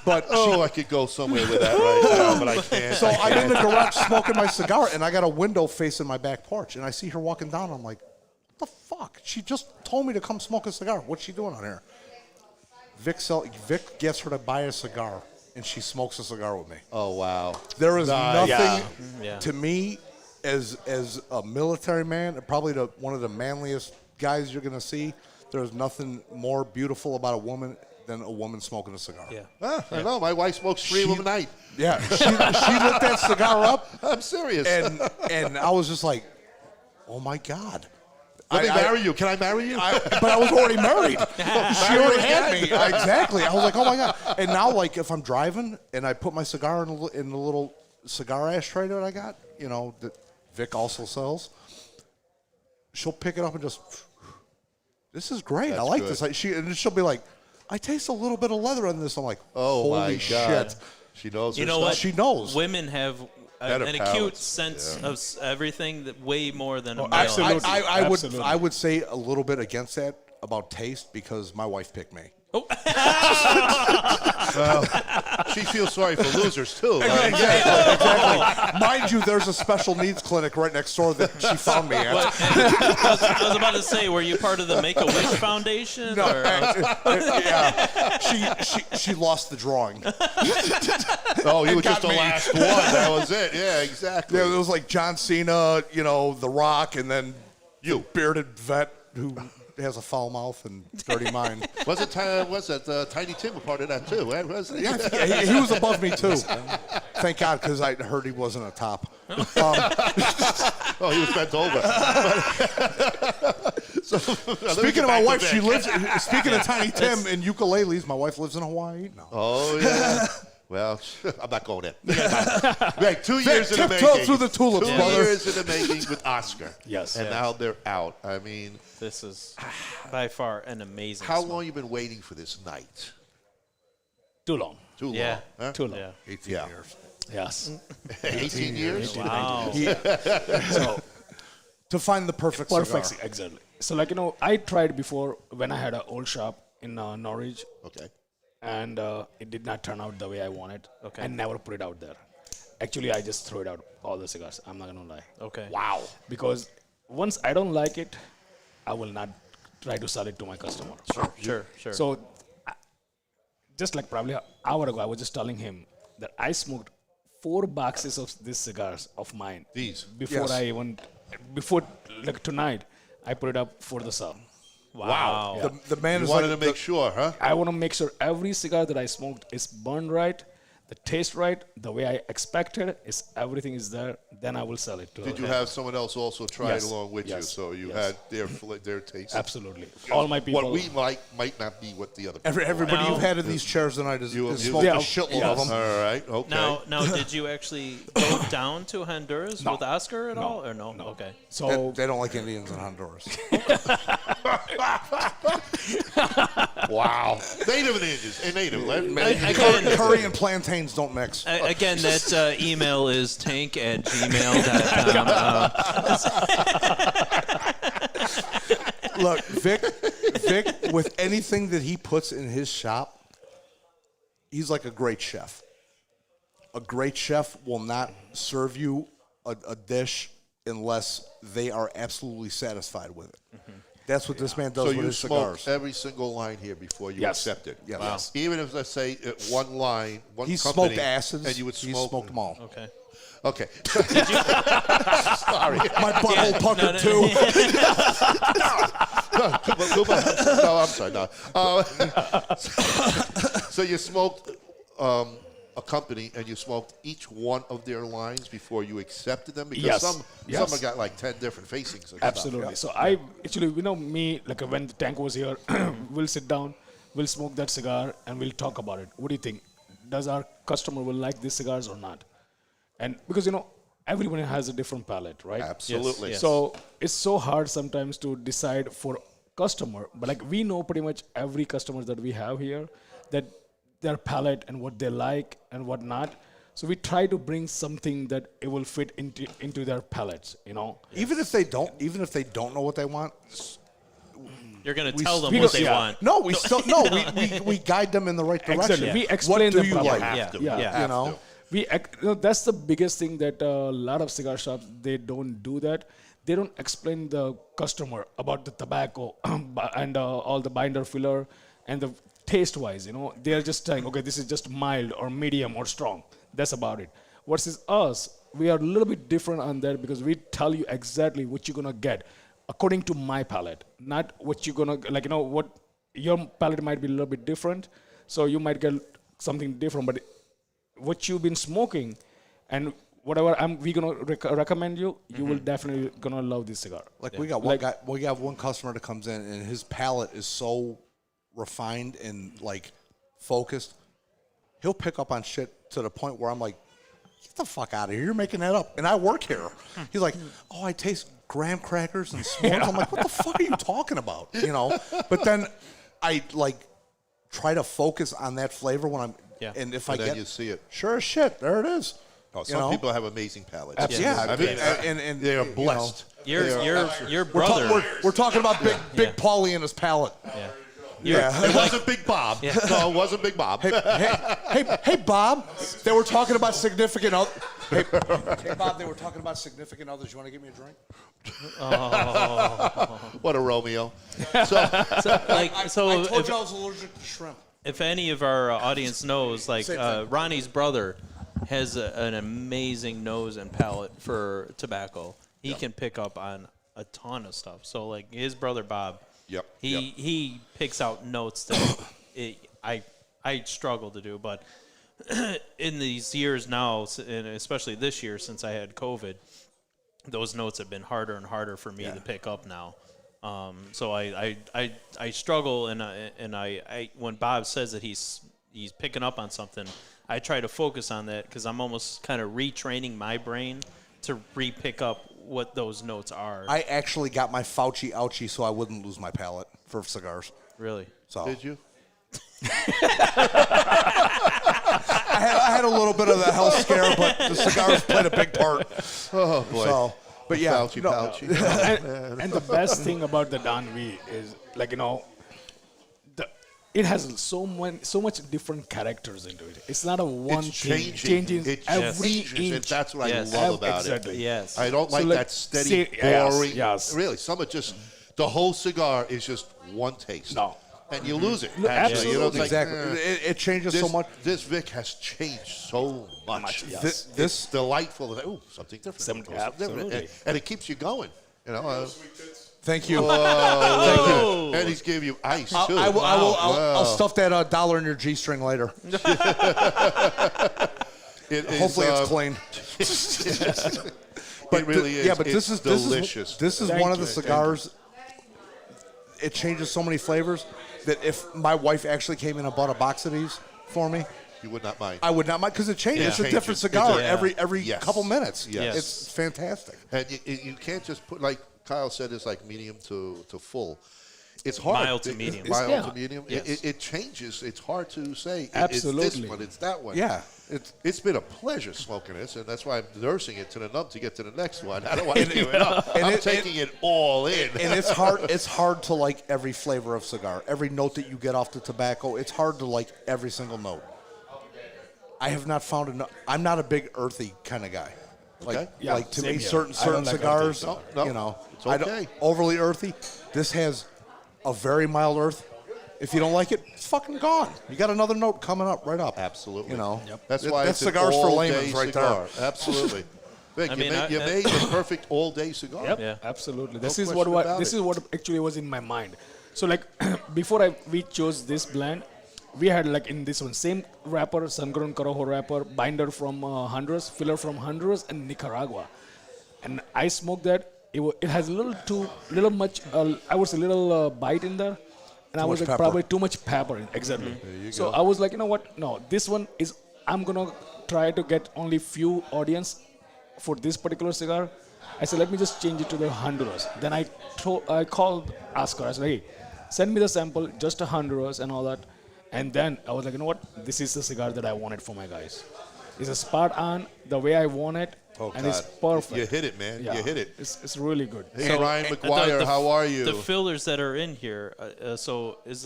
But I could go somewhere with that right now, but I can't. So I'm in the garage smoking my cigar, and I got a window facing my back porch, and I see her walking down. I'm like, what the fuck? She just told me to come smoke a cigar. What's she doing on here? Vic gets her to buy a cigar, and she smokes a cigar with me. Oh, wow. There is nothing Yeah. to me as a military man, probably one of the manliest guys you're going to see. There's nothing more beautiful about a woman than a woman smoking a cigar. Yeah. I know. My wife smokes 3 of them a night. Yeah. She lit that cigar up. I'm serious. And I was just like, oh, my God. Let me marry you. Can I marry you? But I was already married. She already had me. Exactly. I was like, oh, my God. And now, like, if I'm driving and I put my cigar in the little cigar ashtray that I got, that Vic also sells, she'll pick it up and just, this is great. I That's like good. this. And she'll be like, I taste a little bit of leather on this. I'm like, Oh holy my shit. God. She knows. You her know stuff. what? She knows. Women have Better an acute palates. sense of everything that way more than a male. absolutely. I would say a little bit against that about taste because my wife picked me. She feels sorry for losers too. Exactly. Mind you, there's a special needs clinic right next door that she found me at. I was about to say, were you part of the Make-A-Wish Foundation? No, or- yeah. She lost the drawing. Oh, you were just got the me. last one. That was it. Yeah, exactly. Yeah, it was like John Cena, The Rock, and then You. bearded vet who has a foul mouth and dirty mind. Was it Tiny Tim a part of that too? Wasn't he? Yeah, he was above me too. Thank God, because I heard he wasn't a top. Oh, he was bent over. So, Speaking of my wife, she lives. Speaking of Tiny Tim and ukuleles, my wife lives in Hawaii. No. Oh yeah. Well, I'm not going in. Right, 2 years in the Tiptoe making. through the tulips, 2 brother. years in the making with Oscar. Yes. And Yes. now they're out. I mean, This is by far an amazing. how smoke. long you been waiting for this night? Too long. Too long. Yeah. Huh? Too long. Yeah. 18 Yeah. years. Yes. 18 years? Wow. So To find the perfect cigar. perfect, exactly. So I tried before when I had an old shop in Norwich, Okay. and it did not turn out the way I wanted. Okay. I never put it out there. Actually, I just threw it out all the cigars. I'm not gonna lie. Okay. Wow. Because once I don't like it, I will not try to sell it to my customer. Sure. So, just like probably an hour ago, I was just telling him that I smoked 4 boxes of these cigars of mine. These? Before tonight, I put it up for the sale. Wow. The man You is wanted like to make sure, huh? I want to make sure every cigar that I smoked is burned right, the taste right, the way I expected, is everything is there. Then I will sell it to Did her. you have someone else also try Yes. it along with you? Yes. So you Yes. had their taste. Absolutely. All my people. What we like might not be what the other people everybody Now- you've had in these chairs tonight has You- smoked Yeah. a shitload of Yes. them. All right. Okay. Now, did you actually go down to Honduras No. with Oscar at No. all, or no? No. Okay. So They don't like Indians in Honduras. Wow. Native and Indians. Native. Again, Curry and plantains don't mix. again, that email is tank@gmail.com. Look, Vic, with anything that he puts in his shop, he's like a great chef. A great chef will not serve you a dish unless they are absolutely satisfied with it. That's what this man does So with you his smoked cigars. every single line here before you Yes. accept it. Yes. Wow. Even if, let's say, one line, one He company, smoked acids. and you would He smoke. smoked them all. Okay. Okay. Sorry. My butthole puckered too. No, I'm sorry. No. So you smoked a company, and you smoked each one of their lines before you accepted them, because Yes. some Yes. have got like 10 different facings. And absolutely. So I actually, me, like when the tank was here, we'll sit down, we'll smoke that cigar, and we'll talk about it. What do you think? Does our customer will like these cigars or not? And because everyone has a different palate, right? Absolutely. Yes. So it's so hard sometimes to decide for customer, but like we know pretty much every customer that we have here, that their palate and what they like and what not. So we try to bring something that it will fit into their palates, Even if they don't know what they want, You're going to We tell them speak what of- they yeah. want. no, we guide them in the right direction. Exactly. We What explain do them you properly. like? Yeah. Yeah. Yeah. You know? That's the biggest thing that a lot of cigar shops, they don't do that. They don't explain the customer about the tobacco and all the binder filler and the taste wise, they're just saying, okay, this is just mild or medium or strong. That's about it. Versus us, we are a little bit different on that because we tell you exactly what you're gonna get according to my palate, not what you're gonna what your palate might be a little bit different, so you might get something different, but what you've been smoking and whatever we gonna recommend you, you will definitely gonna love this cigar. Like we got one guy, we have one customer that comes in and his palate is so refined and like focused. He'll pick up on shit to the point where I'm like, get the fuck out of here. You're making that up. And I work here. He's like, oh, I taste graham crackers and s'mores. I'm like, what the fuck are you talking about? You know? But then I, like, try to focus on that flavor when I'm, and if I then get, you see it. Sure as shit, there it is. Oh, some people have amazing palates. Yeah, I mean, and they are blessed. Your brother. We're talking about Big Paulie and his palate. It wasn't Big Bob. Yeah. No, it wasn't Big Bob. Hey, Bob. They were talking about significant others. Hey, Bob. They were talking about significant others. You want to give me a drink? What a Romeo. I told if, you I was allergic to shrimp. if any of our audience knows, like Same thing. Ronnie's brother has an amazing nose and palate for tobacco. He can pick up on a ton of stuff. So like his brother Bob, he picks out notes that I struggle to do. But in these years now, and especially this year since I had COVID, those notes have been harder and harder for me to pick up now. So I struggle, and I when Bob says that he's picking up on something, I try to focus on that because I'm almost kind of retraining my brain to re-pick up what those notes are. I actually got my Fauci ouchie so I wouldn't lose my palate for cigars. Really? So Did you? I had a little bit of the health scare, but the cigars played a big part. Oh, boy. So, but yeah, Pouchy. And the best thing about the Danvi is, like, it has so much different characters into it. It's not a one It's thing. changing. Changes It every changes, and inch. that's what I love about exactly. it. Yes. I don't So, like like, that steady, yes, boring. yes. Really, some are just the whole cigar is just one taste. No. And you lose it. No, Actually, you know, it's like, exactly. It changes this, so much. This Vic has changed so much. Yes. This delightful. Ooh, something different. Something- Something different. absolutely. And it keeps you going. You know. Thank you. Thank you. And he's giving you ice too. I'll stuff that dollar in your G-string later. Hopefully it's clean. It really is. Yeah, but It's this is delicious. This is Thank one of the you. cigars. It changes so many flavors that if my wife actually came in and bought a box of these for me, You would not mind. I would not mind because it changes. Yeah. It's a Changes. different cigar It's every Yes. couple minutes. Yes. It's fantastic. And you can't just put, like Kyle said, it's like medium to full. It's hard. Mild to medium. Mild to medium. Yes. It changes. It's hard to say. It's Absolutely. this one. It's that one. Yeah. It's been a pleasure smoking this, and that's why I'm nursing it to the nub to get to the next one. I don't want to give it up. I'm taking it all in. And it's hard. It's hard to like every flavor of cigar. Every note that you get off the tobacco. It's hard to like every single note. I have not found enough. I'm not a big earthy kind of guy. Like, Okay. Yeah, like to same me, here. certain I don't like cigars, earthy. No, you know, it's I don't- okay. overly earthy. This has a very mild earth. If you don't like it, it's fucking gone. You got another note coming up, right up. Absolutely. You know, That's why that's it's cigars an for all-day layman's right cigar. there. Absolutely. Vic, I you mean, made the perfect all-day cigar. Yep, Yeah. absolutely. No This is question what about this it. is what actually was in my mind. So like before we chose this blend, we had like in this one same wrapper, Sun-grown Corojo wrapper, binder from Honduras, filler from Honduras and Nicaragua, and I smoked that. It has a little much. I was a little bite in there, and I was much like pepper. probably too much pepper. Exactly. So I was like, you know what? No, this one is. I'm gonna try to get only few audience for this particular cigar. I said, let me just change it to the Honduras. Then I called Oscar. I said, hey, send me the sample, just a Honduras and all that. And then I was like, you know what? This is the cigar that I wanted for my guys. It's a spot on the way I want it, Oh, and it's God. perfect. You hit it, man. Yeah, You hit it. It's really good. Hey, Ryan McGuire, how are you? The fillers that are in here. So is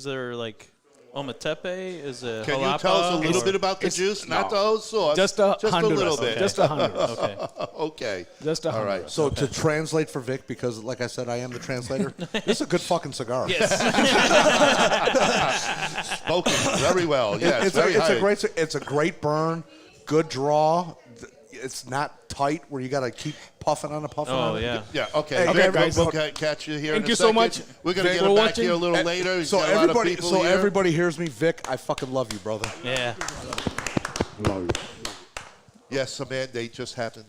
there like Ometepe? Is it Can jalapa? you tell us a little or- bit about the juice? Not the whole sauce. Just a Honduras. little bit. Just a Honduras. Okay. Okay. Just a All right. Honduras. So to translate for Vic, because like I said, I am the translator. This is a good fucking cigar. Yes. Spoken very well. Yes, It's a great burn, good draw. It's not tight where you got to keep puffing on Oh on it. yeah. Yeah, okay. Hey, Vic, guys. we'll catch you here in Thank a you so second. much. We're going to Vic, get him we're back here a watching. little later. He's So got a lot of people here. everybody hears me, Vic. I fucking love you, brother. Yeah. Yes, a mandate just happened.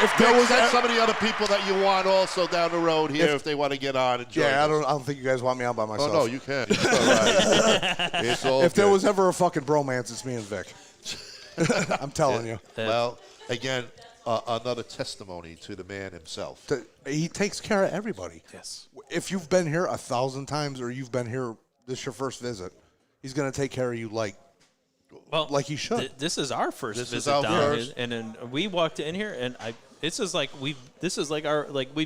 if there was some of the other people that you want also down the road here if they want to get on and join I us. don't think you guys want me on by myself. Oh no, you can. It's all right. It's all If there good. was ever a fucking bromance, it's me and Vic. I'm telling you. Well, again, another testimony to the man himself. He takes care of everybody. Yes. If you've been here 1,000 times or you've been here, this is your first visit, he's going to take care of you like he should. This is our first This is visit our down first. here, and then we walked in here, and we've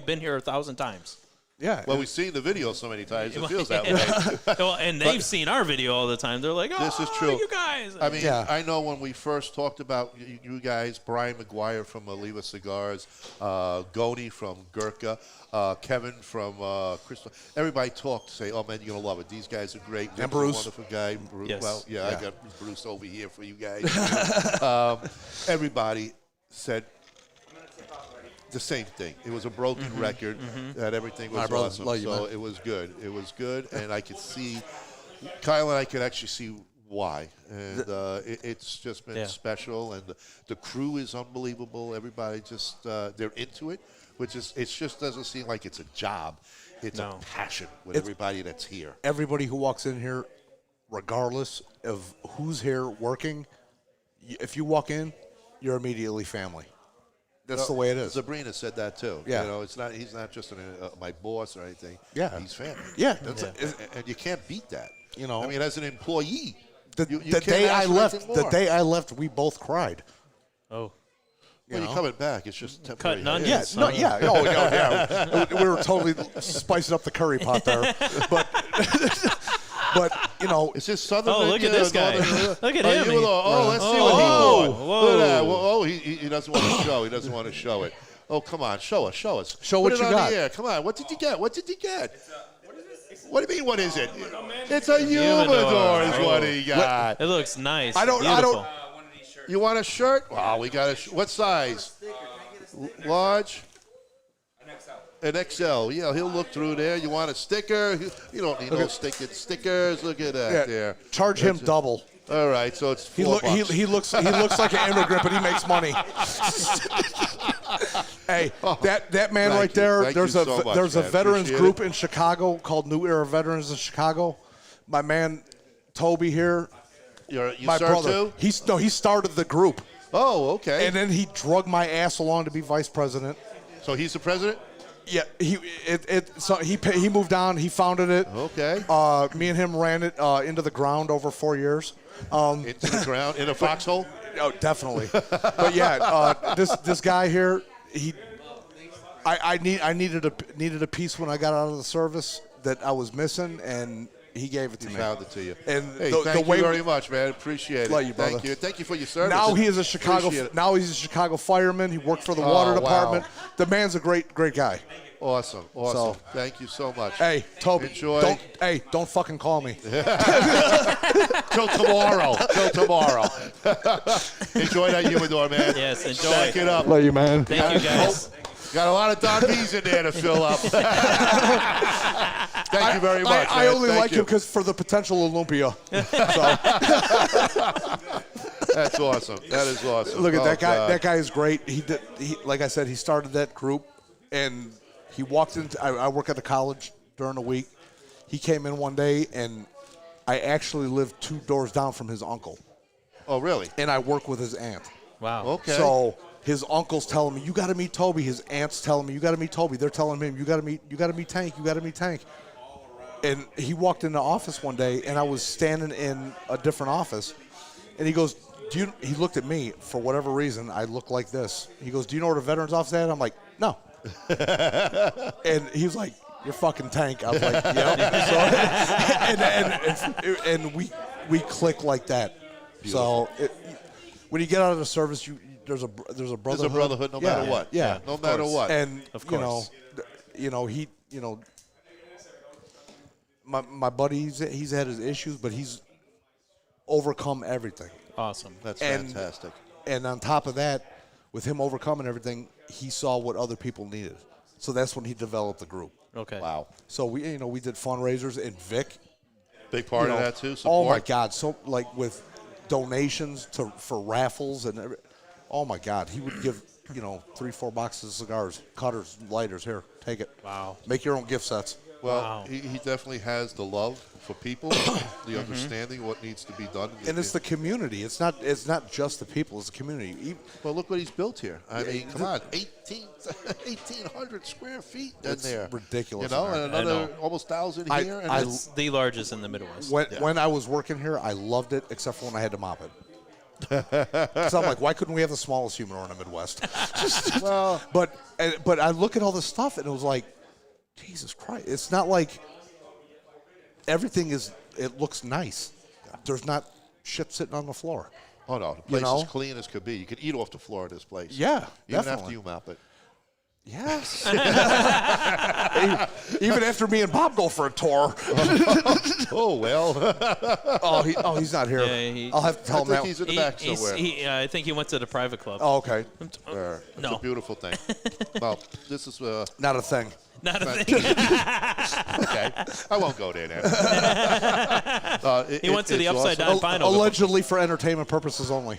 been here 1,000 times. Yeah. Well, we've seen the video so many times, it feels that way. Well, and they've seen our video all the time. They're like, "Oh, This is true. you guys." I mean, I know when we first talked about you guys, Brian McGuire from Oliva Cigars, Goni from Gurkha, Kevin from Crystal. Everybody talked to say, "Oh man, you're gonna love it. These guys are great." And Bruce. A wonderful guy. Bruce. Yes. Well, I got Bruce over here for you guys. Everybody said the same thing. It was a broken record. That everything was awesome. So it was good. It was good, and I could see Kyle and I could actually see why, and it's just been special, and the crew is unbelievable. Everybody just they're into it, which is it just doesn't seem like it's a job. It's a passion with everybody that's here. Everybody who walks in here, regardless of who's here working, if you walk in, you're immediately family. That's the way it is. Sabrina said that too. Yeah. You know, he's not just my boss or anything. Yeah. He's family. Yeah. And you can't beat that. You know, I mean, as an employee, the can't day ask I for left, anything the more. day I left, we both cried. Oh. Well, you're coming back. It's just temporary. Cutting onions. Yeah, we were totally spicing up the curry pot there, but you know, Is this Southern? Oh, look at this guy. Look at him. Let's see what he bought. Look at that. Well, he doesn't want to show. He doesn't want to show it. Oh, come on, show us. Show Put what it you on got. The air. Come on, what did you get? What did you get? What do you mean? What is it? It's a humidor. Is what he got. It looks nice. I don't. You want a shirt? Wow, we got what size? Large. An XL. Yeah, he'll look through there. You want a sticker? You don't need no stickers. Look at that there. Charge him double. All right, so it's He $4. he looks like an immigrant, but he makes money. Hey, that man right there. Thank you There's so much, a man. veterans Appreciate group it. in Chicago called New Era Veterans of Chicago. My man Toby here, You my serve brother. too? He started the group, Oh, okay. and then he drug my ass along to be vice president. So he's the president? Yeah, he moved on. He founded it. Okay. Me and him ran it into the ground over 4 years. Into the ground, in a foxhole? Oh, definitely. But yeah, this guy here, I needed a piece when I got out of the service that I was missing, and he gave it to He me. found it to you. And hey, the thank way you very much, man. Appreciate it. Love you, brother. Thank you. Thank you for your service. now he is a Chicago. Appreciate it. Now he's a Chicago fireman. He worked for the water wow. department. The man's a great guy. Awesome. So- Thank you so much. Hey, Toby. Enjoy. Don't fucking call me. Till tomorrow. Enjoy that humidor, man. Yes, enjoy. Back it up. Love you, man. Thank you, guys. Got a lot of Don B's in there to fill up. Thank you very much. I man. only Thank like you. him because for the potential Olympia. That's awesome. That is awesome. Look at that guy. God. That guy is great. He like I said, he started that group, and he walked into. I work at the college during the week. He came in one day, and I actually lived 2 doors down from his uncle, Oh, really? and I work with his aunt. Wow. Okay. So his uncle's telling me, "You got to meet Toby." His aunt's telling me, "You got to meet Toby." They're telling him, "You got to meet Tank. You got to meet Tank." And he walked in the office one day, and I was standing in a different office, and he goes, he looked at me for whatever reason. I look like this. He goes, "Do you know where the veterans office is at?" I'm like, "No." And he was like, "You're fucking Tank." I was like, "Yep." So, and we click like that. So when you get out of the service, there's a brotherhood. There's a brotherhood no matter what. Yeah. No matter what. And Of you course. know, my buddy, he's had his issues, but he's overcome everything. Awesome. That's and- fantastic. And on top of that, with him overcoming everything, he saw what other people needed. So that's when he developed the group. Okay. Wow. So we did fundraisers, and Vic, Big part you of know, that too. oh Support. my God, so like with donations for raffles and oh my God, he would give 3-4 boxes of cigars, cutters, lighters. Here, take it. Wow. Make your own gift sets. Well, Wow. he definitely has the love for people, the understanding what needs to be done. And it's the community. It's not just the people. It's the community. Well, look what he's built here. I mean, come on, 1,800 square feet in It's there. ridiculous You know, in there. and I another know. almost 1,000 I- here. And I- It's the largest in the Midwest. When I was working here, I loved it, except for when I had to mop it. So I'm like, why couldn't we have the smallest humidor in the Midwest? well, but I look at all this stuff, and it was like, Jesus Christ! It's not like everything is. It looks nice. There's not shit sitting on the floor. oh no, the place know? is clean as could be. You could eat off the floor of this place. Yeah, even definitely. after you mop it. Yes. Even after me and Bob go for a tour. Oh well. He's not here. Yeah, I'll have to tell I him think that. he's in the back somewhere. I think he went to the private club. Oh, okay. There. It's No. a beautiful thing. Well, this is Not a thing. Not a thing. okay. I won't go there then. He went to the it's upside awesome. down final. Allegedly for entertainment purposes only.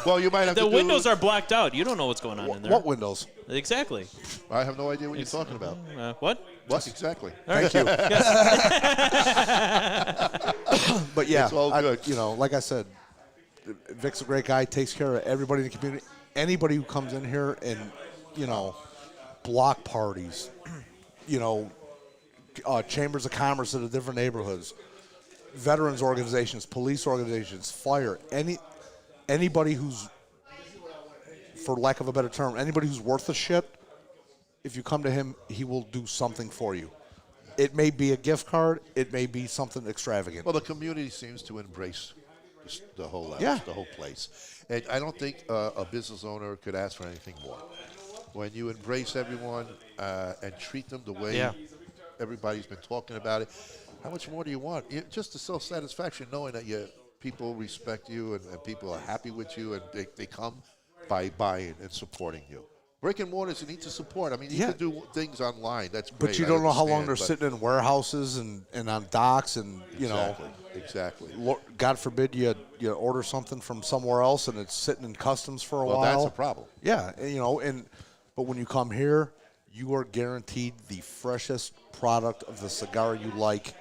Well, you might have The to windows do, are blacked out. You don't know what's going on in there. What windows? Exactly. I have no idea what you're talking about. What? What exactly? Thank you. But yeah, It's all good. like I said, Vic's a great guy. Takes care of everybody in the community. Anybody who comes in here and block parties, chambers of commerce in the different neighborhoods, veterans organizations, police organizations, fire, anybody who's, for lack of a better term, anybody who's worth a shit, if you come to him, he will do something for you. It may be a gift card. It may be something extravagant. Well, the community seems to embrace the whole Yeah. the whole place. And I don't think a business owner could ask for anything more. When you embrace everyone and treat them the way everybody's been talking about it, how much more do you want? Just the self-satisfaction knowing that people respect you and people are happy with you and they come by buying and supporting you. Brick and mortars you need to support. I mean, you can do things online. That's great. But you don't know how long they're sitting in warehouses and on docks and, Exactly. God forbid you order something from somewhere else and it's sitting in customs for a while. Well, that's a problem. Yeah, but when you come here, you are guaranteed the freshest product of the cigar you like,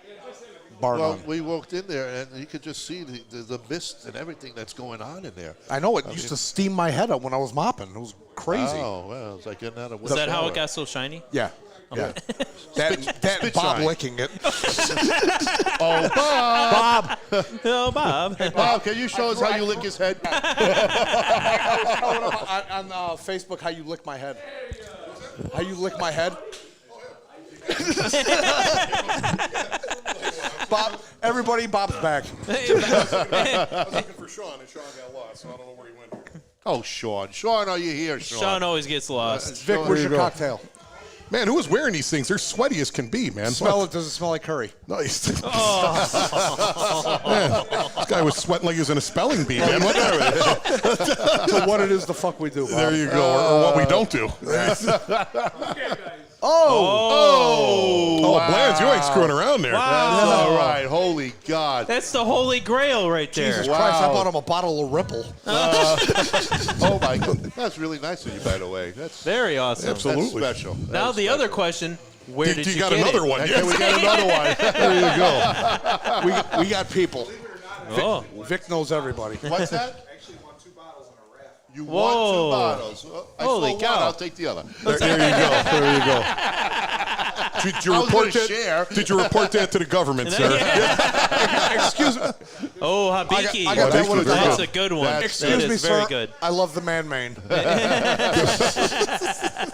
bar Well, none. we walked in there, and you could just see the mist and everything that's going on in there. I know it used to steam my head up when I was mopping. It was crazy. Oh, well, it's like getting out of Is that how it got so shiny? Yeah. Yeah. that and Bob shine. licking it. Oh, Bob! Oh, Bob. Bob, can you show us how you lick his head? I was calling up on Facebook how you lick my head. How you lick my head? Bob, everybody, Bob's back. I was looking for Sean, and Sean got lost, so I don't know where he went. Oh, Sean. Sean, are you here, Sean? Sean always gets lost. Vic, Sean, where's there your you go. cocktail? Man, who is wearing these things? They're sweaty as can be, man. Smell it. Does it smell like curry? Nice. Man, this guy was sweating like he was in a spelling bee, man. To what it is the fuck we do, Bob. There you go, or what we don't do. Oh, Blands, you ain't screwing around there. That's all right. Holy God. That's the holy grail right there. Jesus Wow. Christ, I bought him a bottle of Ripple. Oh, my God. That's really nice of you, by the way. That's Very awesome. Absolutely. That's special. Now That's the special. other question: where did you you got get another it? one? Okay, we got another one. There you go. We got people. Oh, Vic knows everybody. What's that? You Whoa. won 2 bottles. I Holy saw cow. one. I'll take the other. There you go. There you go. Did you I was report gonna that? share. Did you report that to the government, sir? Excuse me. oh, Habiki. I got that one. That's a good one. That's- That Excuse is me, very sir. good. I love the man main.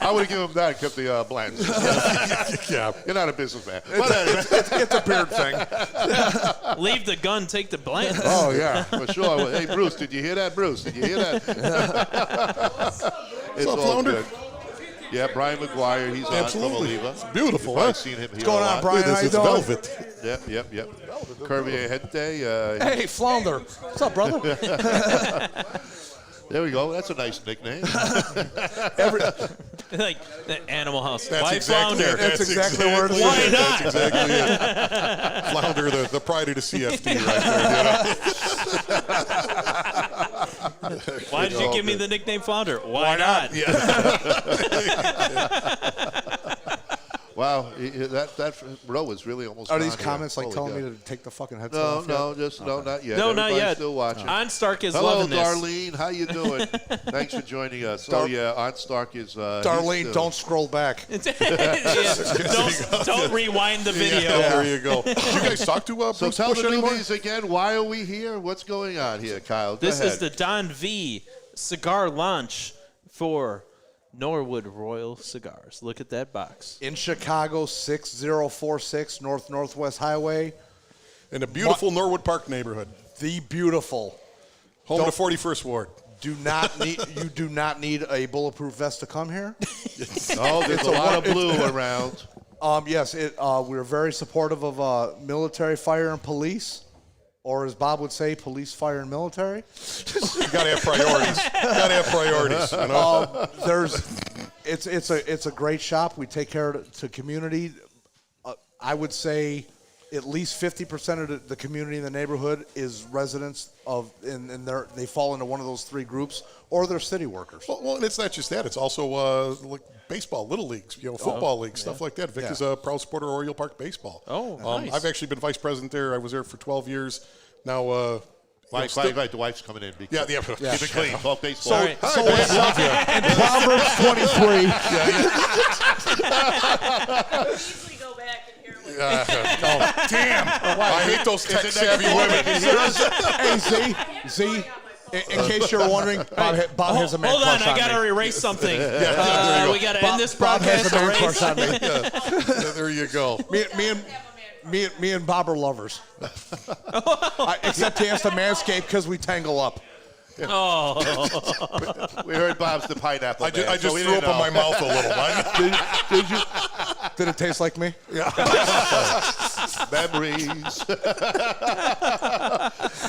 I would have given him that and kept the blends. Yeah. You're not a businessman. But anyway, It's a beard thing. Leave the gun, take the blank. oh, yeah, for sure. Hey, Bruce, did you hear that? Bruce, did you hear that? It's up, all Flounder? good. Yeah, Brian McGuire, he's Absolutely. on from It's Oliva. beautiful, You've huh? probably seen him here going a on, lot. Brian? Look at How this. you It's doing? velvet. Yep. Curvier Gente. Hey, Flounder. What's up, brother? There we go. That's a nice nickname. Like the Animal House. That's Why exactly Flounder? it. That's exactly where it is. Why not? That's exactly it. Flounder, the pride of the CFD right there. Why did you give me the nickname Flounder? Why not? Wow, that row was really almost. Are these gone comments here. like Holy telling God. me to take the fucking headset No, off? no, just no, not yet. No, not Everybody's yet. Still watching. On Stark is Hello, loving this. Darlene. How you doing? Thanks for joining us. Oh yeah, On Stark is. Darlene, don't scroll back. Don't rewind the video. There you go. Did you guys talk to So Bruce tell Bush the anymore? newbies again. Why are we here? What's going on here, Kyle? Go This ahead. is the Don V cigar launch for Norwood Royal Cigars. Look at that box. In Chicago, 6046 Northwest Highway. In the beautiful Norwood Park neighborhood. The beautiful. Home to 41st Ward. You do not need a bulletproof vest to come here. Oh, there's a lot of blue around. Yes, we're very supportive of military, fire, and police. Or as Bob would say, police, fire, and military. You gotta have priorities. You know? It's a great shop. We take care of the community. I would say at least 50% of the community in the neighborhood is residents of, and they fall into one of those three groups, or they're city workers. Well, and it's not just that. It's also like baseball, little leagues, football leagues, stuff like that. Vic is a proud supporter of Oriole Park baseball. Oh, nice. I've actually been vice president there. I was there for 12 years. Now, Right, the wife's coming in. Yeah. Keep it clean. Talk baseball. In Proverbs 23. Easily go back and hear what Damn. I hate those tech-savvy women. Hey, Z, in case you're wondering, Bob has a man Hold on, crush I on gotta me. erase something. we got to end this Bob has broadcast. a man Erase. crush on me. There you go. Me and Bob are lovers. Except he has to manscape because we tangle up. Oh, We heard Bob's the pineapple. I man, just we threw didn't up on my know. mouth a little. Did it taste like me? Memories.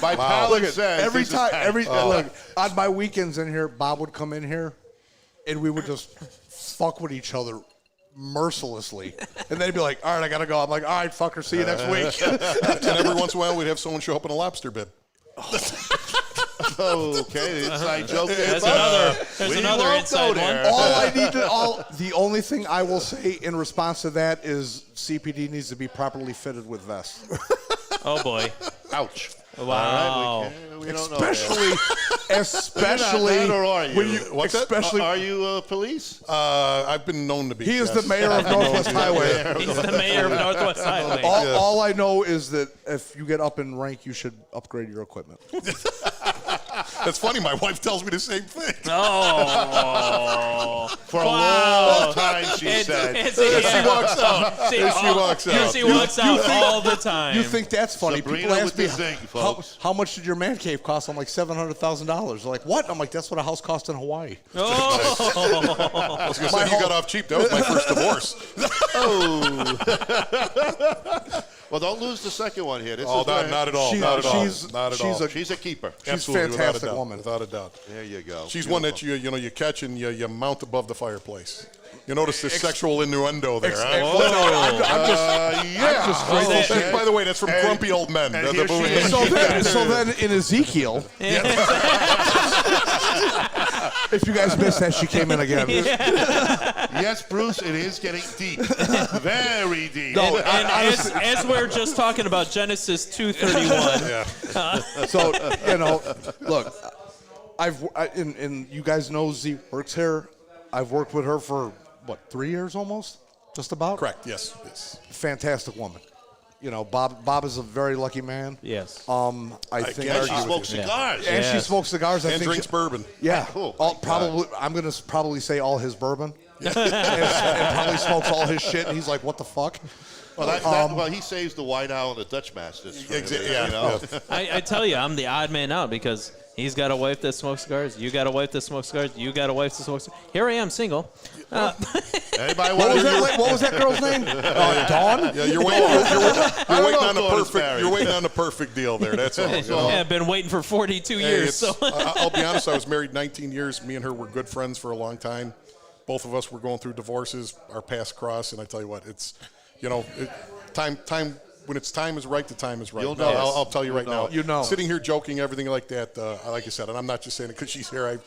My palate says Every this is time, Hank. look, on my weekends in here, Bob would come in here, and we would just fuck with each other mercilessly. And then he'd be like, all right, I gotta go. I'm like, all right, fucker, see you next week. And every once in a while, we'd have someone show up in a lobster bib. Okay, inside joke there. there's another won't inside go there. one. All I need to, the only thing I will say in response to that is CPD needs to be properly fitted with vests. Oh boy. Ouch. Wow. All right, we don't know. Especially You're not that, or are you? when you, What's that? especially, Are you police? I've been known to be. he is yes. the mayor of Northwest Highway. He's the mayor of Northwest Highway. All I know is that if you get up in rank, you should upgrade your equipment. That's funny. My wife tells me the same thing. Oh. For a long time, she said. She walks out. She walks out. She walks out all the time. You think that's funny? Sabrina People ask with me, the zing, folks. how much did your man cave cost? I'm like, $700,000. They're like, what? I'm like, that's what a house cost in Hawaii. Oh. I was going to say, you got off cheap. That was my first divorce. Well, don't lose the second one here. This Oh, is very- not at all. She- Not at all. she's- Not at she's all. a- She's a keeper. She's Absolutely, a fantastic without a doubt, woman. Without a doubt. There you go. She's one that you catch and you mount above the fireplace. You notice the sexual innuendo there, huh? Yeah. Oh, by the way, that's from Grumpy Old Men. and The here she movie. is. So then in Ezekiel, if you guys missed that, she came in again. Yes, Bruce, it is getting deep. Very deep. No, And as we're just talking about Genesis 2:31. So, look, and you guys know Z works here. I've worked with her for, 3 years almost? Just about? Correct, yes. Fantastic woman. Bob is a very lucky man. Yes. I think And she smokes cigars. and she smokes cigars. I And think drinks bourbon. Yeah, Cool. I'm gonna probably say all his bourbon, and probably smokes all his shit. And he's like, "What the fuck?" Well, he saves the White Owl and the Dutch Masters. I tell you, I'm the odd man out because he's got a wife that smokes cigars. You got a wife that smokes cigars. You got a wife that smokes cigars. Here I am, single. Anybody What want was to what was that girl's name? Dawn. Yeah, you're waiting on the Dawn is perfect. married. You're waiting on the perfect deal there. That's all. Yeah, I've been waiting for 42 Hey, years. So I'll be honest. I was married 19 years. Me and her were good friends for a long time. Both of us were going through divorces. Our paths crossed, and I tell you what, it's time when it's time is right, the time is right. You'll know. I'll tell you right now. You know. Sitting here joking, everything like that. Like I said, and I'm not just saying it because she's here.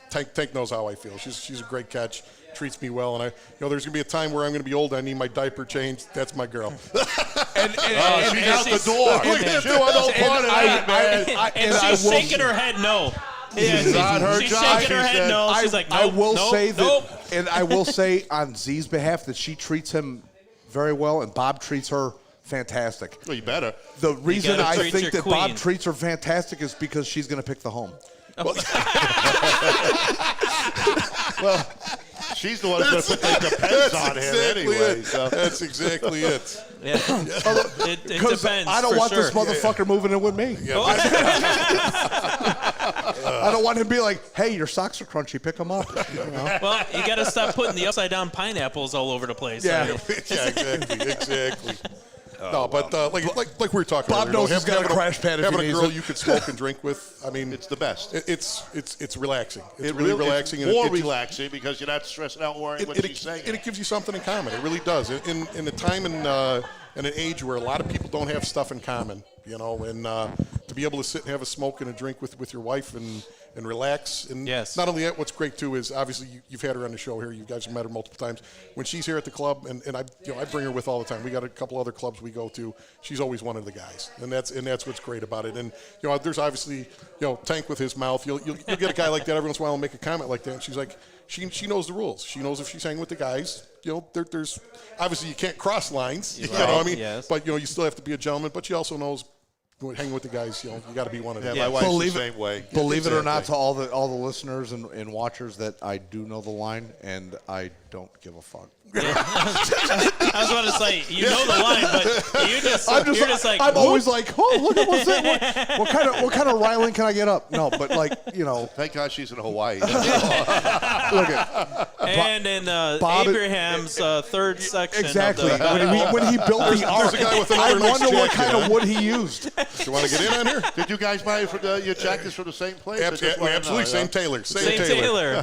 Tank knows how I feel. She's a great catch. Treats me well, and there's gonna be a time where I'm gonna be old. I need my diaper changed. That's my girl. and she's out the door. She want no part of that, man. And she's shaking her head no. Yeah, She's not her she's job, shaking her she head said. no. She's like, I nope, will nope, say that, nope. and I will say on Z's behalf that she treats him very well, and Bob treats her fantastic. Well, you better. The reason gotta I treat think your that queen. Bob treats her fantastic is because she's going to pick the home. Well, she's the one who's going to put the depends on him anyway. So. That's exactly it. Yeah. It Because depends. I don't for want sure. this motherfucker moving in with me. I don't want him to be like, hey, your socks are crunchy, pick them up. You know? Well, you got to stop putting the upside down pineapples all over the place. Yeah. I mean, Exactly. No, but like we were talking Bob earlier, knows he's got a having crash pad if having he a needs girl it. you could smoke and drink with. I mean, It's the best. It's relaxing. It's It really really- relaxing. It's and more it just- relaxing because you're not stressing out worrying what she's saying. and it gives you something in common. It really does. In a time and an age where a lot of people don't have stuff in common, and to be able to sit and have a smoke and a drink with your wife and relax. And Yes. not only that, what's great too is obviously you've had her on the show here. You guys have met her multiple times. When she's here at the club, and I bring her with all the time. We got a couple other clubs we go to. She's always one of the guys, and that's what's great about it. And there's obviously Tank with his mouth. You'll get a guy like that every once in a while and make a comment like that. And she's like, she knows the rules. She knows if she's hanging with the guys. There's obviously you can't cross lines. You know what I mean? Yes. But you still have to be a gentleman. But she also knows. Hanging with the guys, you got to be one of them. My wife's the same way. Believe it or not, Exactly. to all the listeners and watchers, that I do know the line, and I don't give a fuck. I was about to say, you know the line, but you're just like, I'm always like, oh, look at what's it. What kind of riling can I get up? No, but Thank God she's in Hawaii. look at and in Bob- Abraham's third section. exactly Of the when he built the ark. a guy with I another nice wonder what jacket, kind of wood he used. You want to get in on here? Did you guys buy your jackets from the same place? I just wanna Absolutely, know, same tailor. Same Taylor.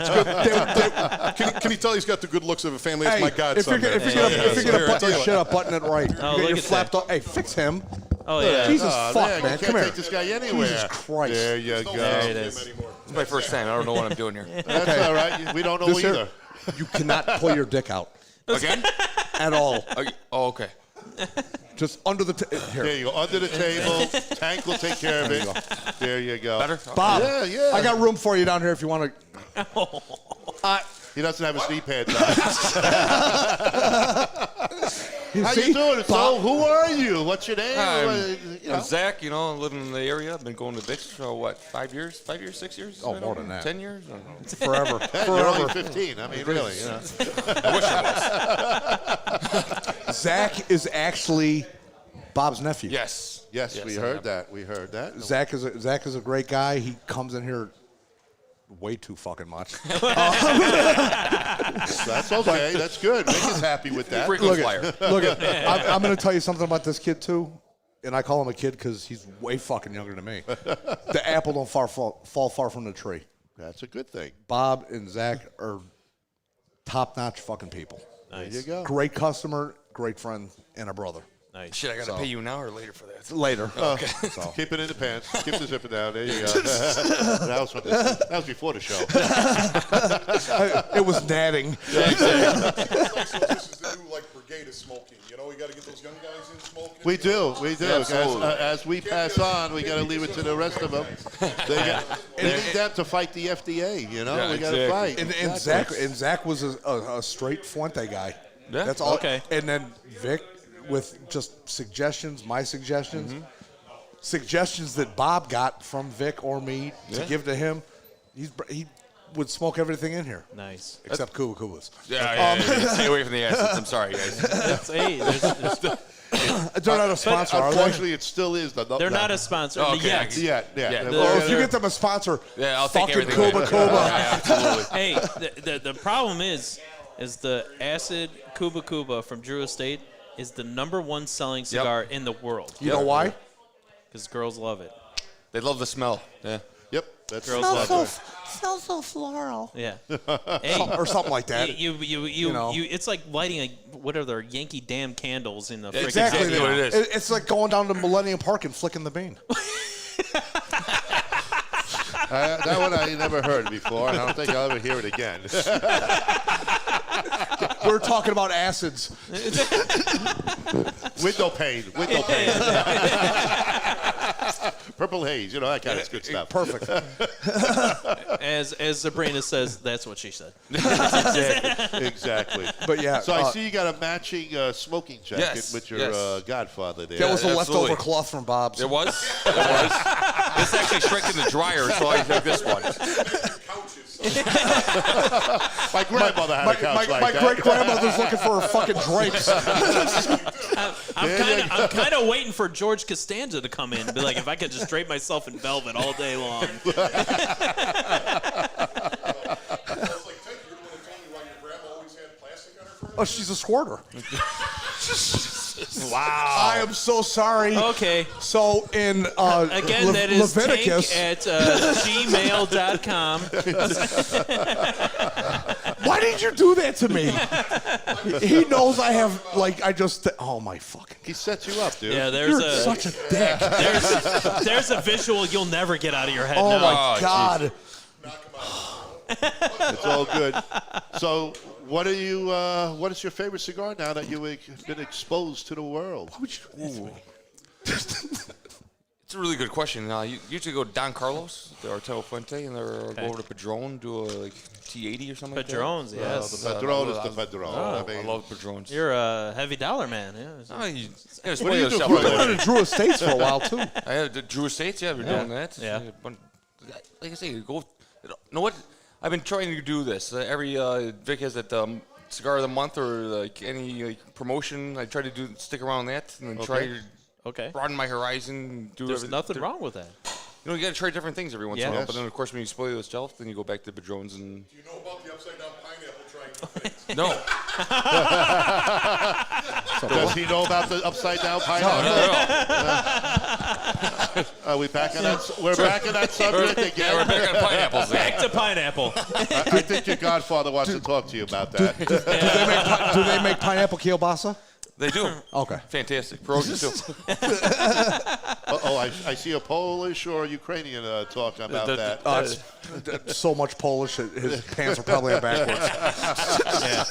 Can you tell he's got the good looks of a family? That's my godson. If you're gonna button your shit up, button it right. Oh, You look get at flapped that. up. Hey, fix him. Oh, yeah. Jesus Oh, fuck, man, man. you Come can't here. take this guy anywhere. Jesus Christ. There you go. There it is. It's my first time. I don't know what I'm doing here. That's all right. We don't know This here- either. You cannot pull your dick out Again? at all. Oh, okay. Just under the here. There you go. Under the table. Tank will take care of it. There you go. Better? Bob, Yeah. I got room for you down here if you want to. He doesn't have his knee pads on. How See? you doing? So, who are you? What's your name? I'm Zach, living in the area. I've been going to Vicks for, 5 years? 5 years, 6 years? Oh, I don't more know. than that. 10 years? I don't know. Forever. You're only 15. I mean, really. I wish I was. Zach is actually Bob's nephew. Yes. Yes, we I heard am. that. We heard that. Zach is a great guy. He comes in here way too fucking much. That's okay. That's good. Mick is happy with that. Frequent flyer. Look at. I'm going to tell you something about this kid too, and I call him a kid because he's way fucking younger than me. The apple don't fall far from the tree. That's a good thing. Bob and Zach are top-notch fucking people. There you go. Great customer, great friend, and a brother. Nice. Shit, I got to pay you now or later for that? Later. Keep it in the pants. Keep the zipper down. There you go. that was before the show. It was natting. This is the new brigade of smoking. We got to get those young guys in smoking. We do. Absolutely. As we pass on, we got to leave it to the rest of them. They need them to fight the FDA. We got to fight. And Zach was a straight Fuente guy. Yeah. That's all. Okay. And then Vic with just suggestions, my suggestions, suggestions that Bob got from Vic or me to give to him. He would smoke everything in here. Nice. Except Cuba Cubas. Yeah. Stay away from the acids. I'm sorry, guys. There's They're not a sponsor, are they? Unfortunately, it still is. they're not a sponsor Okay, yet. Yeah. Or if you get them a sponsor, Yeah, I'll take fucking everything. Cuba away. Cuba. Yeah, absolutely. Hey, the problem is the acid Cuba Cuba from Drew Estate is the #1 selling cigar in the world. You know why? Because girls love it. They love the smell. Yeah. Yep. That's Girls love it. Smells so floral. Yeah. Hey, Or something like that. you know. it's like lighting what are the Yankee damn candles in the frickin' Exactly studio. what it is. It's like going down to Millennium Park and flicking the bean. That one I never heard before, and I don't think I'll ever hear it again. We're talking about acids. Window pane. Purple haze, that kind of good stuff. Perfect. As Sabrina says, that's what she said. Exactly. But yeah. So I see you got a matching smoking jacket Yes, with your yes. godfather there. That was the absolutely. leftover cloth from Bob's. It was. It's actually shrinked in the dryer, so I took this one. My grandmother had a couch like my that. great grandmother's looking for her fucking drapes. I'm kind of waiting for George Costanza to come in and be like, if I could just drape myself in velvet all day long. Oh, she's a squirter. Wow. I am so sorry. Okay. So in Again, that is Leviticus. tank at gmail.com. Why did you do that to me? He knows I have, oh my fucking. He set you up, dude. Yeah, there's You're such a dick. there's a visual you'll never get out of your head Oh now. my God. It's all good. So, what is your favorite cigar now that you've been exposed to the world? It's a really good question. You usually go Don Carlos, the Arturo Fuente, and go over to Padron, do a T80 or something Padrones, like yes. The Padron is the Padron. I love Padrones. You're a heavy dollar man. Yeah. What do you do You were living in Drew Estates for a while too. I had the Drew Estates, we're doing that. Yeah. But like I say, you know what? I've been trying to do this. Every Vic has that cigar of the month or like any promotion. I try to stick around that and then try to broaden my horizon. There's nothing wrong with that. You got to try different things every once in a while. Yes. But then, of course, when you spoil yourself, then you go back to Padrones and. Do you know about the upside down pineapple trying? No. Does he know about the upside down pineapple? No. Are we back on that? We're back on that subject again. Yeah, we're back on pineapples. Back to pineapple. I think your godfather wants to talk to you about that. Do they make pineapple kielbasa? They do. Okay. Fantastic. Pierogi too. I see a Polish or Ukrainian talking about that. So much Polish, his pants are probably on backwards. Yeah.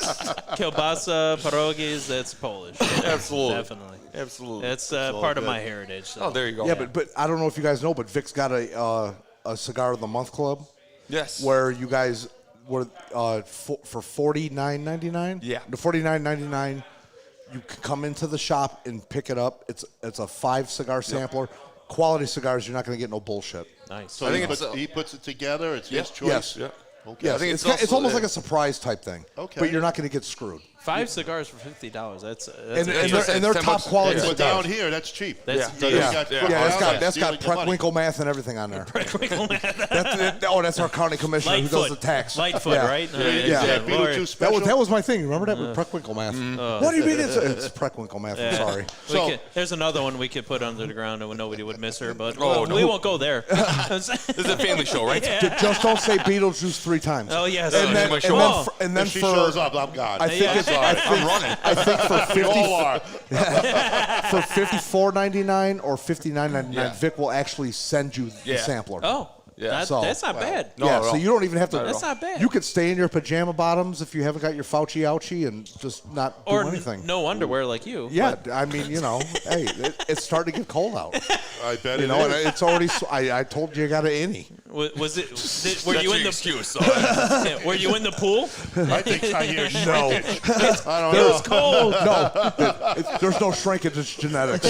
Kielbasa, pierogies, that's Polish. Absolutely. Definitely. Absolutely. That's part of my heritage. So. Oh, there you go. Yeah, but I don't know if you guys know, but Vic's got a cigar of the month club. Yes. Where you guys were for $49.99. Yeah. The $49.99. You can come into the shop and pick it up. It's a 5 cigar sampler. Quality cigars, you're not going to get no bullshit. Nice. So I think he puts it together. It's his choice. Yes. Yeah. Okay. Yes, I think it's almost like a surprise type thing. Okay. But you're not going to get screwed. 5 cigars for $50. That's And a they're top quality But cigars. down here, that's cheap. That's So deal. you got Yeah, Preck- that's got stealing the money. Preck Winkle math and everything on there. Lightfoot, That's our county commissioner who does the tax. right? Yeah, Beetlejuice special. That was my thing. Remember that with Preck Winkle math? What do you mean it's Preck Winkle math? I'm sorry. So- There's another one we could put under the ground and nobody would miss her, but Oh, we no. won't go there. This is a family show, right? Just don't say Beetlejuice 3 times. Oh, yes. And then- Oh. And then If she for shows up, I'm gone. I think it's I'm running. I think for We all are. for $54.99 or $59.99, Yeah. Vic will actually send you the Yeah. sampler. Oh, Yeah. that's not bad. No, yeah, at so all. you don't even have to. That's not bad. You could stay in your pajama bottoms if you haven't got your Fauci ouchie and just not do Or anything. no underwear like you. Yeah, I mean, hey, it's starting to get cold out. I bet You know, and it's already. I told you got an innie. Was it? Were That's you in your the? excuse. Were you in the pool? I think I hear No, I don't It know. was cold. no, there's no shrinkage. It's genetics.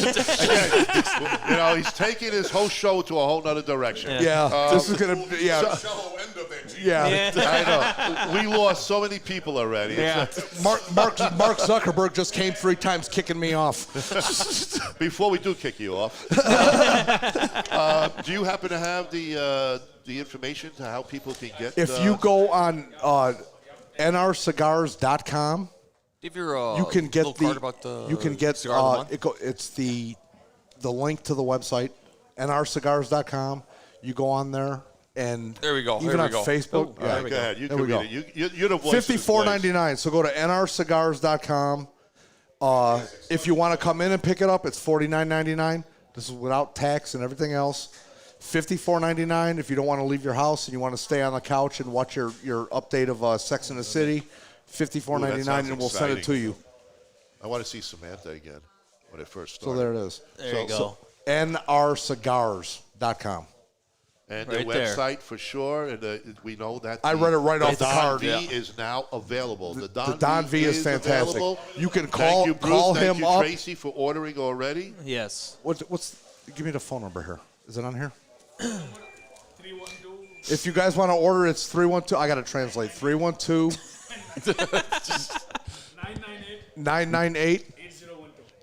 He's taking his whole show to a whole nother direction. Yeah, this is gonna. Yeah, Shallow end of that. yeah. I know. We lost so many people already. Yeah. Mark Zuckerberg just came 3 times kicking me off. Before we do kick you off, do you happen to have the information to how people can get? If you go on nrcigars.com, Give your you can get little card about the you can get cigar of the month. it's the link to the website nrcigars.com. You go on there, and There we go. Even There we on go. Facebook. All right, go ahead. You There can we read go. it. You're the voice of this place. $54.99. So go to nrcigars.com. If you want to come in and pick it up, it's $49.99. This is without tax and everything else. $54.99 if you don't want to leave your house and you want to stay on the couch and watch your update of Sex and the City. $54.99 and we'll send it to you. I want to see Samantha again when it first So started. there it is. There you go. nrcigars.com. And the Right there. website for sure. And we know that I read it right off the Don card. V Yeah. is now available. The Don, Don V is fantastic. available. You can Thank you, Bruce. call Thank him you, up. Tracy, for ordering already. Yes. What's? Give me the phone number here. Is it on here? 312. If you guys want to order, it's 312. I got to translate. 312 998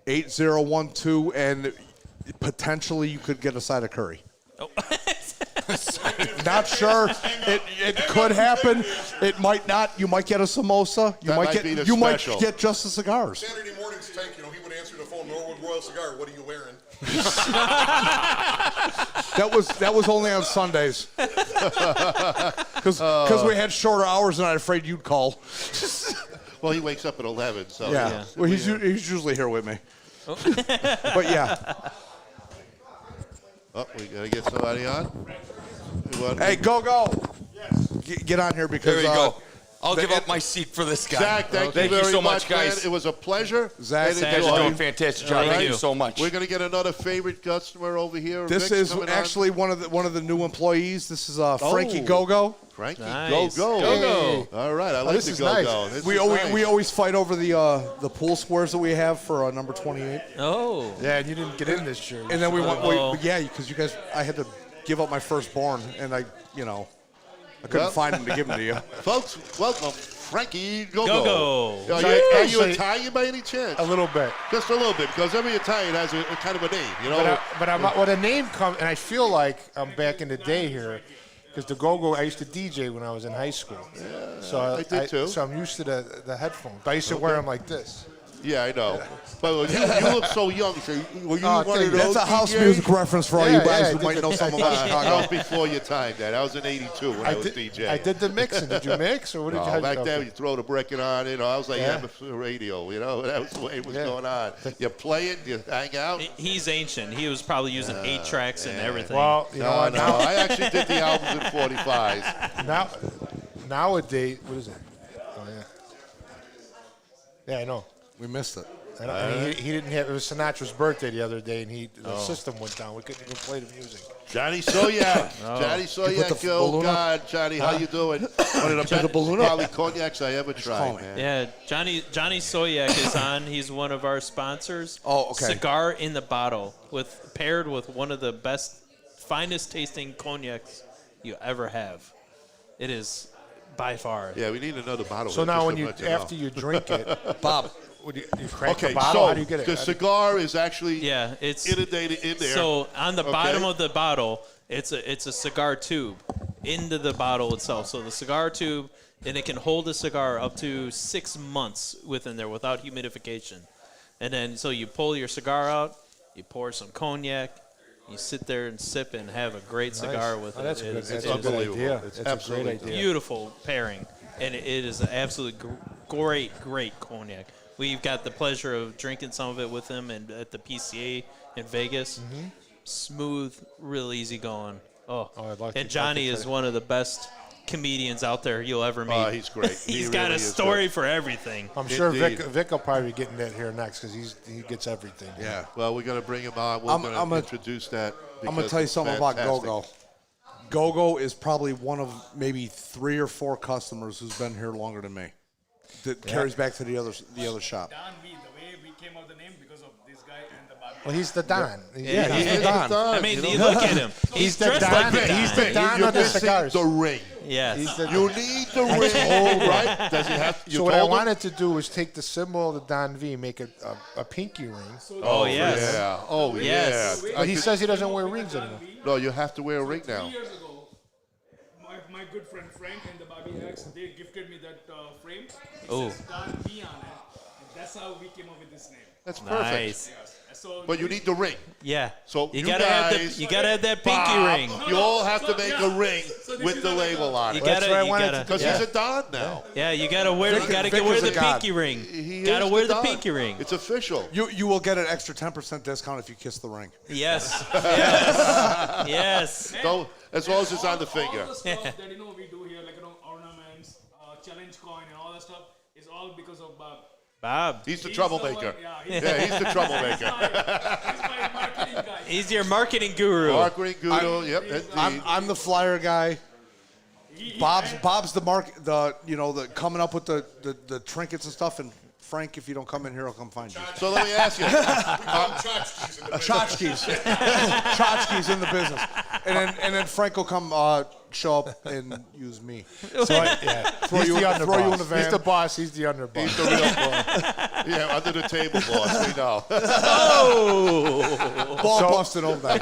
8012, and potentially you could get a side of curry. Oh. Not sure. It could happen. It might not. You might get a samosa. You That might might get. be the You might special. get just the cigars. Saturday mornings, Tank, he would answer the phone, Norwood Royal Cigar, what are you wearing? That was only on Sundays. Because we had shorter hours and I'm afraid you'd call. Well, he wakes up at 11. So Yeah. Well, he's usually here with me. Oh. But yeah. Oh, we got to get somebody on. Hey, go. Get on here because There you go. I'll give up my seat for this guy. Zach, thank you very so much, man. guys. It was a pleasure. Zach, And You guys enjoy. are doing a fantastic job. Thank you so much. We're going to get another favorite customer over here. this Vic's is coming actually one of the new employees. This is Frankie Oh. Go-Go. Frankie, Nice. go. Go-Go. All right, I like this the is go-go. nice. This We is always, nice. we always fight over the pool squares that we have for number 28. Oh. Yeah, and you didn't get in this year. And then we Uh-oh. went, yeah, because you guys, I had to give up my firstborn, and I couldn't find him to give him to you. Folks, welcome Frankie Go-Go. Go-Go. Are So you actually- Italian by any chance? A little bit. Just a little bit, because every Italian has a kind of a name, you know. But I'm well, the name comes, and I feel like I'm back in the day here, because the go-go, I used to DJ when I was in high school. So I did too. So I'm used to the headphones. I used to wear them like this. Yeah, I know. But you look so young. So were you one of thank you. those That's a house DJs? music reference for all you Yeah, guys yeah, who I might did know the- something about That Chicago. was before your time, Dad. I was in '82 when I was DJ. I did the mixing. Did you mix, or what did you? No, how'd back you- then, you throw the record on, I was like Yeah. amateur radio, that was the way it was Yeah. going on. You play it, you hang out. He's ancient. He was probably using 8 tracks and everything. Well, you know No, what? no, I actually did the albums in 45s. Nowadays, what is it? Oh yeah. Yeah, I know. We missed it. I mean, he didn't have. It was Sinatra's birthday the other day, and the system went down. We couldn't even play the music. Johnny Soyak. Johnny put Soyak, the oh balloon up? God, Johnny, how you doing? One of the best probably cognacs I ever tried, call me. man. Yeah, Johnny Soyak is on. He's one of our sponsors. Oh, okay. Cigar in the bottle, paired with one of the best, finest tasting cognacs you ever have. It is by far. Yeah, we need another bottle. So of it, now, just when to you let you know. after you drink it, Bob, would you crank Okay, the bottle? so How do you get it? the cigar is actually Yeah, it's inundated in there. So on the Okay. bottom of the bottle, it's a cigar tube into the bottle itself. So the cigar tube, and it can hold a cigar up to 6 months within there without humidification. And then so you pull your cigar out, you pour some cognac, you sit there and sip and have a great cigar with it. That's a It good, is- that's it a is good unbelievable. idea. It's That's a absolutely great idea. beautiful pairing, and it is an absolute great cognac. We've got the pleasure of drinking some of it with him and at the PCA in Vegas. Mm-hmm. Smooth, real easy going. Oh, I'd like and to- Johnny like to is try- one of the best comedians out there you'll ever meet. Oh, he's great. He He's got really a is story good. for everything. I'm sure Indeed. Vic will probably be getting that here next because he gets everything. yeah. Well, we're going to bring him on. We're I'm going to gonna- introduce that. I'm going because to tell you it's something about fantastic. Go-Go. Go-Go is probably one of maybe 3 or 4 customers who's been here longer than me. That carries back to the other shop. Don V, the way we came up with the name because of this guy and the Bobby. Well, he's the Don. Yeah, he's He the is Don. the Don, I mean, you you know? look at him. He's the dressed Don. like the He's Don. the Don You're of the missing cigars. the ring. Yes. He's the You need the ring, right? Does he have? You So what I told him? wanted to do was take the symbol of the Don V, make it a pinky ring. Oh, yes. Yeah. Oh, Yes. yeah. But he says he doesn't wear rings anymore. No, you have to wear a ring now. 3 years ago, my good friend Frank and the Bobby X, they gifted me that frame. It Oh. says Don V on it. And that's that's how we came up with this name. That's perfect. Nice. So But you need the ring. Yeah. So you you gotta guys, have that pinky Bob, ring. You all have to make a ring with the label on You it. gotta, Because he's a Don now. Yeah, you gotta wear. Vic- gotta Vic wear is the a god. pinky ring. He Gotta is wear the the Don. pinky ring. It's official. You will get an extra 10% discount if you kiss the ring. Yes. Yes. Yes. So, as long as it's on the finger. All the stuff that we do here, like ornaments, challenge coin, and all that stuff, is all because of Bob. Bob. He's the He's troublemaker. the one- Yeah, he's the troublemaker. He's my marketing guy. He's your marketing guru. Marketing guru. Yep. indeed. I'm the flyer guy. Bob's the coming up with the trinkets and stuff. And Frank, if you don't come in here, I'll come find you. So let me ask you. Tchotchkes. Tchotchkes in the business. And then Frank will come show up and use me. So throw you in the van. He's the boss. He's the underboss. He's the real boss. Yeah, under the table boss. We know. Oh. Ball busted over there.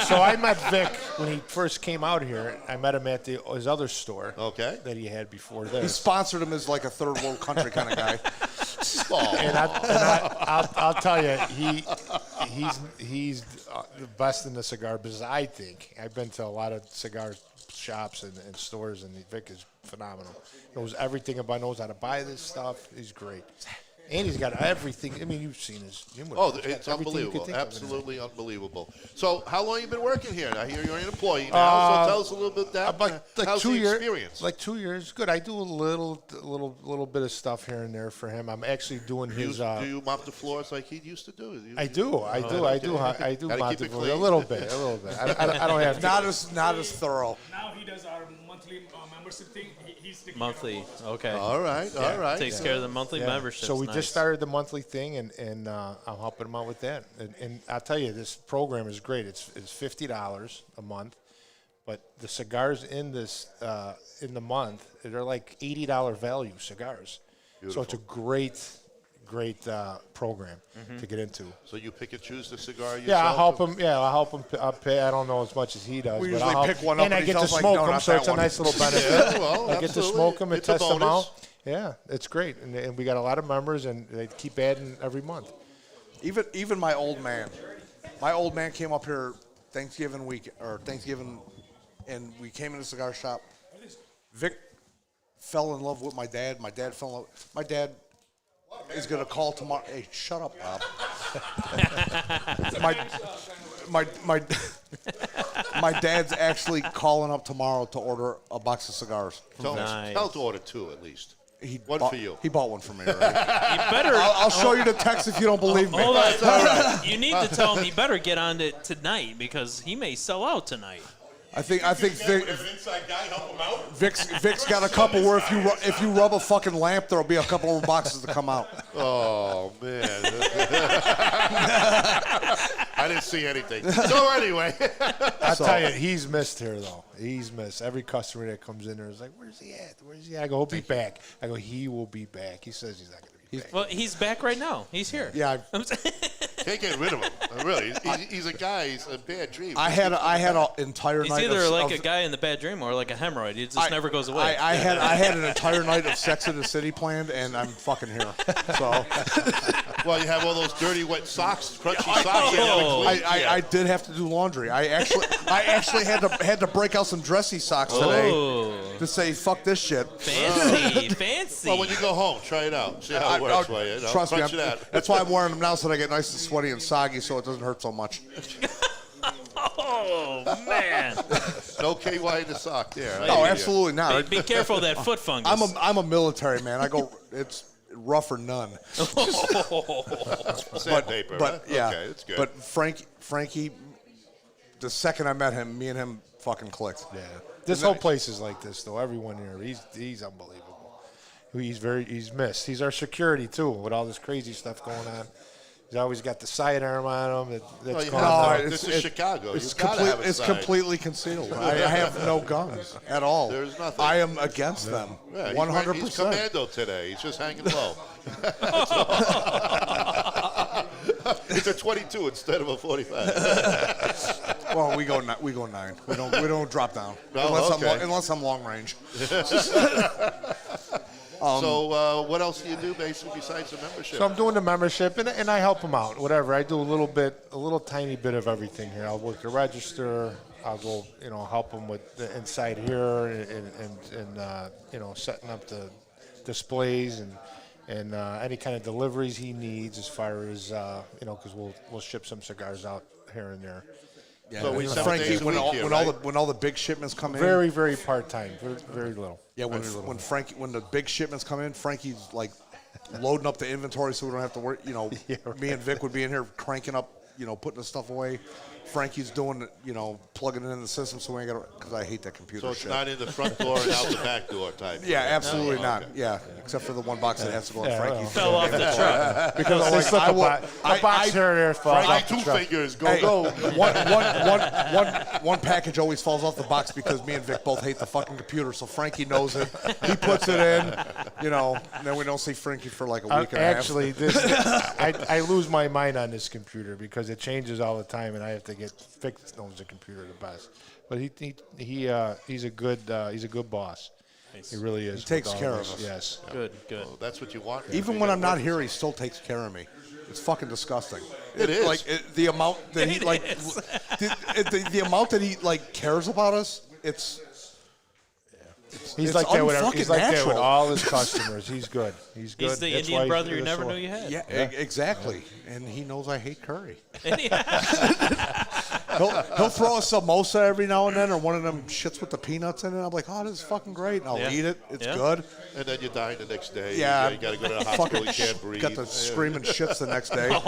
So I met Vic when he first came out here. I met him at his other store. Okay. That he had before He this. sponsored him as like a third world country kind of guy. And I'll tell you, he's the best in the cigar business, I think. I've been to a lot of cigar shops and stores, and Vic is phenomenal. Knows everything about, knows how to buy this stuff. He's great. And he's got everything. I mean, you've seen his. Oh, He's got it's everything you could unbelievable. think of in Absolutely unbelievable. So, how long have you been working here? I hear you're an employee now, so tell us a little bit that. About like how's 2 the years. experience? Like 2 years. Good. I do a little bit of stuff here and there for him. I'm actually doing his. do you mop the floors like he used to do? I do. I do Gotta mop keep the it floor. clean. A little bit. I don't have to. Not as thorough. Now he does our monthly membership thing. He's taking Monthly. Okay. All right. All right. Takes care of the monthly membership. So we just started the monthly thing, and I'm helping him out with that. And I'll tell you, this program is great. It's $50 a month, but the cigars in this in the month, they're like $80 value cigars. So it's a great program to get into. So you pick and choose the cigar yourself? Yeah, I'll help him. Yeah, I'll help him. I'll pay. I don't know as much as he does. We but usually I'll help. pick one up and I and he get to tells, like, smoke no, them, not so that it's a one. nice little benefit. Yeah, well, I get to absolutely. smoke them and It's a test them bonus. out. Yeah, it's great, and we got a lot of members, and they keep adding every month. Even my old man came up here Thanksgiving week or Thanksgiving, and we came in the cigar shop. Vic fell in love with my dad. My dad fell in love. My dad is gonna call tomorrow. Hey, shut up, Bob. my dad's actually calling up tomorrow to order a box of cigars. Tell Nice. him to order two at least. One bought, for you. He bought one for me already. You better. I'll show you the text if you don't believe me. Hold on. You need to tell him he better get on it tonight because he may sell out tonight. I think Vic, inside guy help him out. Vic's got a couple where if you rub a fucking lamp, there'll be a couple more boxes to come out. Oh, man. I didn't see anything. So anyway. I'll tell you, he's missed here, though. He's missed. Every customer that comes in there is like, where's he at? Where's he at? I go, he'll be back. I go, he will be back. He says he's not going to be back. Well, he's back right now. He's here. Yeah, Can't get rid of him. Really. He's a guy. He's a bad dream. I had an entire He's night. either of, like of, a guy in the bad dream or like a hemorrhoid. It just never goes away. I had an entire night of Sex in the City planned, and I'm fucking here. So Well, you have all those dirty, wet socks, crunchy socks. You haven't cleaned yet. I did have to do laundry. I actually had to break out some dressy socks today to say fuck this shit. Fancy, fancy. Well, when you go home, try it out. See how it works for you. Trust me, Crunch it out. that's why I'm wearing them now so that I get nice and sweaty and soggy, so it doesn't hurt so much. Oh man! No KY in the sock there. I No, hear you. absolutely not. Be careful of that foot fungus. I'm a military man. I go. It's rough or none. Sandpaper, But huh? yeah, Okay, that's good. But Frankie, the second I met him, me and him fucking clicked. Yeah. This whole place is like this, though. Everyone here, he's unbelievable. He's missed. He's our security, too, with all this crazy stuff going on. He's always got the sidearm on him. That's going on. This is Chicago. It's, You gotta have a it's sign. completely concealed. I have no guns at all. There's nothing. I am against them. Yeah, 100%. He's commando today. He's just hanging low. It's a 22 instead of a 45. Well, we go 9. We don't drop down No, okay. unless I'm long range. So what else do you do basically besides the membership? So I'm doing the membership, and I help them out. Whatever I do, a little tiny bit of everything here. I'll work the register. I'll go, help them with the inside here, and setting up the displays and any kind of deliveries he needs as far as because we'll ship some cigars out here and there. Yeah, So we 7 Frankie, days a when week all, here, when right? all the big shipments come in, Very, very part time. Very, very little. yeah, when the big shipments come in, Frankie's like loading up the inventory so we don't have to worry. Me and Vic would be in here cranking up, putting the stuff away. Frankie's doing, plugging it in the system so we ain't got to, because I hate that computer So it's shit. not in the front door and out the back door type. Yeah, absolutely Oh, not. okay. Yeah, except for the one box that has to go in Frankie's. Fell off the truck. Because they slip a box here and there falls My off the 2 truck. fingers, go, Hey, go. one package always falls off the box because me and Vic both hate the fucking computer, so Frankie knows it. He puts it in, and then we don't see Frankie for like a week and a half. Actually, I lose my mind on this computer because it changes all the time, and I have to get fixed. Knows the computer the best, but he's a good boss. Nice. He really is. He takes with all care of this. us. Yes. Good. Well, that's what you want. Even when I'm not here, he still takes care of me. It's fucking disgusting. It is. Like the amount that he like, the amount that he like cares about us. He's It's like that with unfucking he's like that with natural. all his customers. He's good. He's good. He's the That's Indian why brother you he's never so- knew you had. Yeah, exactly. And he knows I hate curry. And he- He'll throw a samosa every now and then, or one of them shits with the peanuts in it. I'm like, oh, this is fucking great. And I'll Yeah. eat it. It's Yeah. good. And then you die the next day. Yeah. You got to go to the hospital. You can't breathe. Got the screaming shits the next day. No,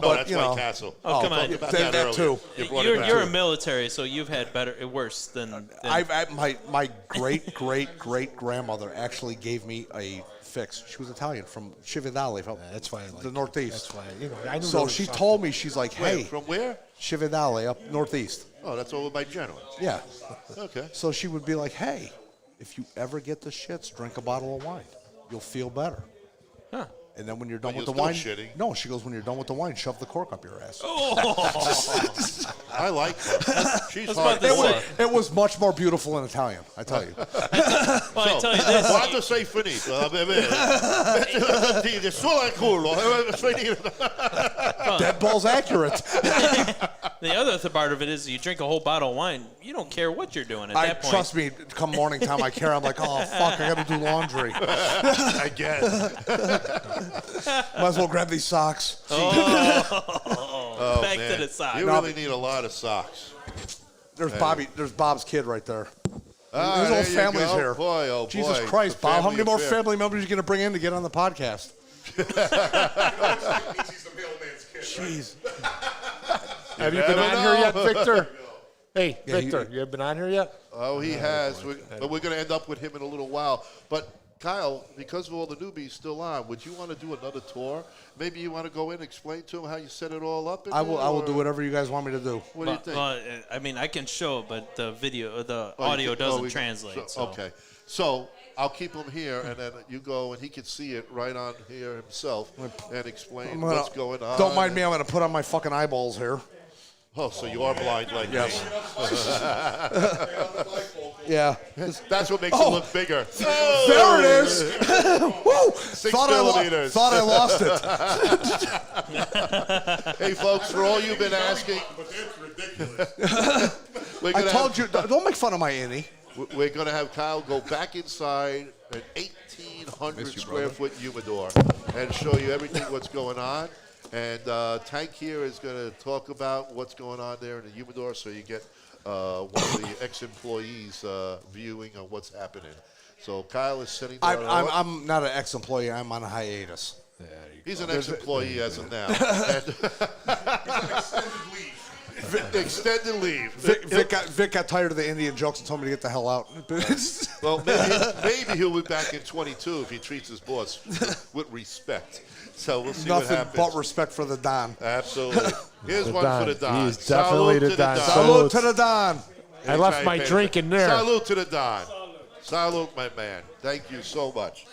but, that's you White know. Castle. Oh, come we on. talked about That earlier. too. You brought it back. You're a military, so you've had worse than My great grandmother actually gave me a fix. She was Italian from Cividale, from That's why I like the it. Northeast. That's why I knew So there was she something. told me, she's like, Wait, hey, from where? Cividale up Northeast. Oh, that's over by Genoa. Yeah. Okay. So she would be like, hey, if you ever get the shits, drink a bottle of wine. You'll feel better. Huh. And then when you're done But with the you're wine, still shitting. no, she goes, when you're done with the wine, shove the cork up your ass. I like her. She's That's hard. about the same. It was much more beautiful in Italian, I tell you. Well, I tell you this. Quando sei finito? Metti solo al culo. Dead ball's accurate. The other part of it is you drink a whole bottle of wine, you don't care what you're doing at that point. Trust me, come morning time, I care. I'm like, oh, fuck, I got to do laundry. Again. Might as well grab these socks. Oh, Back man. to the side. You really need a lot of socks. There's Bob's kid right there. Ah, His there whole you family's go. here. Boy, oh Jesus boy. Christ, It's a Bob, how many more affair. family members are you going to bring in to get on the podcast? Jeez. Have you been never on here yet, know. Victor? Hey, Yeah, Victor, you have been on here yet? Oh, he has. But we're going to end up with him in a little while. But, Kyle, because of all the newbies still on, would you want to do another tour? Maybe you want to go in and explain to him how you set it all up? I will do whatever you guys want me to do. What do you think? Well, I mean, I can show it, but the video, the Oh, you audio can- doesn't we- translate. So. Okay. So I'll keep him here, and then you go, and he can see it right on here himself and explain what's going on. Don't mind me, I'm going to put on my fucking eyeballs here. Oh, so you are blind like Yes. me. Yeah. That's what makes it look bigger. There it is. Woo! 6 Thought millimeters. I lost it. Hey, folks, for all you've been asking, we're I gonna told have, you, don't make fun of my innie. we're going to have Kyle go back inside an 1,800 square foot humidor and show you everything what's going on. And Tank here is going to talk about what's going on there in the humidor, so you get one of the ex-employees viewing of what's happening. So Kyle is sitting there. I'm not an ex-employee. I'm on a hiatus. He's an ex-employee as of now. Extended leave. Vic got tired of the Indian jokes and told me to get the hell out. Well, maybe he'll be back in 22 if he treats his boss with respect. So we'll see what Nothing happens. but respect for the Don. Absolutely. Here's The one Don. for the Don. He's definitely Salute the to Don. Salute to the Don. I left my drink in there. Salute to the Don. Salute, my man. Thank you so much.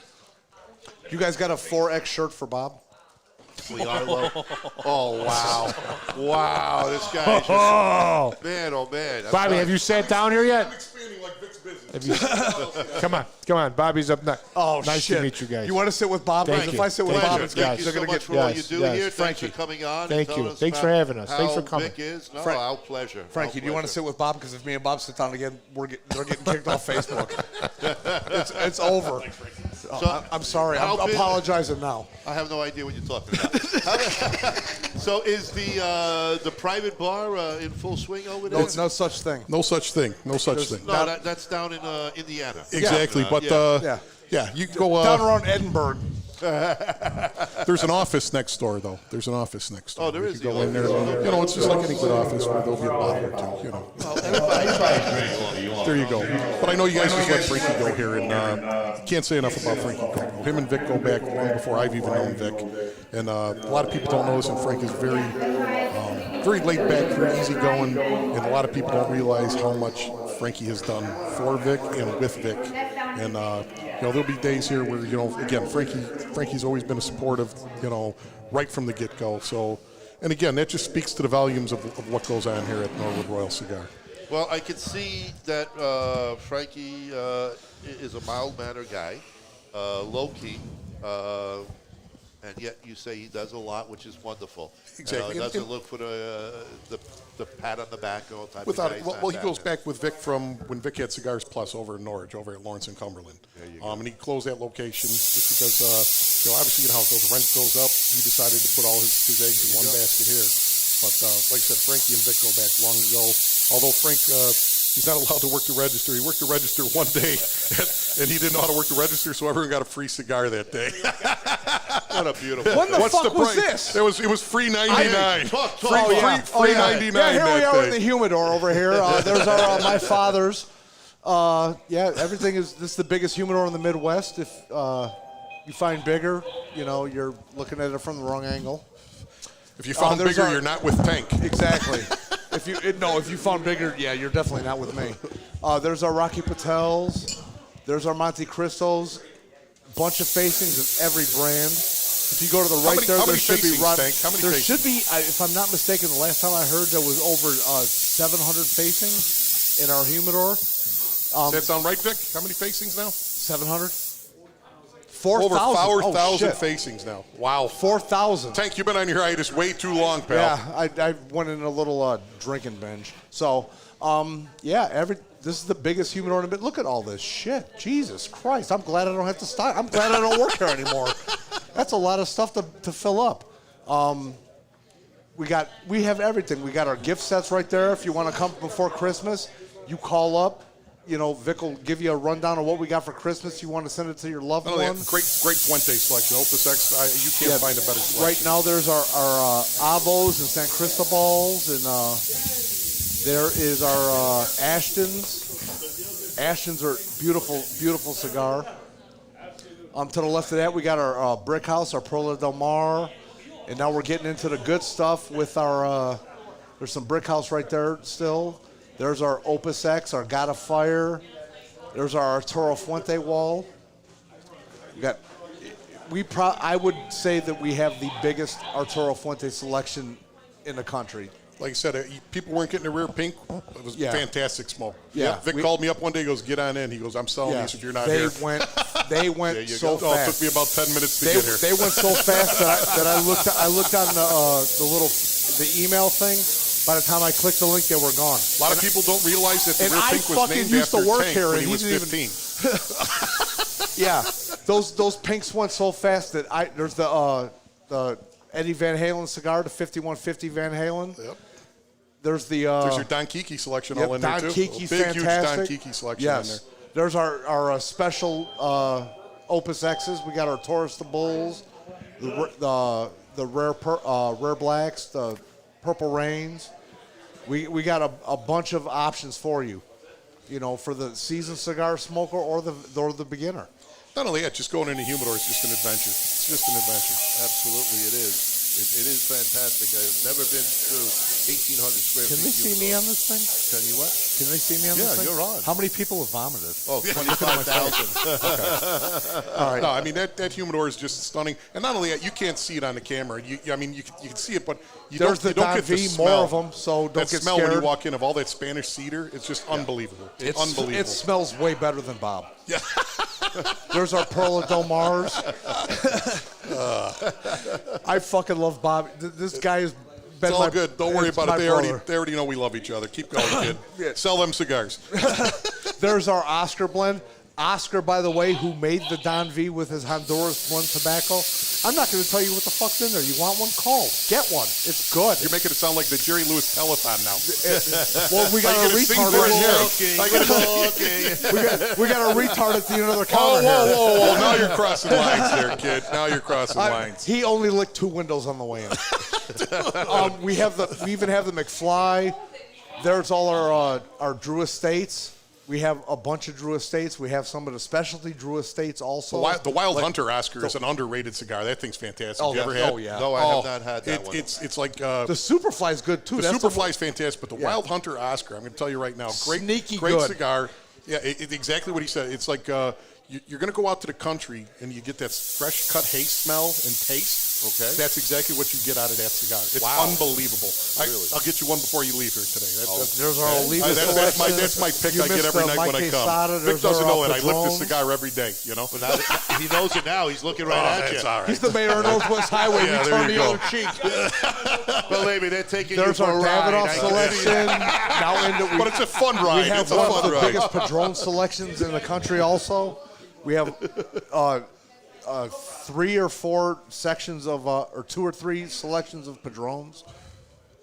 You guys got a 4X shirt for Bob? We are low. Oh, wow. Wow, this guy is just, Oh, man, oh, man. Bobby, have you sat down here yet? Come on. Bobby's up next. Oh, nice shit. to meet you guys. You want to sit with Bob? Thank Because you. if I sit with Thank Bob, you. it's Thank good. you so much for all you do here. Thanks for coming on. Thank and you. telling us Thanks for about having us. Thanks for how coming. Vic is. No, Frank- our pleasure. Frankie, Our do you want to pleasure. sit with Bob? Because if me and Bob sit down again, they're getting kicked off Facebook. It's over. I'm sorry. I'm how big- apologizing now. I have no idea what you're talking about. So is the private bar in full swing over there? No such thing. No such thing. No such thing. No, that's down in Indiana. Exactly. But you can go. Down around Edinburgh. There's an office next door, though. There's an office next door. Oh, there You is could the go in there. office. You know, it's just like any good office where there'll be a bottle or two. You know. There you go. But I know you guys just let Frankie go here, and can't say enough about Frankie Coco. Him and Vic go back long before I've even known Vic, and a lot of people don't know this. And Frank is very laid back, very easygoing, and a lot of people don't realize how much Frankie has done for Vic and with Vic. And there'll be days here where again, Frankie's always been a supportive, right from the get-go. So, and again, that just speaks to the volumes of what goes on here at Norwood Royal Cigar. Well, I can see that Frankie is a mild-mannered guy, low-key, and yet you say he does a lot, which is wonderful. Exactly. He doesn't look for the pat on the back and all type Without of it, guys. well, he goes back with Vic from when Vic had Cigars Plus over in Norwich, over at Lawrence and Cumberland. And he closed that location just because, obviously, how it goes. Rent goes up. He decided to put all his eggs in one basket here. But like I said, Frankie and Vic go back long ago. Although Frank, he's not allowed to work the register. He worked the register one day, and he didn't know how to work the register, so everyone got a free cigar that day. What a beautiful. When the What's fuck the was price? this? It was free $99. Talk. Free $99 Yeah, here we that are day. in the humidor over here. There's our my father's. Everything is. This is the biggest humidor in the Midwest. If you find bigger, you're looking at it from the wrong angle. If you found there's bigger, our- you're not with Tank. Exactly. If you found bigger, yeah, you're definitely not with me. There's our Rocky Patels. There's our Monte Cristos. Bunch of facings of every brand. If you go to the right how there many should be facings, Tank? How many there facings? should be, if I'm not mistaken, the last time I heard there was over 700 facings in our humidor. Does that sound right, Vic? How many facings now? 700. Over 4,000. 4,000 facings now. Wow. 4,000. Tank, you've been on your hiatus way too long, pal. Yeah, I went in a little drinking binge. So, this is the biggest humidor in a bit. Look at all this shit. Jesus Christ. I'm glad I don't have to stop. I'm glad I don't work here anymore. That's a lot of stuff to fill up. We have everything. We got our gift sets right there. If you want to come before Christmas, you call up. Vic will give you a rundown of what we got for Christmas. You want to send it to your loved Oh, one. yeah. Great Fuente selection. Opus X, you can't find a better selection. Right now, there's our Avos and San Cristobals, and there is our Ashtons. Ashtons are beautiful, beautiful cigar. To the left of that, we got our Brick House, our Perla Del Mar, and now we're getting into the good stuff with our. There's some Brick House right there still. There's our Opus X, our God of Fire. There's our Arturo Fuente wall. I would say that we have the biggest Arturo Fuente selection in the country. Like I said, people weren't getting the rear pink. It was fantastic smoke. Yeah. Vic called me up one day. He goes, "Get on in." He goes, "I'm selling these if you're not here." They went so Oh, it fast. took me about 10 minutes to get here. They went so fast that I looked on the email thing. By the time I clicked the link, they were gone. A lot of people don't realize that the and rear I pink was fucking named used to after work Tank here, when and he was he didn't 15. Yeah, those pinks went so fast that there's the Eddie Van Halen cigar, the 5150 Van Halen. Yep. There's There's your Don Kiki selection all in there, too. Don Kiki's Big, fantastic. huge Don Kiki selection yes. in there. There's our special Opus X's. We got our Taurus the Bulls, the rare blacks, the purple rains. We got a bunch of options for you, for the seasoned cigar smoker or the beginner. Not only that, just going into humidor is just an adventure. It's just an adventure. Absolutely, it is. It is fantastic. I've never been to 1,800 square feet. Can they see me on this thing? Tell you what? Can they see me on this thing? Yeah, you're on. How many people have vomited? Oh, 25,000. All right. No, I mean that humidor is just stunning, and not only that, you can't see it on the camera. You can see it, but There's the you don't Don get the V, smell. more of them, so don't that get smell scared. when you walk in of all that Spanish cedar. It's just unbelievable. It's unbelievable. It smells way better than Bob. Yeah. There's our Pearl of Del Mars. I fucking love Bob. This guy has been It's all good. Don't worry about it. They brother. already know we love each other. Keep going, kid. Yeah. Sell them cigars. There's our Oscar blend. Oscar, by the way, who made the Don V with his Honduras One tobacco. I'm not going to tell you what the fuck's in there. You want one? Call. Get one. It's good. You're making it sound like the Jerry Lewis telethon now. Well, we got a retard right here. We got a retard at the end of the counter here. Whoa. Now you're crossing lines there, kid. Now you're crossing lines. He only licked 2 windows on the way in. We even have the McFly. There's all our Drew Estates. We have a bunch of Drew Estates. We have some of the specialty Drew Estates also. The Wild Hunter Oscar is an underrated cigar. That thing's fantastic. Oh, you ever had? oh, yeah. No, I have not had that one. It's like The Superfly is good too. the That's Superfly is fantastic, but the Yeah. Wild Hunter Oscar, I'm going to tell you right now, great Sneaky great good. cigar. Yeah, exactly what he said. It's like you're going to go out to the country and you get that fresh cut hay smell and taste. Okay. That's exactly what you get out of that cigar. It's Wow. unbelievable. I'll get you one before you leave here today. There's our Oliva That's my pick You I get missed every the night when I Mike come. Quesada. Vic There's doesn't our know it. I lift Padron. this cigar every day, you know? But now he knows it now. He's looking right at That's you. all right. He's the mayor of Northwest Highway. Yeah, We there turn you the go. other cheek. Believe me, they're taking There's you for our a ride. Davidoff I can selection. see that. Now into But it's a fun ride. We have It's a one fun of the ride. biggest Padron selections in the country also. We have 3 or 4 sections of, or 2 or 3 selections of Padrones,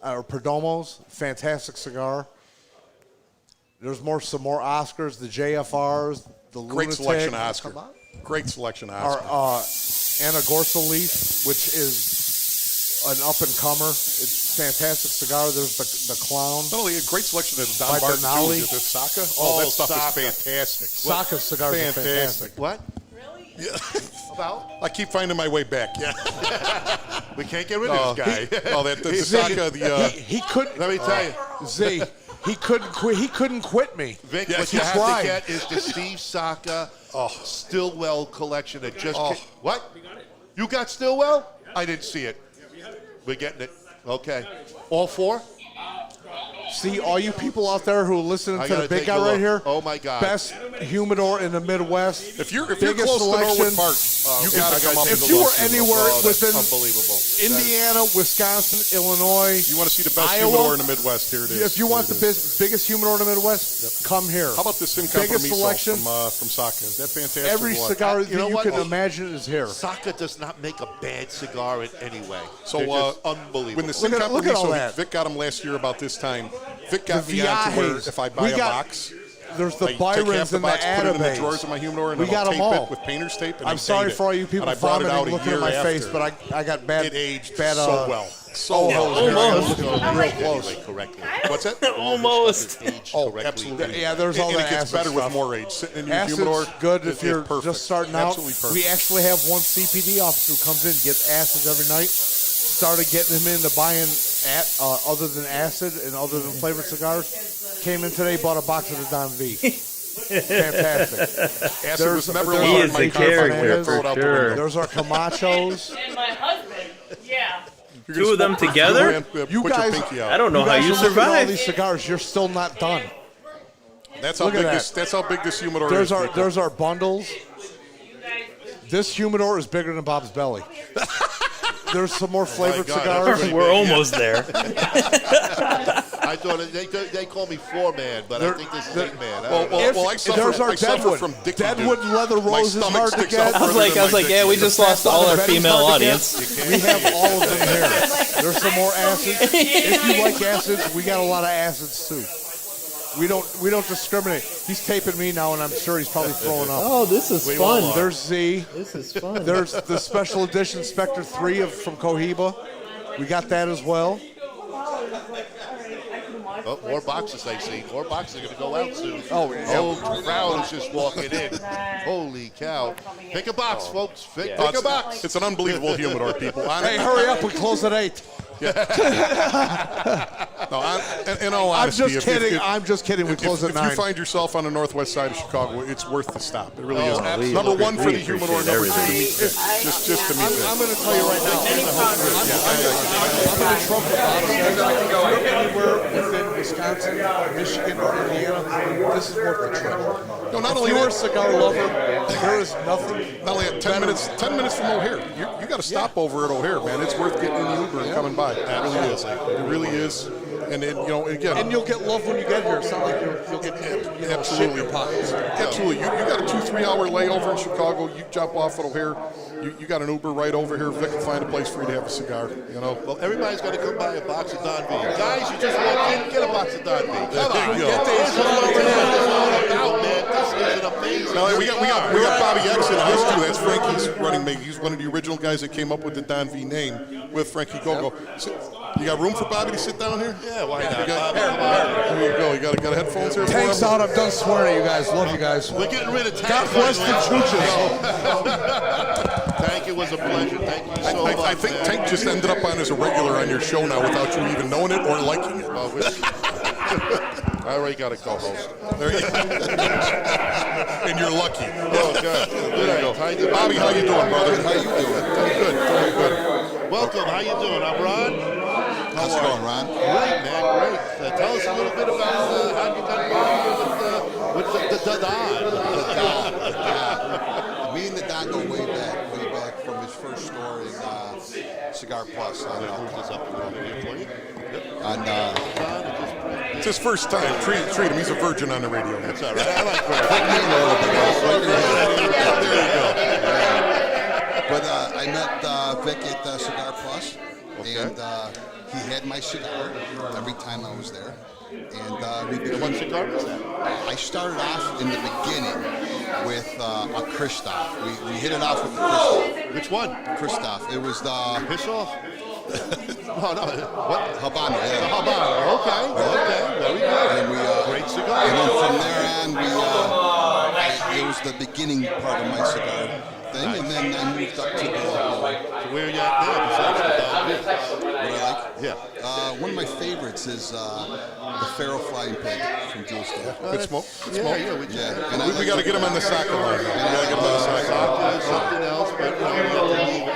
or Perdomos. Fantastic cigar. There's some more Oscars, the JFRs, the Great Lunatic. selection of Oscar. Great selection of Our Oscar. Anagorsa Leaf, which is an up-and-comer. It's a fantastic cigar. There's the Clown. Not only a great selection of Don By Barton Denali. too. The Saka. Oh, that stuff Saka. is fantastic. Saka cigars are fantastic. What? Yeah. About? I keep finding my way back. Yeah. We can't get rid of this guy. The Saka. He couldn't. Let me tell you. Z, he couldn't quit. He couldn't quit me. Vic, Yes, what you he have tried. to get is the Steve Saka Stillwell collection that just What? You got Stillwell? I didn't see it. We're getting it. Okay. All 4? See, all you people out there who are listening I to the gotta big take guy a right look. here. Oh, my God. Best humidor in the Midwest. If you're Biggest close selection. to Norwood Park, you got to come up. If and you look. were anywhere That's within unbelievable. Indiana, Wisconsin, Illinois, You want to see the best Iowa, humidor in the Midwest? Here it is. if you want the biggest humidor in the Midwest, come here. How about the Sin biggest Compromiso selection? from Saka? Is that fantastic? Every or what? cigar You know that you what? can imagine is here. Saka does not make a bad cigar in any way. So They're just unbelievable. when the Sin Look at all Compromiso, that. Vic got him last year about this time. Vic got The me onto where Viajes. if I buy We a got- box, There's the I take half Byrons the and the box, put it in the Atabes. drawers of my humidor, and We then got I'll 'em tape all. it with painter's tape. And I I'm sorry date for all it. you people And I brought it out vomiting, a looking year at my face, after. but I got bad. It aged bad, so well. So well. Almost. Real close. Correctly. What's that? Almost. Oh, absolutely. Yeah, there's all and that it gets acid better stuff. with more age. Sitting in your Acid's humidor, good it's if you're perfect. just starting out. Absolutely perfect. We actually have one CPD officer who comes in and gets acids every night. Started getting him into buying other than acid and other than flavored cigars. Came in today, bought a box of the Don V. Fantastic. Acid was never there's allowed our in my a car. character, Throw it for out the sure. window. There's our Camachos. And my husband, yeah. You're Two gonna of them smoke together? and, You put guys- your pinky out. I don't know how guys you are looking at all survive. these cigars. You're still not done. That's how Look at big that. this. That's how big this humidor There's is. our people. there's our bundles. This humidor is bigger than Bob's belly. There's some more flavored God, cigars. that's We're almost there. I thought they call me 4-man, but I think this is 8-man. Well, I suffer, There's our I suffer Deadwood. from dick Deadwood dude. leather My rose is stomach hard to sticks get. out I was further like, than my dick yeah, we dude. just lost all our Betty's female hard to get. audience. We have all of them here. There's some more acids. If you like acids, we got a lot of acids too. We don't discriminate. He's taping me now, and I'm sure he's probably throwing up. Oh, this is fun. There's Z. This is fun. There's the special edition Spectre 3 from Cohiba. We got that as well. Oh, more boxes I see. More boxes are going to go out soon. Oh, yeah. Whole crowd is just walking in. Holy cow. Pick a box, folks. Pick a box. It's an unbelievable humidor, people. Hey, hurry up. We close at 8. No, in all honesty, I'm just kidding. We close at if 9. you find yourself on the northwest side of Chicago, it's worth the stop. It really is. Number one for the humidor, number two to meet. Just to meet. I'm going to tell you right now. I'm going to trump the bottom. If you're anywhere within Wisconsin, Michigan, or Indiana, this is worth the trip. No, not If only you're a that, cigar lover, there is nothing. not only that, 10 minutes from O'Hare. You got to stop over at O'Hare, man. It's worth getting in the Uber and coming by. It really is. It really is. And then, again. And you'll get love when you get here. It's not like you'll get shit in your pockets. Absolutely. You got a 2-3 hour layover in Chicago. You jump off at O'Hare. You got an Uber right over here. Vic will find a place for you to have a cigar. Well, everybody's got to come buy a box of Don V. Guys, you just walk in, get a box of Don V. Come on, get these. Come over here. This is all about, man. This is an amazing. Now, we got Bobby X in this too. That's Frankie's running mate. He's one of the original guys that came up with the Don V name with Frankie Gogo. You got room for Bobby to sit down here? Yeah, why not? There you go. You got headphones here. Tank's out. I'm done swearing at you guys. Love you guys. We're getting rid of Tank. God bless the chooches. Tank, it was a pleasure. Thank you so much. I think Tank just ended up on as a regular on your show now without you even knowing it or liking it. I already got a co-host. There you go. And you're lucky. Oh, God. There you go. Bobby, how you doing, brother? How you doing? Doing good. Welcome. How you doing? I'm Ron. How's it going, Ron? Great, man. Great. Tell us a little bit about how you got involved with the Don. Me and the Don go way back from his first store in Cigar Plus. It's his first time. Treat him. He's a virgin on the radio. That's all right. I like There you go. But I met Vic at Cigar Plus, and he had my cigar every time I was there. And we became, what cigar was that? I started off in the beginning with a Christoph. We hit it off with the Christoph. Which one? Christoph. It was the Piss off? No. What? Habano. Yeah. The Habano. Okay. Very good. And we, great cigar. And then from there on, it was the beginning part of my cigar thing, and then I moved up to the. Where are you at now besides the Don V? What I like? Yeah. One of my favorites is the Pharaoh Flying Pig from Jules Day. Good smoke. And we got to get him on the soccer line. We got to get him on the soccer line. Something else, but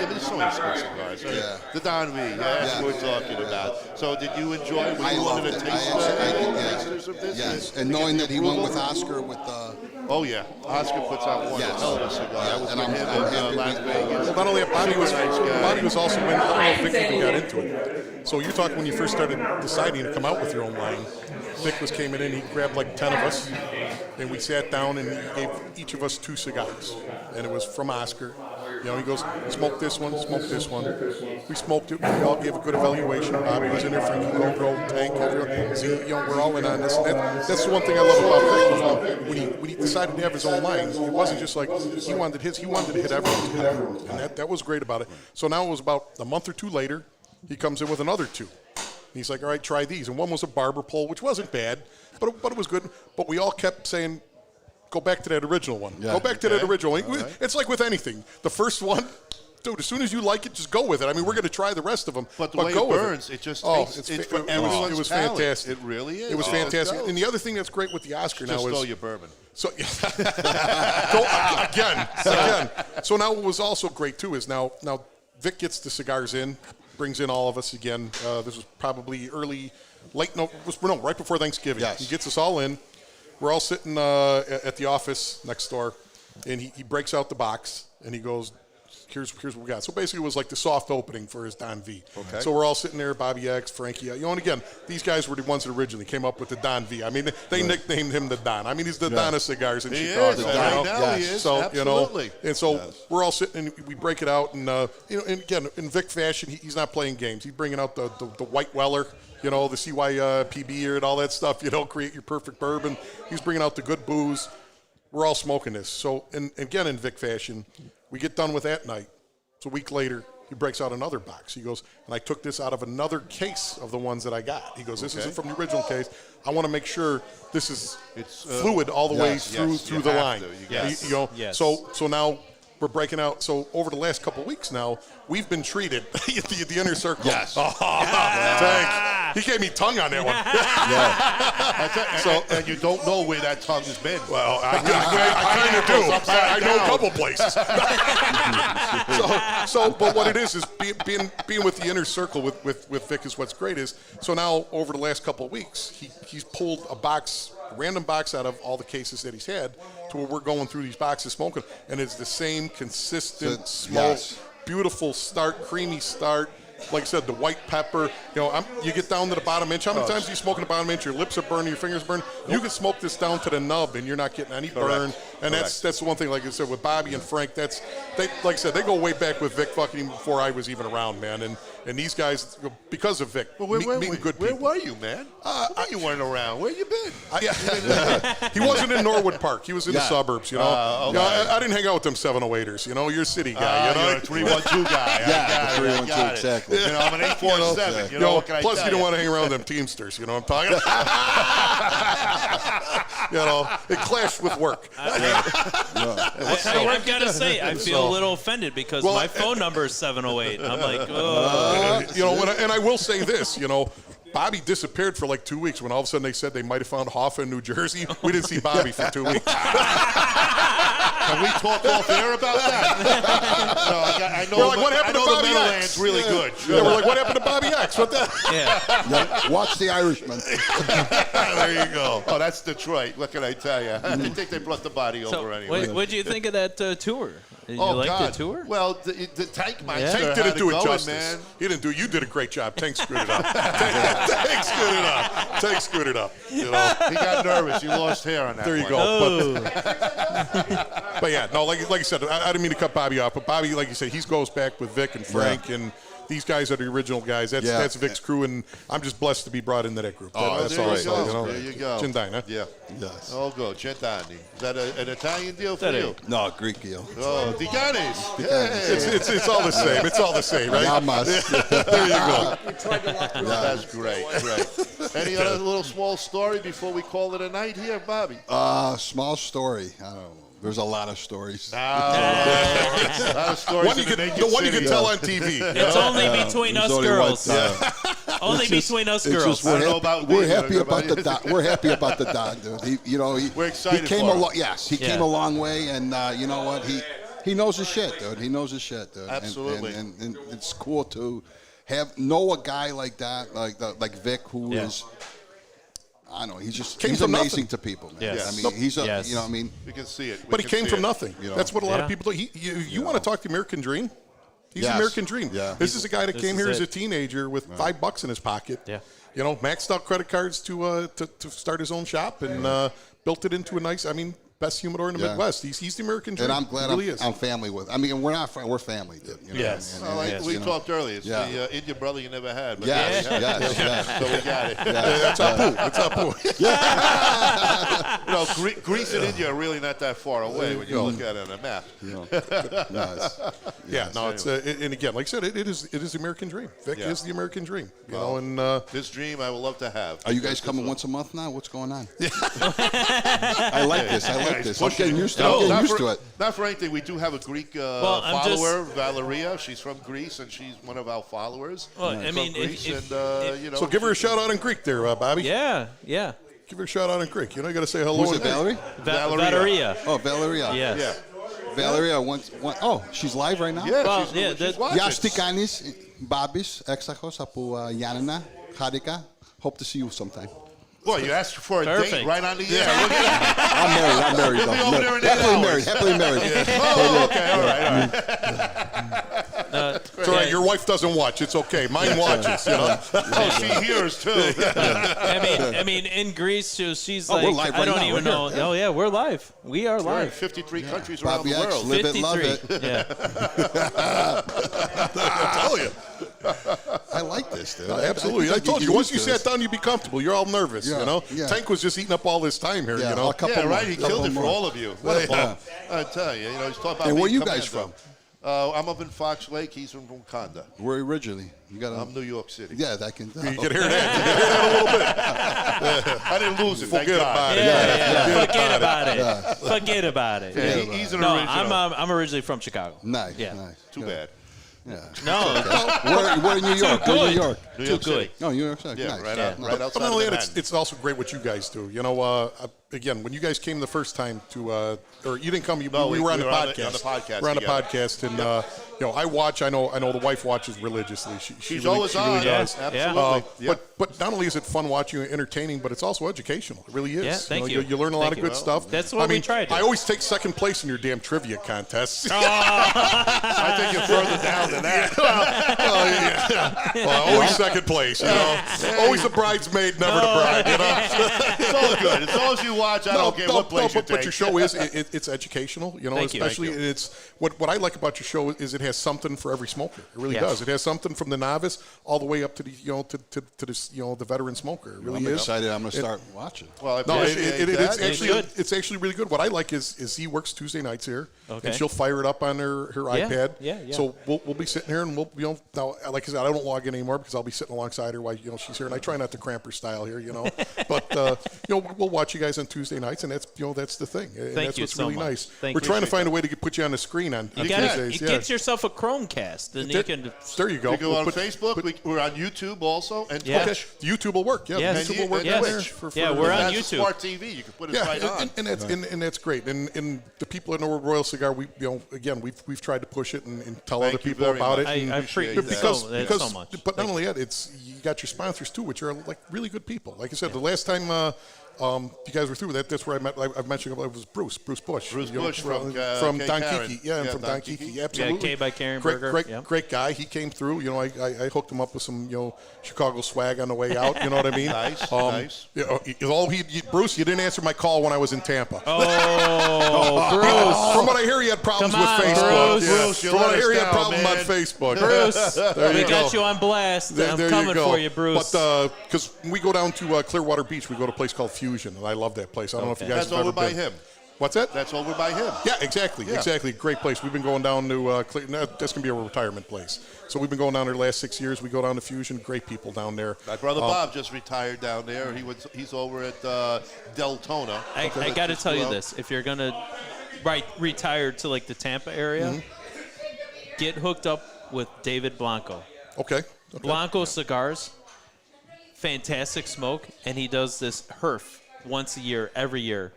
there's so many good cigars. Right? The Don V, that's what we're talking about. So did you enjoy it? Were you one of the tasters of this? Yes, and knowing that he went with Oscar with the. Oh yeah, Oscar puts out one hell of a cigar. I was with him in Las Vegas. Well, not only that, Bobby was also when I don't know if Vic even got into it. So you talk when you first started deciding to come out with your own line. Vic came in, he grabbed like 10 of us, and we sat down and he gave each of us 2 cigars, and it was from Oscar. He goes, smoke this one, smoke this one. We smoked it. We all gave a good evaluation. Bobby was in there, Frankie Gogo, Tank, everyone. See, we're all in on this. That's the one thing I love about Vic. When he decided to have his own line, it wasn't just like he wanted his. He wanted to hit everyone, and that was great about it. So now it was about a month or 2 later, he comes in with another 2. He's like, all right, try these. And one was a barber pole, which wasn't bad, but it was good. But we all kept saying, go back to that original one. Yeah. Go back to that original one. Right. It's like with anything. The first one, dude, as soon as you like it, just go with it. I mean, we're going to try the rest of them. But the way it burns, it just tastes, it's for everyone's It was palate. Fantastic. It really is. It was fantastic. And the other thing that's great with the Oscar now is... Just throw your bourbon. So, again. So now what was also great, too, is now Vic gets the cigars in, brings in all of us again. This was probably right before Thanksgiving. Yes. He gets us all in. We're all sitting at the office next door, and he breaks out the box, and he goes, here's what we got. So basically it was like the soft opening for his Don V. Okay. So we're all sitting there, Bobby X, Frankie, and again, these guys were the ones that originally came up with the Don V. I mean, they nicknamed him the Don. I mean, he's the Don of cigars in Chicago. He is. Now he is. So, absolutely. And so we're all sitting, and we break it out, and and again, in Vic fashion, he's not playing games. He's bringing out the White Weller, the CYPB and all that stuff, create your perfect bourbon. He's bringing out the good booze. We're all smoking this. So, and again, in Vic fashion, we get done with that night. It's a week later. he breaks out another box. He goes, and I took this out of another case of the ones that I got. He goes, this isn't from the original case. I want to make sure it's fluid all the way through the line. So now we're breaking out. So over the last couple of weeks now, we've been treated the inner circle. Yes. Thanks. He gave me tongue on that one. And you don't know where that tongue has been. Well, I kind of do. I know a couple places. But what it is being with the inner circle with Vic is what's great is. So now over the last couple of weeks, he's pulled a random box out of all the cases that he's had to where we're going through these boxes smoking, and it's the same consistent smoke, beautiful start, creamy start. Like I said, the white pepper. You get down to the bottom inch. How many times are you smoking the bottom inch? Your lips are burning, your fingers burn. You can smoke this down to the nub, and you're not getting any burn. And that's the one thing. Like I said, with Bobby and Frank, like I said, they go way back with Vic, fucking even before I was even around, man. And these guys, because of Vic, meeting good people. Where were you, man? You weren't around. Where you been? He wasn't in Norwood Park. He was in the suburbs. Okay. I didn't hang out with them 708ers. You're a city guy. You're a 312 guy. Yeah, 312 exactly. I'm an 847. What can I plus, tell you don't want to hang around with them Teamsters. You know what I'm talking? It clashed with work. I've got to say, I feel a little offended because my phone number is 708. I'm like, oh. And I will say this, Bobby disappeared for like 2 weeks when all of a sudden they said they might have found Hoffa in New Jersey. We didn't see Bobby for 2 weeks. Can we talk off air about that? No, I know. We're like, what happened to Bobby the X? Middleland's really good. Yeah, we're like, what happened to Bobby X? What the? Yeah, watch The Irishman. There you go. Oh, that's Detroit. What can I tell you? I think they brought the body over anyway. What did you think of that tour? Did you like the tour? Well, the Tank Meister Tank didn't do it justice. Man. He didn't do it. You did a great job. Tank screwed it up. Tank screwed it up. He got nervous. He lost hair on that. There you one. go. Oh. But yeah, no, like I said, I didn't mean to cut Bobby off, but Bobby, like you said, he goes back with Vic and Frank and these guys are the original guys. That's Vic's crew, and I'm just blessed to be brought into that group. That's all I say. There you go. Cindina. Yeah. Yes. Oh, go. Centani. Is that an Italian deal for you? No, Greek deal. Oh, Di Ganes. It's all the same. It's all the same, right? There you go. That's great. Any other little small story before we call it a night here, Bobby? Small story. I don't know. There's a lot of stories. A lot of stories. The one you can tell on TV. It's only between us girls. Only between us girls. We're happy about the Don. We're happy about the Don, dude. We're excited. He came a long. Yes, he came a long way, and you know what? He knows his shit, dude. He knows his shit, dude. Absolutely. And it's cool to know a guy like that, like Vic, who is. I don't know. He's amazing to people, man. Yes. I mean, he's a, We can see it. But he came from nothing. That's what a lot of people do. You want to talk the American Dream? He's the American Dream. Yeah. This is a guy that came here as a teenager with $5 in his pocket. Yeah. Maxed out credit cards to start his own shop and built it into a nice. Best humidor in the Midwest. He's the American Dream. And I'm glad really I'm family with. We're family, dude. Yes. We talked earlier. It's the Indian brother you never had. But Yes. So we got it. That's Apu. Greece and India are really not that far away when you look at it on a map. And again, like I said, it is the American Dream. Vic is the American Dream. And this dream I would love to have. Are you guys coming once a month now? What's going on? I like this. I'm getting used to it. Not for anything. We do have a Greek follower, Valeria. She's from Greece, and she's one of our followers. Well, I mean, so give her a shout out in Greek there, Bobby. Yeah. Give her a shout out in Greek. You got to say hello. Who's it, Valerie? Valeria. Oh, Valeria. Yes. Yeah. Valeria, she's live right now? Yeah, she's watching. Yastikanis, Babis, Exachos, Apu Yanina, Harika. Hope to see you sometime. Well, you asked for a date right on the air. I'm married. Happily married. Oh, okay, all right. It's all right. Your wife doesn't watch. It's okay. Mine watches. Oh, she hears too. I mean, in Greece, she's like, we're live I right don't now. even know. Oh yeah, we're live. We are We're in live. 53 countries around Bobby the X, world. live it, love 53. it. Yeah. I tell you. I like this, dude. Absolutely. I told you. Once you sat down, you'd be comfortable. You're all nervous, Yeah. Tank was just eating up all this time here, A couple Yeah, right. He more, killed it for more. all of you. What a bump. I tell you, he's talking about. And where being you guys commando. from? I'm up in Fox Lake. He's from Wakanda. Where originally? You got. I'm New York City. Yeah, that can. You can hear that. You can hear that a little bit. I didn't lose it. Forget about it. Forget about it. Forget about it. Yeah, he's an No, original. I'm originally from Chicago. Nice. Yeah. Nice. Too bad. Yeah. No, Where in New York? Too Where good. in New York? New Too York good. City. No, New York City. Yeah, Nice. right, Yeah. out, right outside Not only of that, Manhattan. it's also great what you guys do. You know, again, when you guys came the first time to, or you didn't come, No, we were on we the were on podcast. the podcast We're on the together. podcast, and you know, I watch. I know the wife watches religiously. She's really, always she on. really does. Absolutely. Yeah. But not only is it fun watching and entertaining, but it's also educational. It really is. Yeah, thank you. you. You learn a lot Thank of you. good stuff. That's what I mean, we tried to. I always take second place in your damn trivia contests. I think you're further down than that. Well, always second place. You know, always a bridesmaid, never the bride. You know. It's all good. As long as you watch, I don't care what place you but your take. show is it's educational. You know, Thank you. especially it's what I like about your show is it has something for every smoker. It really Yes. does. It has something from the novice all the way up to the to this the veteran smoker. It really I'm is. excited. I'm going to start watching. Well, I No, appreciate that. it's actually really good. What I like is he works Tuesday nights here, Okay. and she'll fire it up on her iPad. yeah. So we'll be sitting here, and we'll now, like I said, I don't log in anymore because I'll be sitting alongside her while she's here, and I try not to cramp her style here, But we'll watch you guys on Tuesday nights, and that's that's the thing, and Thank that's you what's so really much. nice. Thank We're you. trying to find a way to put you on the screen on You Tuesdays. get yourself a Chromecast, and you can. There you go. We go We'll on put- Facebook. We're on YouTube also, and Yeah. Twitch. YouTube will work. Yeah, Yes. YouTube will work. Yes. Twitch for Yeah, we're on That's a YouTube. smart TV. You can put it Yeah, right on. and that's great. And the people at Norwood Royal Cigar, we've tried to push it and tell Thank other you people very about much. it. I and- appreciate that. because so much. But not only that, you got your sponsors too, which are like really good people. Like I said, the last time you guys were through that's where I've mentioned it was Bruce Bush. Bruce Bush from From Kay Don Karen. Kiki. Yeah, Yeah, from Don Don Kiki. Kiki. Absolutely. Kay by Karen great, Burger. Great, Yep. great guy. He came through. I hooked him up with some Chicago swag on the way out. You know what I mean? Nice, nice. Bruce, you didn't answer my call when I was in Tampa. Oh, Bruce. From what I hear, he had problems Come on, with Facebook. Bruce. Yeah. Bruce, you From what let I hear, us he had down, problems on man. Facebook. Bruce, There we you got go. you on blast. There I'm you coming go. for you, Bruce. But because when we go down to Clearwater Beach, we go to a place called Fusion, and I love that place. I don't know if you guys That's have over ever by been. him. What's that? That's over by him. Yeah, exactly, Yeah. exactly. Great place. We've been going down to that's gonna be a retirement place. So we've been going down there the last 6 years. We go down to Fusion. Great people down there. My brother Bob just retired down there. He's over at Deltona. I got to tell you this: if you're gonna retire to like the Tampa area, get hooked up with David Blanco. Okay. Blanco Cigars, fantastic smoke, and he does this HERF once a year, every year.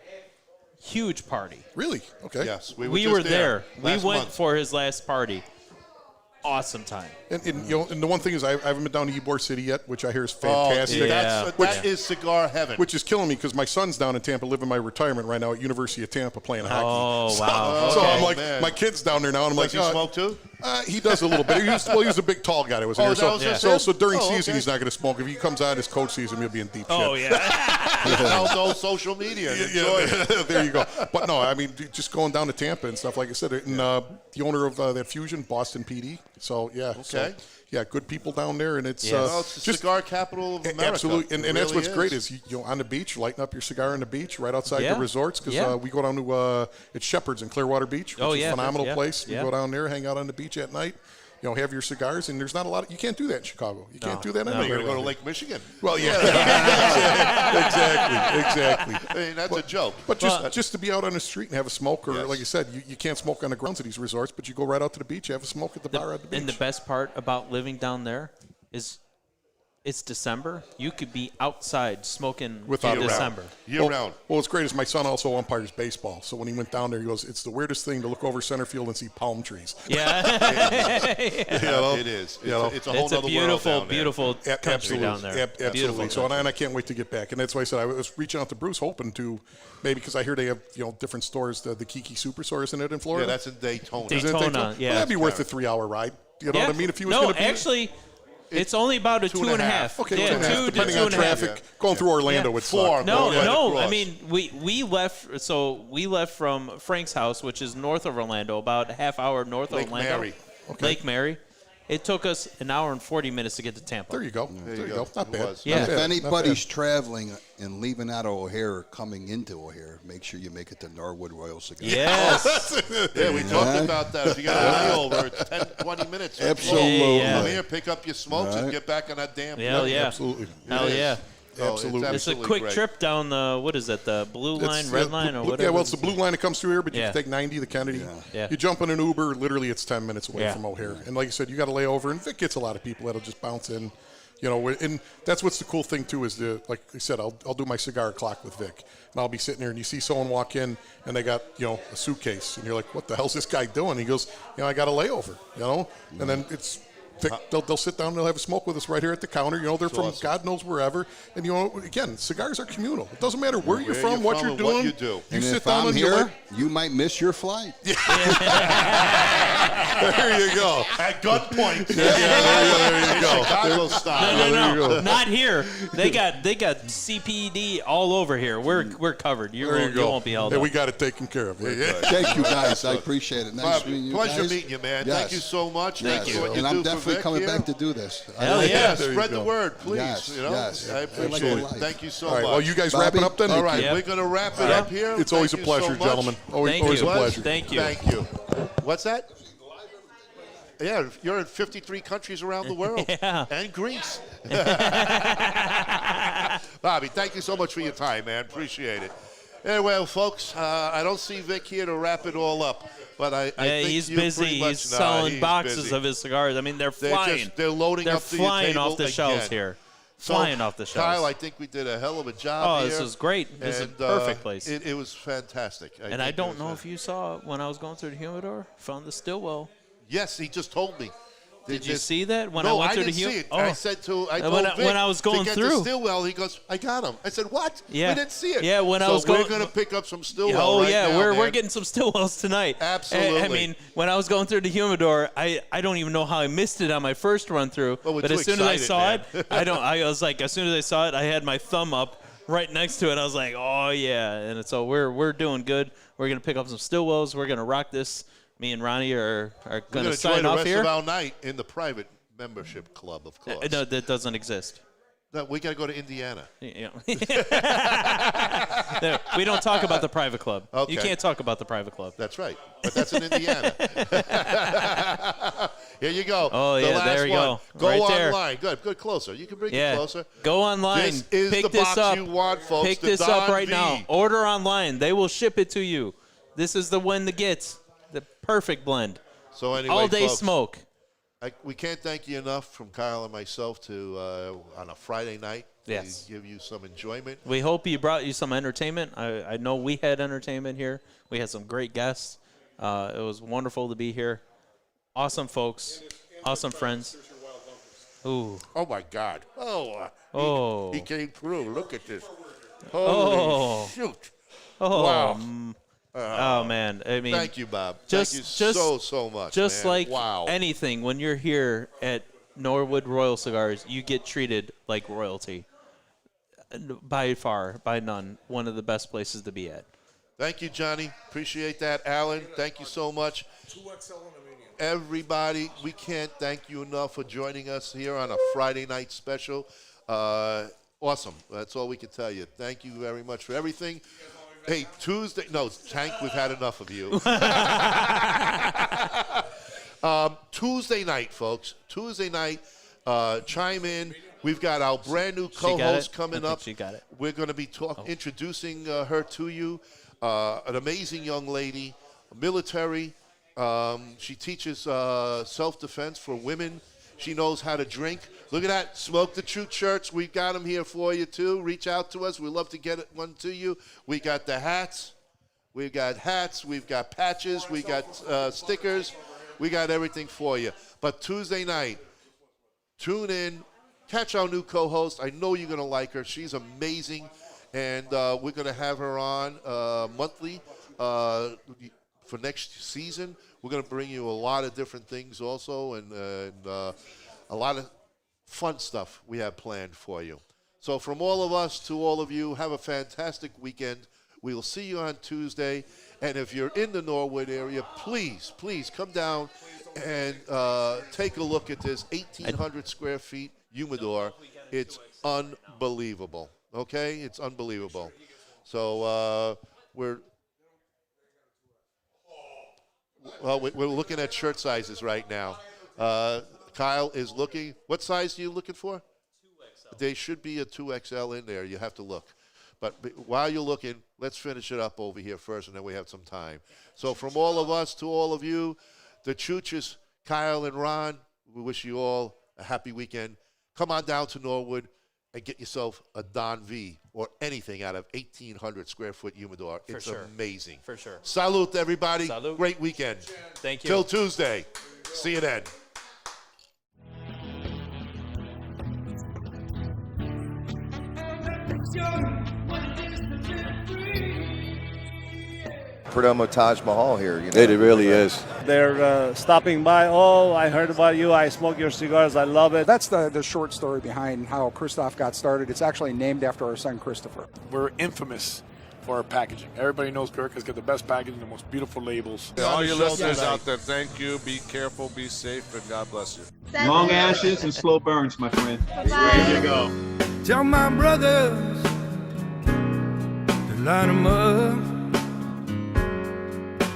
Huge party. Really? Okay. Yes, We just were there. We last went month. for his last party. Awesome time. And and the one thing is, I haven't been down to Ybor City yet, which I hear is fantastic. Oh, Yeah. that is cigar heaven. Which is killing me because my son's down in Tampa, living my retirement right now at University of Tampa playing hockey. Oh, wow. So Okay. I'm like, man. my kid's down there now, and I'm Does like, he smoke too? He does a little bit. He was a big, tall guy that was in Oh, here. that So, was just so, him? so during Oh, season, okay. he's not going to smoke. If he comes out his coach season, he'll be in deep Oh, shit. yeah. No social media. Enjoy it. There you go. But no, I mean, just going down to Tampa and stuff, like I said, and the owner of that Fusion, Boston PD. So, yeah. Okay. So, yeah, good people down there, and it's Well, it's the cigar capital of America. absolutely, and It that's really what's great is on the beach, lighting up your cigar on the beach, right outside Yeah. the resorts. Because Yeah. we go down to it's Shepherd's in Clearwater Beach, which Oh, is yeah, a phenomenal yeah, place. We yeah. go down there, hang out on the beach at night. Have your cigars, and there's not a lot. You can't do that in Chicago. You can't do that You're anywhere. going to go to Lake Michigan. Well, yeah, exactly. I mean, that's a joke. But just to be out on the street and have a smoke, or like you said, you can't smoke on the grounds of these resorts, but you go right out to the beach, have a smoke at the bar at the beach. And the best part about living down there is it's December. You could be outside smoking Without in a December. Year round. Well, what's great is my son also umpires baseball. So when he went down there, he goes, "It's the weirdest thing to look over center field and see palm trees." Yeah. It is. It's a whole It's a other beautiful, world down there. beautiful country Absolutely. down there. Absolutely. Beautiful So country. and I can't wait to get back. And that's why I said I was reaching out to Bruce, hoping to maybe because I hear they have different stores, the Kiki Superstore, isn't it in Yeah, Florida? that's in Daytona. Is it in Daytona, yeah. Well, that'd be worth a 3-hour ride. You know Yeah. what I mean? If he was no, going to be actually, it's only about a 2.5. Okay, yeah, 2.5, 2 to depending on 2.5. traffic. Going through Orlando would Four. suck. No, Right no. across. I mean, we left. So we left from Frank's house, which is north of Orlando, about a half hour north Lake of Orlando. Mary. Lake Mary. It took us an hour and 40 minutes to get to Tampa. There you go. There you go. Not bad. Yeah. If anybody's traveling and leaving out of O'Hare or coming into O'Hare, make sure you make it to Norwood Royal Cigar. Yes. Yeah, we talked about that. If you got a layover, it's 10, 20 minutes. Absolutely. Come here, pick up your smokes, and get back on that damn plane. Hell yeah. Absolutely. Hell yeah. Absolutely. It's a quick trip down the, what is that, the blue line, red line, or whatever? Yeah, well, it's the blue line that comes through here, but you Yeah. can take 90, the Kennedy. Yeah. You jump in an Uber, literally it's 10 minutes away Yeah. from O'Hare. And like I said, you got to lay over, and Vic gets a lot of people that'll just bounce in. You know, and that's what's the cool thing, too, is, like I said, I'll do my cigar clock with Vic. And I'll be sitting there, and you see someone walk in, and they got, a suitcase. And you're like, what the hell's this guy doing? He goes, I got a layover, And then it's... They'll sit down and they'll have a smoke with us right here at the counter. They're from awesome. God knows wherever. And, again, cigars are communal. It doesn't matter where you're from, what you're doing. What you do. You And sit if down I'm and here, you might miss your flight. there you go. At gunpoint. There you go. Chicago style. No, not here. They got CPD all over here. We're covered. You won't be held Hey, up. we got it taken care of. Yeah. Thank you, guys. I appreciate it. Nice Bob, meeting you pleasure guys. meeting you, man. Yes. Thank you so much. Yes. Thank you. What you And do I'm for definitely Vic coming here. back to do this. Hell yeah. Yeah, There you spread go. the word, please. Yes, yes. I appreciate it. Life. Thank you so All right, much. well, you guys Bobby? wrapping up then? All right, Yeah. we're going to wrap it up here. It's always a Thank you pleasure, so much. gentlemen. Always Thank a you. pleasure. Thank you. Thank you. What's that? Yeah, you're in 53 countries around the world. Yeah. And Greece. Bobby, thank you so much for your time, man. Appreciate it. Anyway, folks, I don't see Vic here to wrap it all up. But I think he's you busy. pretty much He's selling he's boxes busy. of his cigars. I mean, they're flying. They're loading They're up to your flying table off the shelves again. here. So, Flying off the shelves. Kyle, I think we did a hell of a job Oh, here. this is great. This is a perfect place. It was fantastic. And I don't know if you saw when I was going through the humidor, found the Stillwell. Yes, he just told me. Did you see that when I No, went I through didn't the see humidor? it. I said to I told when Vic I was going to get through. the Stillwell, he goes, I got him. I said, what? Yeah. We didn't see it. Yeah, when I so was going- we're going to pick up some Stillwell Oh right yeah, now, we're man. getting some Stillwells tonight. Absolutely. I mean, when I was going through the humidor, I don't even know how I missed it on my first run through. Well, we're but too as soon as I saw excited, it, I was like, as soon as I saw it, I had my thumb up right next to it. I was like, oh yeah. And so we're doing good. We're gonna pick up some Stillwells. We're gonna rock this. Me and Ronnie are We're gonna going to sign join the off rest here. of our night in the private membership club, of course. No, that doesn't exist. No, we got to go to Indiana. Yeah. No, we don't talk about the private club. Okay. You can't talk about the private club. That's right. But that's in Indiana. Here you go. Oh, The yeah, last there you one. go. Right there. online. Good, closer. You can bring it Yeah. closer. Go online. This is Pick the this box up. you want, folks. Pick the this up Don right V. now. Order online. They will ship it to you. This is the one to get. The perfect blend. So anyway, All day folks, smoke. we can't thank you enough from Kyle and myself to on a Friday night. Yes. To give you some enjoyment. We hope you brought you some entertainment. I know we had entertainment here. We had some great guests. It was wonderful to be here. Awesome folks. Awesome friends. Ooh. Oh my God. Oh. He came through. Look at this. Oh. Holy shoot. Oh. Wow. Oh man. I mean, Thank you, Bob. Just, Thank you so much. Just man. like wow. anything, when you're here at Norwood Royal Cigars, you get treated like royalty. By far, by none, one of the best places to be at. Thank you, Johnny. Appreciate that. Alan, thank you so much. Everybody, we can't thank you enough for joining us here on a Friday night special. Awesome. That's all we can tell you. Thank you very much for everything. Hey, Tuesday. No, Tank, we've had enough of you. Tuesday night, folks. Tuesday night, chime in. We've got our brand new co-host coming up. She got it. We're going to be introducing her to you. An amazing young lady, military. She teaches self-defense for women. She knows how to drink. Look at that. Smoke the Truth shirts. We've got them here for you, too. Reach out to us. We'd love to get one to you. We got the hats. We've got hats. We've got patches. We got stickers. We got everything for you. But Tuesday night, tune in. Catch our new co-host. I know you're going to like her. She's amazing. And we're going to have her on monthly for next season. We're going to bring you a lot of different things also and a lot of fun stuff we have planned for you. So from all of us to all of you, have a fantastic weekend. We will see you on Tuesday. And if you're in the Norwood area, please come down and take a look at this 1,800 square feet humidor. It's unbelievable. Okay? It's unbelievable. So we're looking at shirt sizes right now. Kyle is looking. What size are you looking for? 2XL. There should be a 2XL in there. You have to look. But while you're looking, let's finish it up over here first, and then we have some time. So from all of us to all of you, the Chooches, Kyle and Ron, we wish you all a happy weekend. Come on down to Norwood and get yourself a Don V or anything out of 1,800 square foot humidor. It's amazing. For sure. Salute, everybody. Salute. Great weekend. Thank you. Till Tuesday. See you then. Perdomo Taj Mahal here. You know? It really is. They're stopping by. Oh, I heard about you. I smoke your cigars. I love it. That's the short story behind how Christoph got started. It's actually named after our son, Christopher. We're infamous for our packaging. Everybody knows Gurkha's got the best packaging, the most beautiful labels. All your listeners out there, thank you. Be careful, be safe, and God bless you. Long ashes and slow burns, my friend. There you go. Tell my brothers to line them up.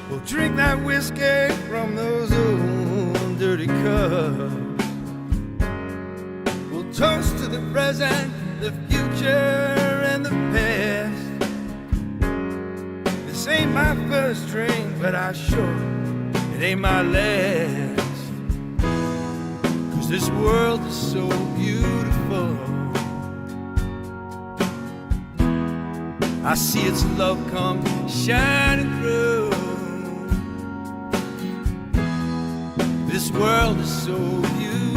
We'll drink that whiskey from those old dirty cups. We'll toast to the present, the future, and the past. This ain't my first drink, but I sure it ain't my last. 'Cause this world is so beautiful. I see its love come shining through. This world is so beautiful.